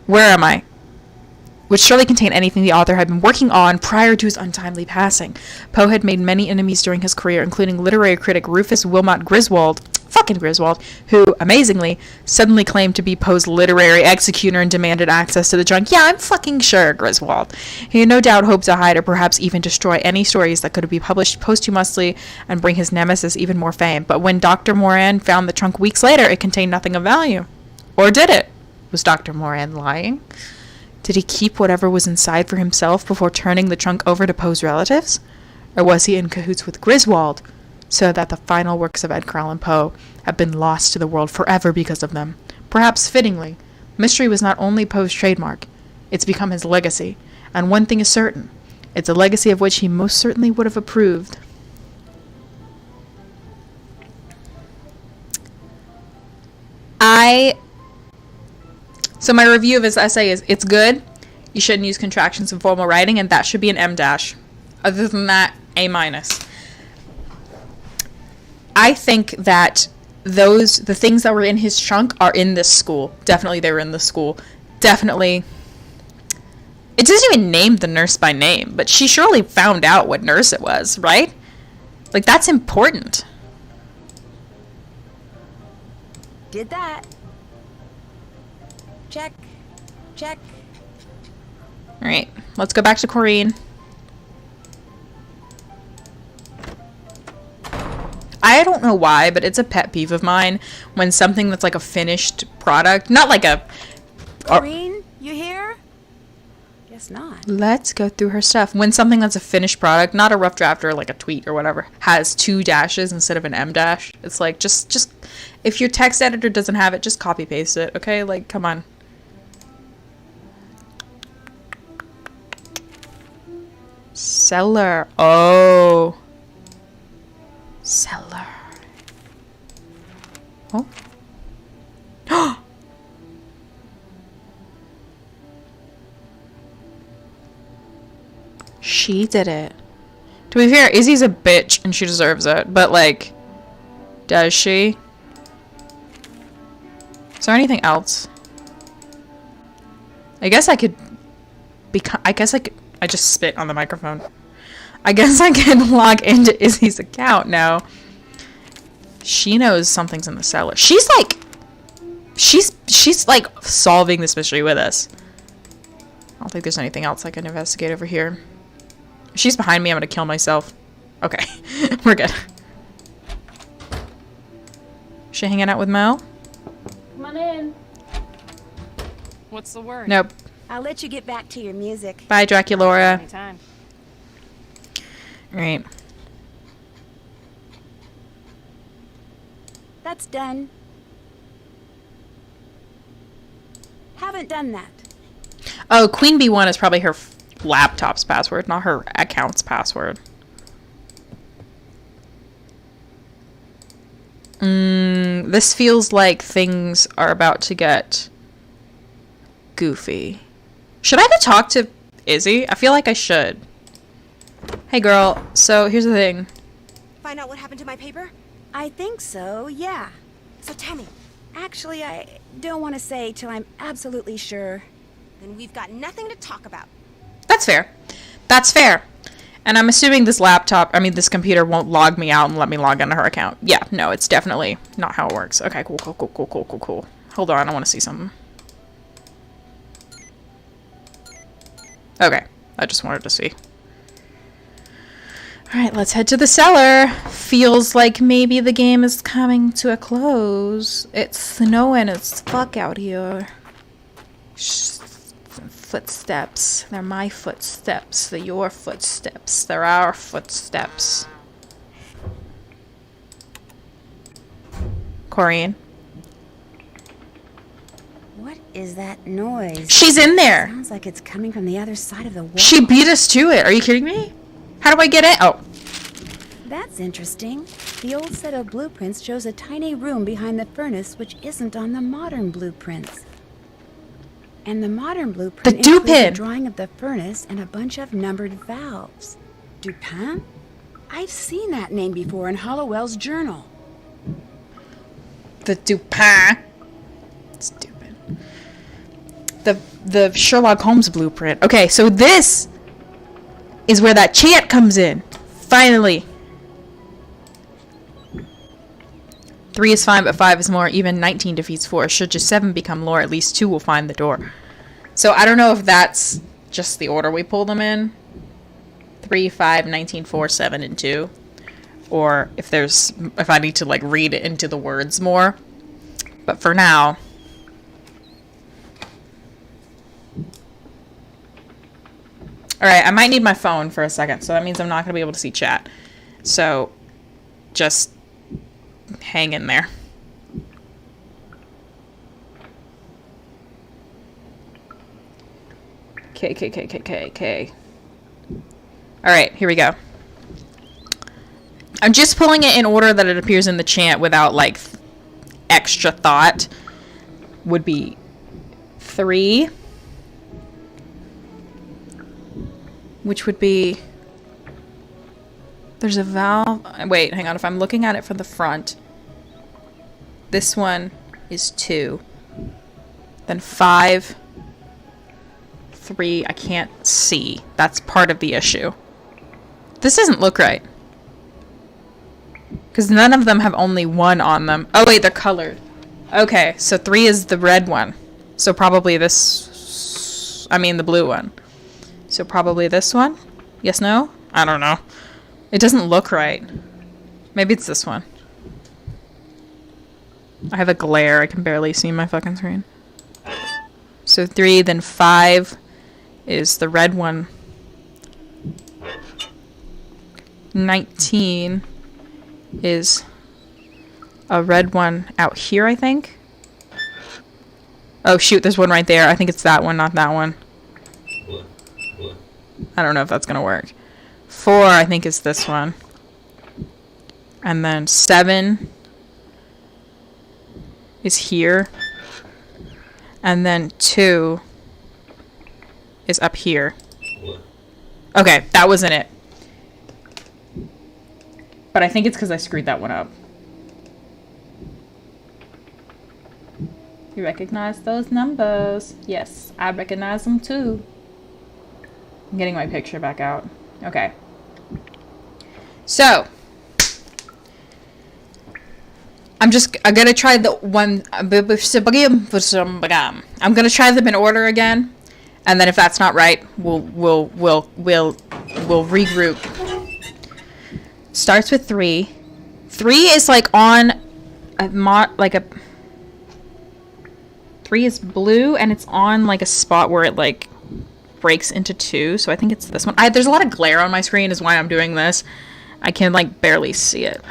Where am I? which surely contained anything the author had been working on prior to his untimely passing. Poe had made many enemies during his career, including literary critic Rufus Wilmot Griswold, fucking Griswold, who, amazingly, suddenly claimed to be Poe's literary executor and demanded access to the junk. Yeah, I'm fucking sure, Griswold. He had no doubt hoped to hide or perhaps even destroy any stories that could be published posthumously and bring his nemesis even more fame. But when Dr. Moran found the trunk weeks later, it contained nothing of value. Or did it? Was Dr. Moran lying? Did he keep whatever was inside for himself before turning the trunk over to Poe's relatives? Or was he in cahoots with Griswold, so that the final works of Edgar Allan Poe have been lost to the world forever because of them? Perhaps fittingly, mystery was not only Poe's trademark, it's become his legacy. And one thing is certain, it's a legacy of which he most certainly would have approved. So my review of his essay is, it's good. You shouldn't use contractions in formal writing, and that should be an M-. Other than that, A-. I think that the things that were in his trunk are in this school. Definitely they were in this school. Definitely. It doesn't even name the nurse by name, but she surely found out what nurse it was, right? Like, that's important. Did that. Check. Check. Alright, let's go back to Corrine. I don't know why, but it's a pet peeve of mine when something that's like a finished product, not like a... Corrine, you here? Guess not. Let's go through her stuff. When something that's a finished product, not a rough draft or like a tweet or whatever, has 2 dashes instead of an M-, it's like, just if your text editor doesn't have it, just copy paste it, okay? Like, come on. Cellar. Oh. Cellar. Oh. She did it. To be fair, Izzy's a bitch and she deserves it. But, like, does she? Is there anything else? I guess I could... I just spit on the microphone. I guess I can log into Izzy's account now. She knows something's in the cellar. She's like... She's like solving this mystery with us. I don't think there's anything else I can investigate over here. If she's behind me, I'm gonna kill myself. Okay. We're good. Is she hanging out with Mel? Come on in. What's the word? Nope. I'll let you get back to your music. Bye, Draculaura. Anytime. Right. That's done. Haven't done that. Oh, Queen Bee 1 is probably her laptop's password, not her account's password. This feels like things are about to get goofy. Should I go talk to Izzy? I feel like I should. Hey girl, so here's the thing. Find out what happened to my paper? I think so, yeah. So tell me. Actually, I don't want to say till I'm absolutely sure. Then we've got nothing to talk about. That's fair. That's fair. And I'm assuming this this computer won't log me out and let me log into her account. Yeah, no, it's definitely not how it works. Okay, cool. Hold on, I want to see something. Okay, I just wanted to see. Alright, let's head to the cellar. Feels like maybe the game is coming to a close. It's snowing as fuck out here. Footsteps. They're my footsteps. They're your footsteps. They're our footsteps. Corrine? What is that noise? She's in there! Sounds like it's coming from the other side of the wall. She beat us to it. Are you kidding me? How do I get in? Oh. That's interesting. The old set of blueprints shows a tiny room behind the furnace which isn't on the modern blueprints. And the modern blueprint includes a drawing of the furnace and a bunch of numbered valves. Dupin? I've seen that name before in Hollowell's journal. The Dupin. Stupid. the Sherlock Holmes blueprint. Okay, so this is where that chant comes in. Finally. 3 is fine, but 5 is more. Even 19 defeats 4. Should just 7 become lore, at least 2 will find the door. So I don't know if that's just the order we pull them in. 3, 5, 19, 4, 7, and 2. Or if I need to like read it into the words more. But for now. Alright, I might need my phone for a second, so that means I'm not going to be able to see chat. So, just hang in there. K. Alright, here we go. I'm just pulling it in order that it appears in the chant without, like, extra thought. Would be 3. Which would be... There's a vowel... Wait, hang on. If I'm looking at it from the front... This one is 2. Then 5... 3, I can't see. That's part of the issue. This doesn't look right. Because none of them have only 1 on them. Oh wait, they're colored. Okay, so 3 is the red one. So probably this... I mean the blue one. So probably this one? Yes, no? I don't know. It doesn't look right. Maybe it's this one. I have a glare. I can barely see my fucking screen. So 3, then 5 is the red one. 19 is a red one out here, I think. Oh shoot, there's one right there. I think it's that one, not that one. I don't know if that's gonna work. 4, I think, is this one. And then 7 is here. And then 2 is up here. Okay, that wasn't it. But I think it's because I screwed that one up. You recognize those numbers? Yes, I recognize them too. I'm getting my picture back out. Okay. So, I'm gonna try the one. I'm gonna try them in order again, and then if that's not right, we'll regroup. Starts with 3. 3 is like on a 3 is blue, and it's on like a spot where it like breaks into 2. So I think it's this one. There's a lot of glare on my screen, is why I'm doing this. I can like barely see it.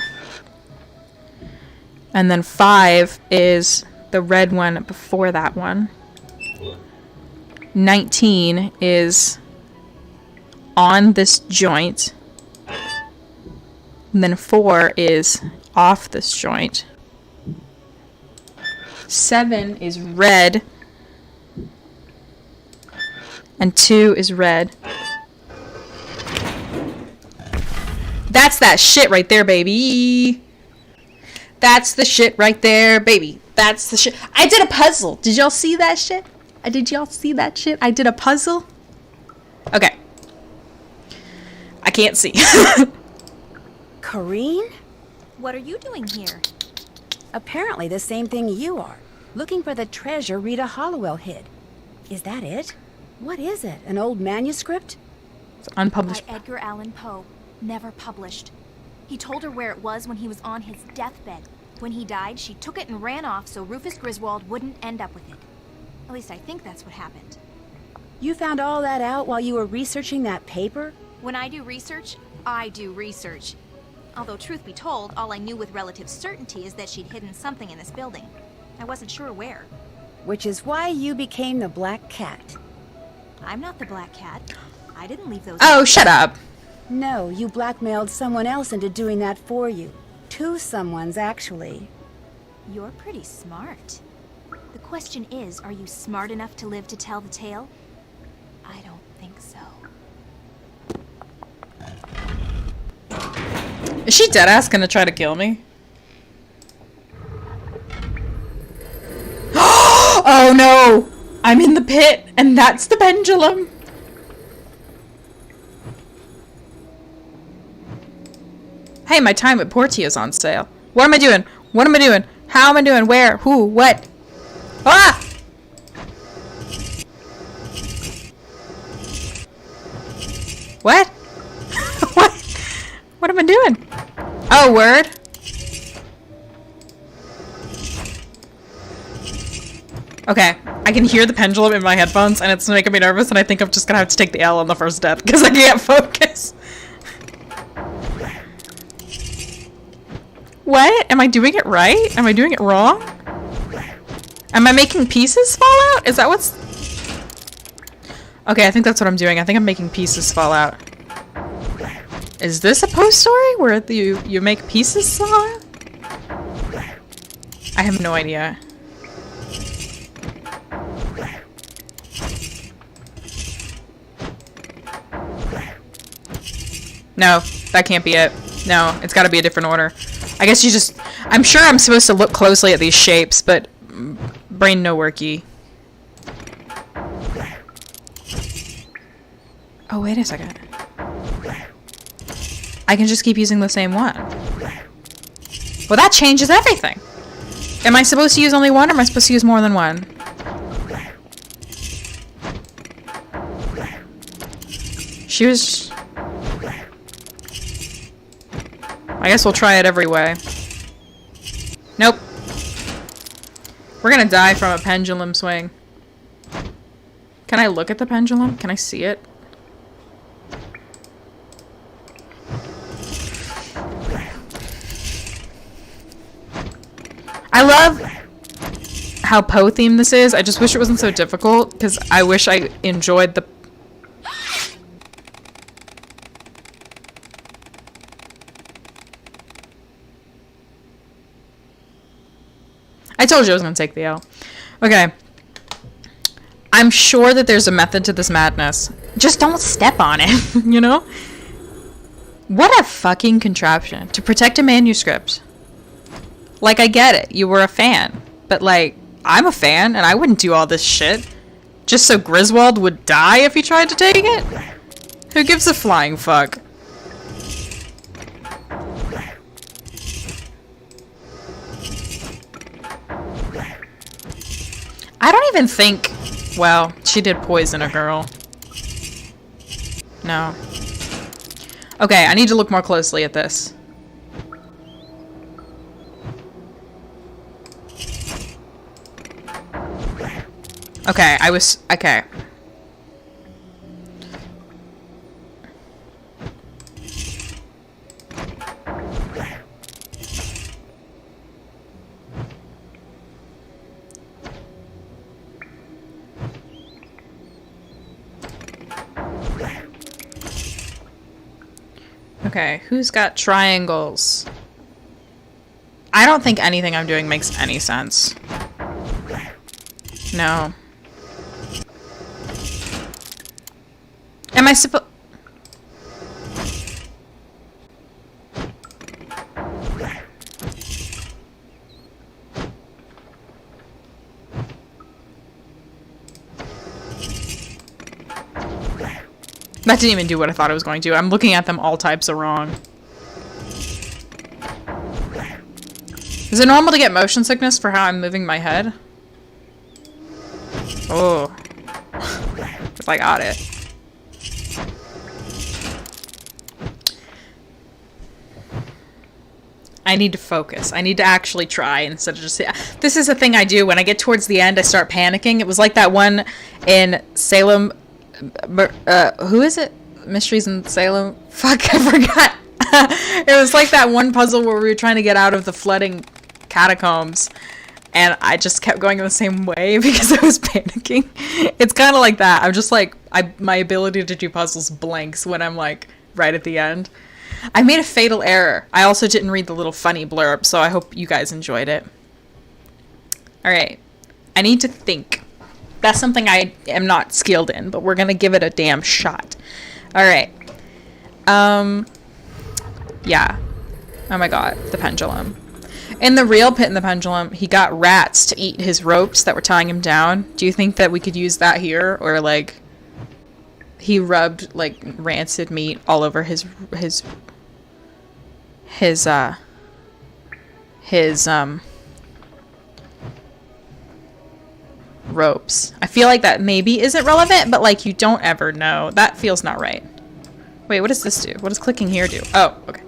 And then 5 is the red one before that one. 19 is on this joint. And then 4 is off this joint. 7 is red. And 2 is red. That's that shit right there, baby. That's the shit right there, baby. That's the shit. I did a puzzle. Did y'all see that shit? Did y'all see that shit? I did a puzzle. Okay. I can't see. Corrine? What are you doing here? Apparently the same thing you are. Looking for the treasure Rita Hollowell hid. Is that it? What is it? An old manuscript? It's unpublished. By Edgar Allan Poe. Never published. He told her where it was when he was on his deathbed. When he died, she took it and ran off so Rufus Griswold wouldn't end up with it. At least I think that's what happened. You found all that out while you were researching that paper? When I do research, I do research. Although, truth be told, all I knew with relative certainty is that she'd hidden something in this building. I wasn't sure where. Which is why you became the Black Cat. I'm not the Black Cat. I didn't leave those... Oh, shut up. No, you blackmailed someone else into doing that for you. 2 someones, actually. You're pretty smart. The question is, are you smart enough to live to tell the tale? I don't think so. Is she deadass gonna try to kill me? Oh no! I'm in the pit, and that's the pendulum. Hey, my time at Portia's on sale. What am I doing? What am I doing? How am I doing? Where? Who? What? Ah! What? What am I doing? Oh, word. Okay, I can hear the pendulum in my headphones, and it's making me nervous, and I think I'm just gonna have to take the L on the first death, because I can't focus. What? Am I doing it right? Am I doing it wrong? Am I making pieces fall out? Is that what's... Okay, I think that's what I'm doing. I think I'm making pieces fall out. Is this a post story where you make pieces fall out? I have no idea. No, that can't be it. No, it's gotta be a different order. I guess you just... I'm sure I'm supposed to look closely at these shapes, but... brain no worky. Oh, wait a second. I can just keep using the same one. Well, that changes everything! Am I supposed to use only one, or am I supposed to use more than one? She was... I guess we'll try it every way. Nope. We're gonna die from a pendulum swing. Can I look at the pendulum? Can I see it? I love how Poe themed this is. I just wish it wasn't so difficult, because I wish I enjoyed the... I told you I was going to take the L. Okay. I'm sure that there's a method to this madness. Just don't step on it, you know? What a fucking contraption. To protect a manuscript. Like, I get it. You were a fan. But, like, I'm a fan, and I wouldn't do all this shit. Just so Griswold would die if he tried to take it? Who gives a flying fuck? I don't even think... Well, she did poison a girl. No. Okay, I need to look more closely at this. Okay, I was... Okay. Okay, who's got triangles? I don't think anything I'm doing makes any sense. No. Am I supposed... That didn't even do what I thought it was going to. I'm looking at them all types of wrong. Is it normal to get motion sickness for how I'm moving my head? Oh. If I got it. I need to focus. I need to actually try instead of just... This is the thing I do. When I get towards the end, I start panicking. It was like that one in Salem... who is it? Mysteries in Salem? Fuck, I forgot. It was like that one puzzle where we were trying to get out of the flooding catacombs. And I just kept going in the same way because I was panicking. It's kind of like that. I'm just like... my ability to do puzzles blanks when I'm like right at the end. I made a fatal error. I also didn't read the little funny blurb, so I hope you guys enjoyed it. Alright. I need to think. That's something I am not skilled in, but we're gonna give it a damn shot. Alright. Yeah. Oh my god, the pendulum. In the real Pit in the Pendulum, he got rats to eat his ropes that were tying him down. Do you think that we could use that here? Or, like, he rubbed, like, rancid meat all over his ropes. I feel like that maybe isn't relevant, but, like, you don't ever know. That feels not right. Wait, what does this do? What does clicking here do? Oh, okay.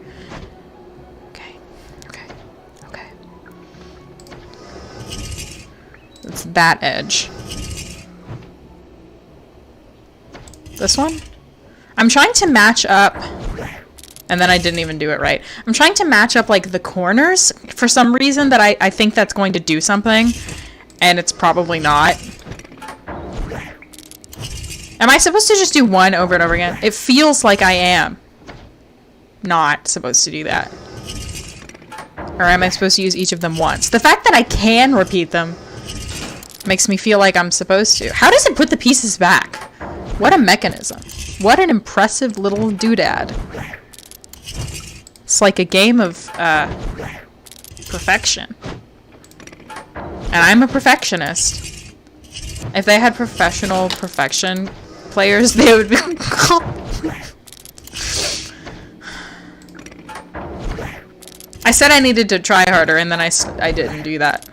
It's that edge. This one? I'm trying to match up, and then I didn't even do it right. I'm trying to match up, like, the corners for some reason that I think that's going to do something, and it's probably not. Am I supposed to just do one over and over again? It feels like I am not supposed to do that. Or am I supposed to use each of them once? The fact that I can repeat them makes me feel like I'm supposed to. How does it put the pieces back? What a mechanism. What an impressive little doodad. It's like a game of perfection. And I'm a perfectionist. If they had professional perfection players, they would be... I said I needed to try harder, and then I didn't do that.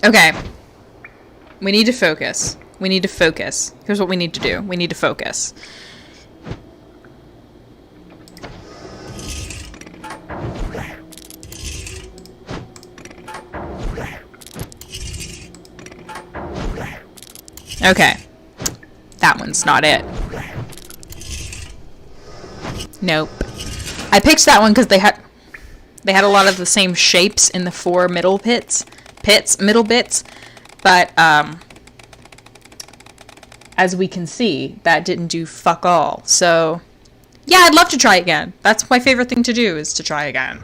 Okay. We need to focus. We need to focus. Here's what we need to do. We need to focus. Okay. That one's not it. Nope. I picked that one because they had a lot of the same shapes in the 4 middle middle bits, but as we can see, that didn't do fuck all. So yeah, I'd love to try again. That's my favorite thing to do, is to try again.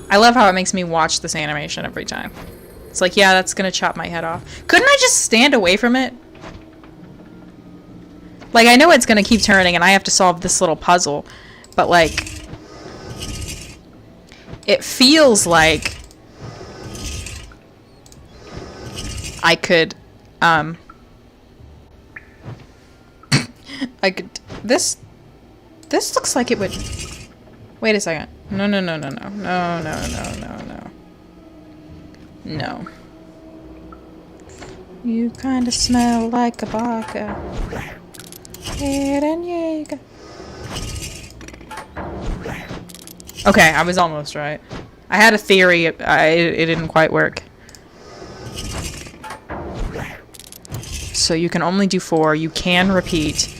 I love how it makes me watch this animation every time. It's like, yeah, that's gonna chop my head off. Couldn't I just stand away from it? Like, I know it's gonna keep turning and I have to solve this little puzzle, but like, it feels like I could, I could, this looks like it would, wait a second. No. No. You kinda smell like a baka. Okay, I was almost right. I had a theory, it didn't quite work. So you can only do 4, you can repeat.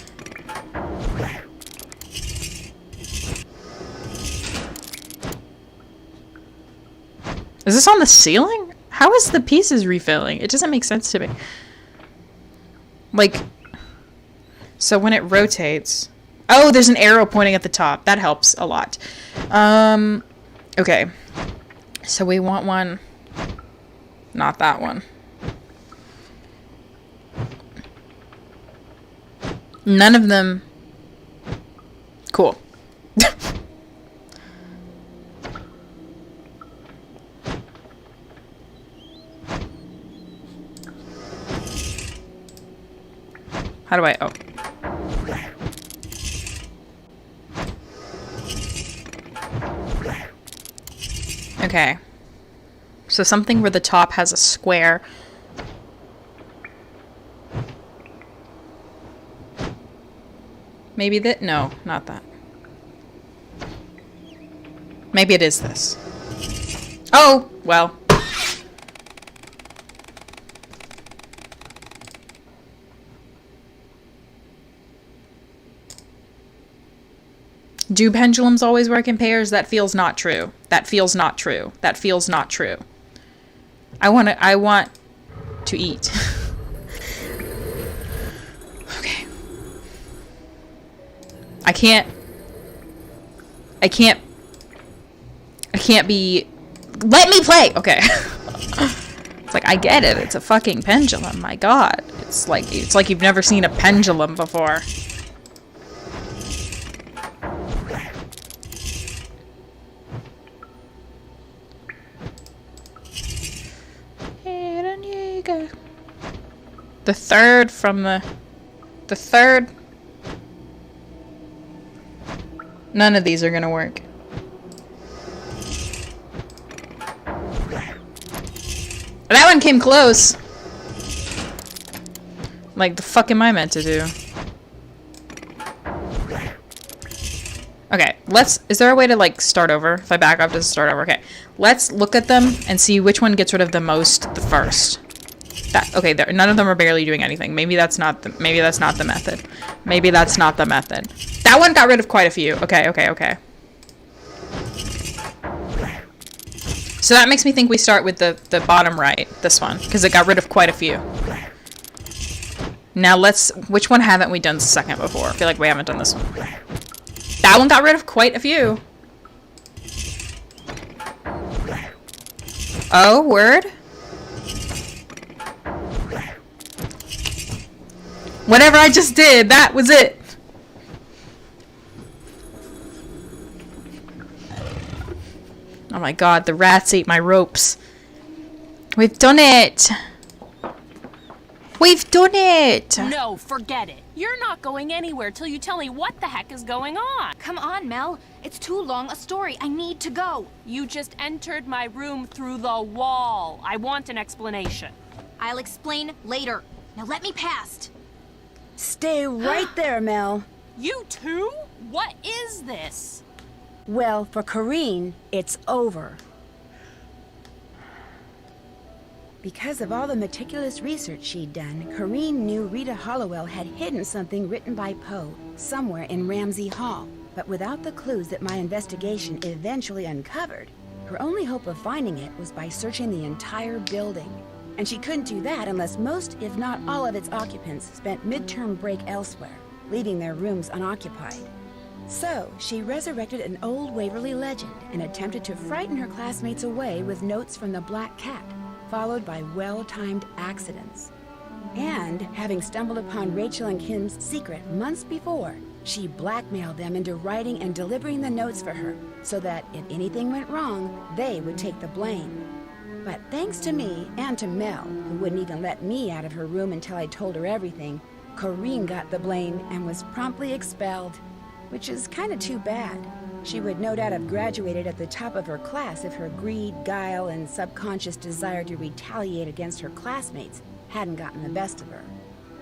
Is this on the ceiling? How is the pieces refilling? It doesn't make sense to me. Like, so when it rotates... Oh, there's an arrow pointing at the top. That helps a lot. Okay. So we want one. Not that one. None of them. Cool. How do I... Oh. Okay. So something where the top has a square. Maybe that? No, not that. Maybe it is this. Oh, well. Do pendulums always work in pairs? That feels not true. That feels not true. That feels not true. I want to eat. Okay. I can't be... Let me play! Okay. It's like, I get it. It's a fucking pendulum. My God. It's like you've never seen a pendulum before. The third from the third. None of these are gonna work. That one came close. Like, the fuck am I meant to do? Okay, is there a way to, like, start over? If I back up, does it start over? Okay, let's look at them and see which one gets rid of the most the first. Okay, none of them are barely doing anything. Maybe that's not the method. Maybe that's not the method. That one got rid of quite a few. Okay. So that makes me think we start with the bottom right, this one, because it got rid of quite a few. Now which one haven't we done second before? I feel like we haven't done this one. That one got rid of quite a few. Oh, word? Whatever I just did, that was it. Oh my God, the rats ate my ropes. We've done it. We've done it. No, forget it. You're not going anywhere till you tell me what the heck is going on. Come on, Mel. It's too long a story. I need to go. You just entered my room through the wall. I want an explanation. I'll explain later. Now let me past. Stay right there, Mel. You too? What is this? Well, for Corrine, it's over. Because of all the meticulous research she'd done, Corrine knew Rita Hollowell had hidden something written by Poe somewhere in Ramsey Hall. But without the clues that my investigation eventually uncovered, her only hope of finding it was by searching the entire building. And she couldn't do that unless most, if not all of its occupants spent midterm break elsewhere, leaving their rooms unoccupied. So, she resurrected an old Waverly legend and attempted to frighten her classmates away with notes from the Black Cat, followed by well-timed accidents. And, having stumbled upon Rachel and Kim's secret months before, she blackmailed them into writing and delivering the notes for her, so that if anything went wrong, they would take the blame. But thanks to me and to Mel, who wouldn't even let me out of her room until I told her everything, Corrine got the blame and was promptly expelled. Which is kind of too bad. She would no doubt have graduated at the top of her class if her greed, guile, and subconscious desire to retaliate against her classmates hadn't gotten the best of her.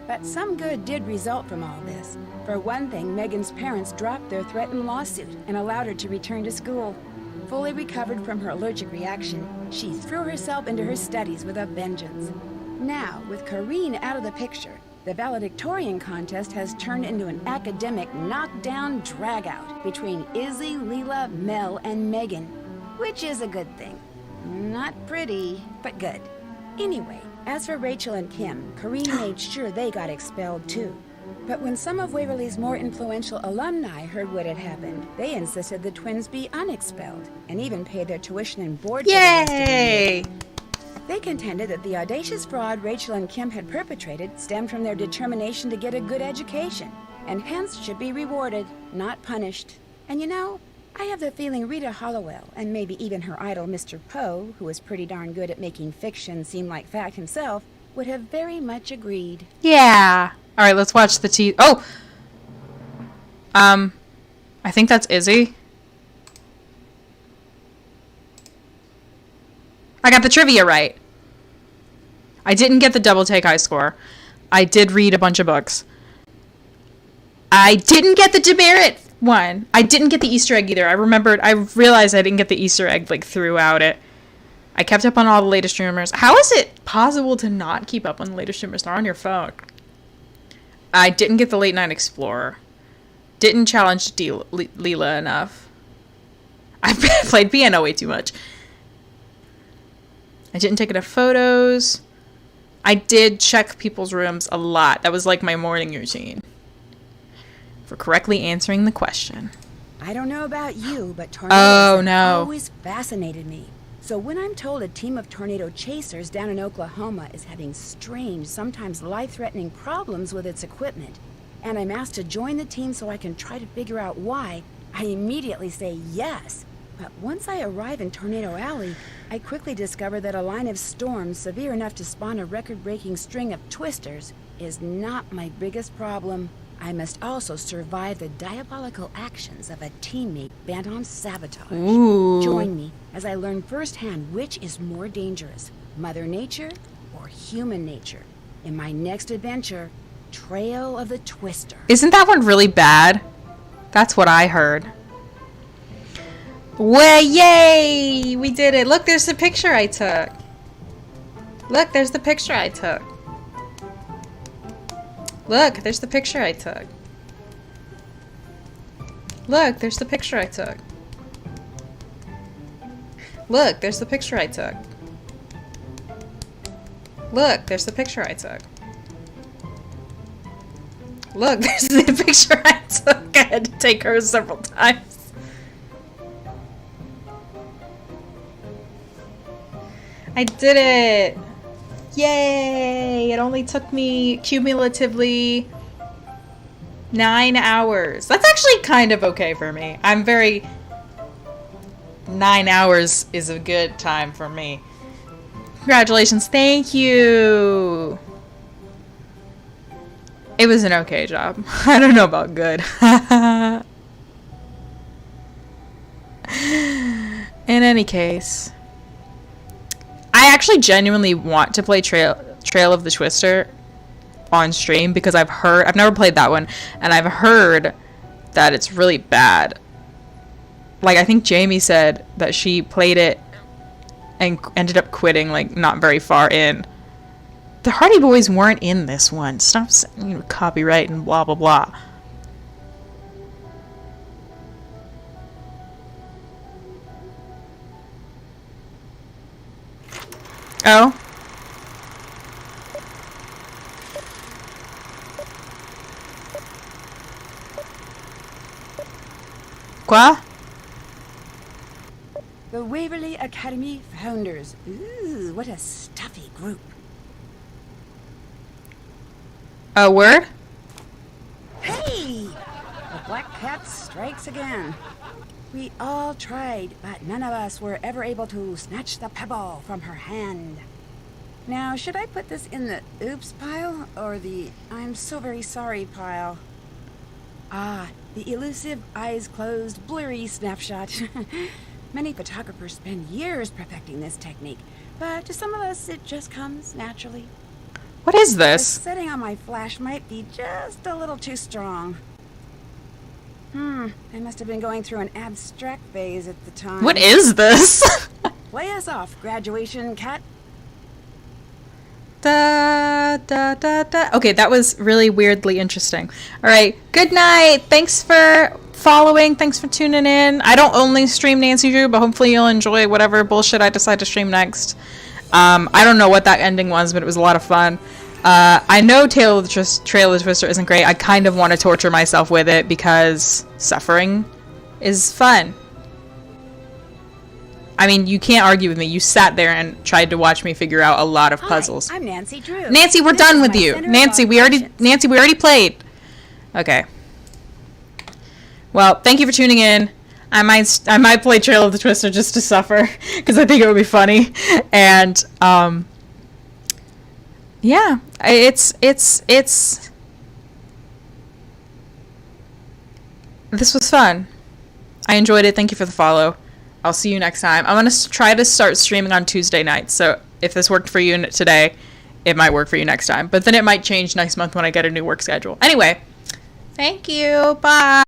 But some good did result from all this. For one thing, Megan's parents dropped their threatened lawsuit and allowed her to return to school. Fully recovered from her allergic reaction, she threw herself into her studies with a vengeance. Now, with Corrine out of the picture, the valedictorian contest has turned into an academic knockdown dragout between Izzy, Leela, Mel, and Megan, which is a good thing. Not pretty, but good. Anyway, as for Rachel and Kim, Corrine made sure they got expelled too. But when some of Waverly's more influential alumni heard what had happened, they insisted the twins be unexpelled, and even paid their tuition and board for the rest of the year. They contended that the audacious fraud Rachel and Kim had perpetrated stemmed from their determination to get a good education, and hence should be rewarded, not punished. And you know, I have the feeling Rita Hollowell, and maybe even her idol Mr. Poe, who was pretty darn good at making fiction seem like fact himself, would have very much agreed. Yeah. Alright, let's watch the Oh! I think that's Izzy. I got the trivia right. I didn't get the double take high score. I did read a bunch of books. I didn't get the demerit one. I didn't get the Easter egg either. I realized I didn't get the Easter egg like throughout it. I kept up on all the latest rumors. How is it possible to not keep up on the latest rumors? They're on your phone. I didn't get the Late Night Explorer. Didn't challenge Leela enough. I played piano way too much. I didn't take enough photos. I did check people's rooms a lot. That was like my morning routine. For correctly answering the question. I don't know about you, but tornadoes always fascinated me. So when I'm told a team of tornado chasers down in Oklahoma is having strange, sometimes life-threatening problems with its equipment, and I'm asked to join the team so I can try to figure out why, I immediately say yes. But once I arrive in Tornado Alley, I quickly discover that a line of storms severe enough to spawn a record-breaking string of twisters is not my biggest problem. I must also survive the diabolical actions of a teammate bent on sabotage. Ooh. Join me as I learn firsthand which is more dangerous, Mother Nature or human nature, in my next adventure, Trail of the Twister. Isn't that one really bad? That's what I heard. Well, yay! We did it. Look, there's the picture I took. Look, there's the picture I took. Look, there's the picture I took. Look, there's the picture I took. Look, there's the picture I took. Look, there's the picture I took. Look, there's the picture I took. I had to take her several times. I did it! Yay! It only took me cumulatively 9 hours. That's actually kind of okay for me. 9 hours is a good time for me. Congratulations. Thank you. It was an okay job. I don't know about good. In any case, I actually genuinely want to play Trail of the Twister on stream because I've never played that one, and I've heard that it's really bad. Like, I think Jamie said that she played it and ended up quitting, like, not very far in. The Hardy Boys weren't in this one. Stop saying, copyright and blah, blah, blah. Oh? Quoi? The Waverly Academy Founders. Ooh, what a stuffy group. A word? Hey! The Black Cat strikes again. We all tried, but none of us were ever able to snatch the pebble from her hand. Now, should I put this in the oops pile or the I'm so very sorry pile? Ah, the elusive eyes closed, blurry snapshot. Many photographers spend years perfecting this technique, but to some of us it just comes naturally. What is this? The setting on my flash might be just a little too strong. I must have been going through an abstract phase at the time. What is this? Play us off, graduation cat. Da, da, da, da. Okay, that was really weirdly interesting. All right, good night. Thanks for following. Thanks for tuning in. I don't only stream Nancy Drew, but hopefully you'll enjoy whatever bullshit I decide to stream next. I don't know what that ending was, but it was a lot of fun. I know Trail of the Twister isn't great. I kind of want to torture myself with it because suffering is fun. I mean, you can't argue with me. You sat there and tried to watch me figure out a lot of puzzles. Hi, I'm Nancy Drew. Nancy, we're done with you. Nancy, we already played. Okay. Well, thank you for tuning in. I might play Trail of the Twister just to suffer because I think it would be funny. And yeah, it's this was fun. I enjoyed it. Thank you for the follow. I'll see you next time. I'm going to try to start streaming on Tuesday nights. So if this worked for you today, it might work for you next time. But then it might change next month when I get a new work schedule. Anyway, thank you. Bye.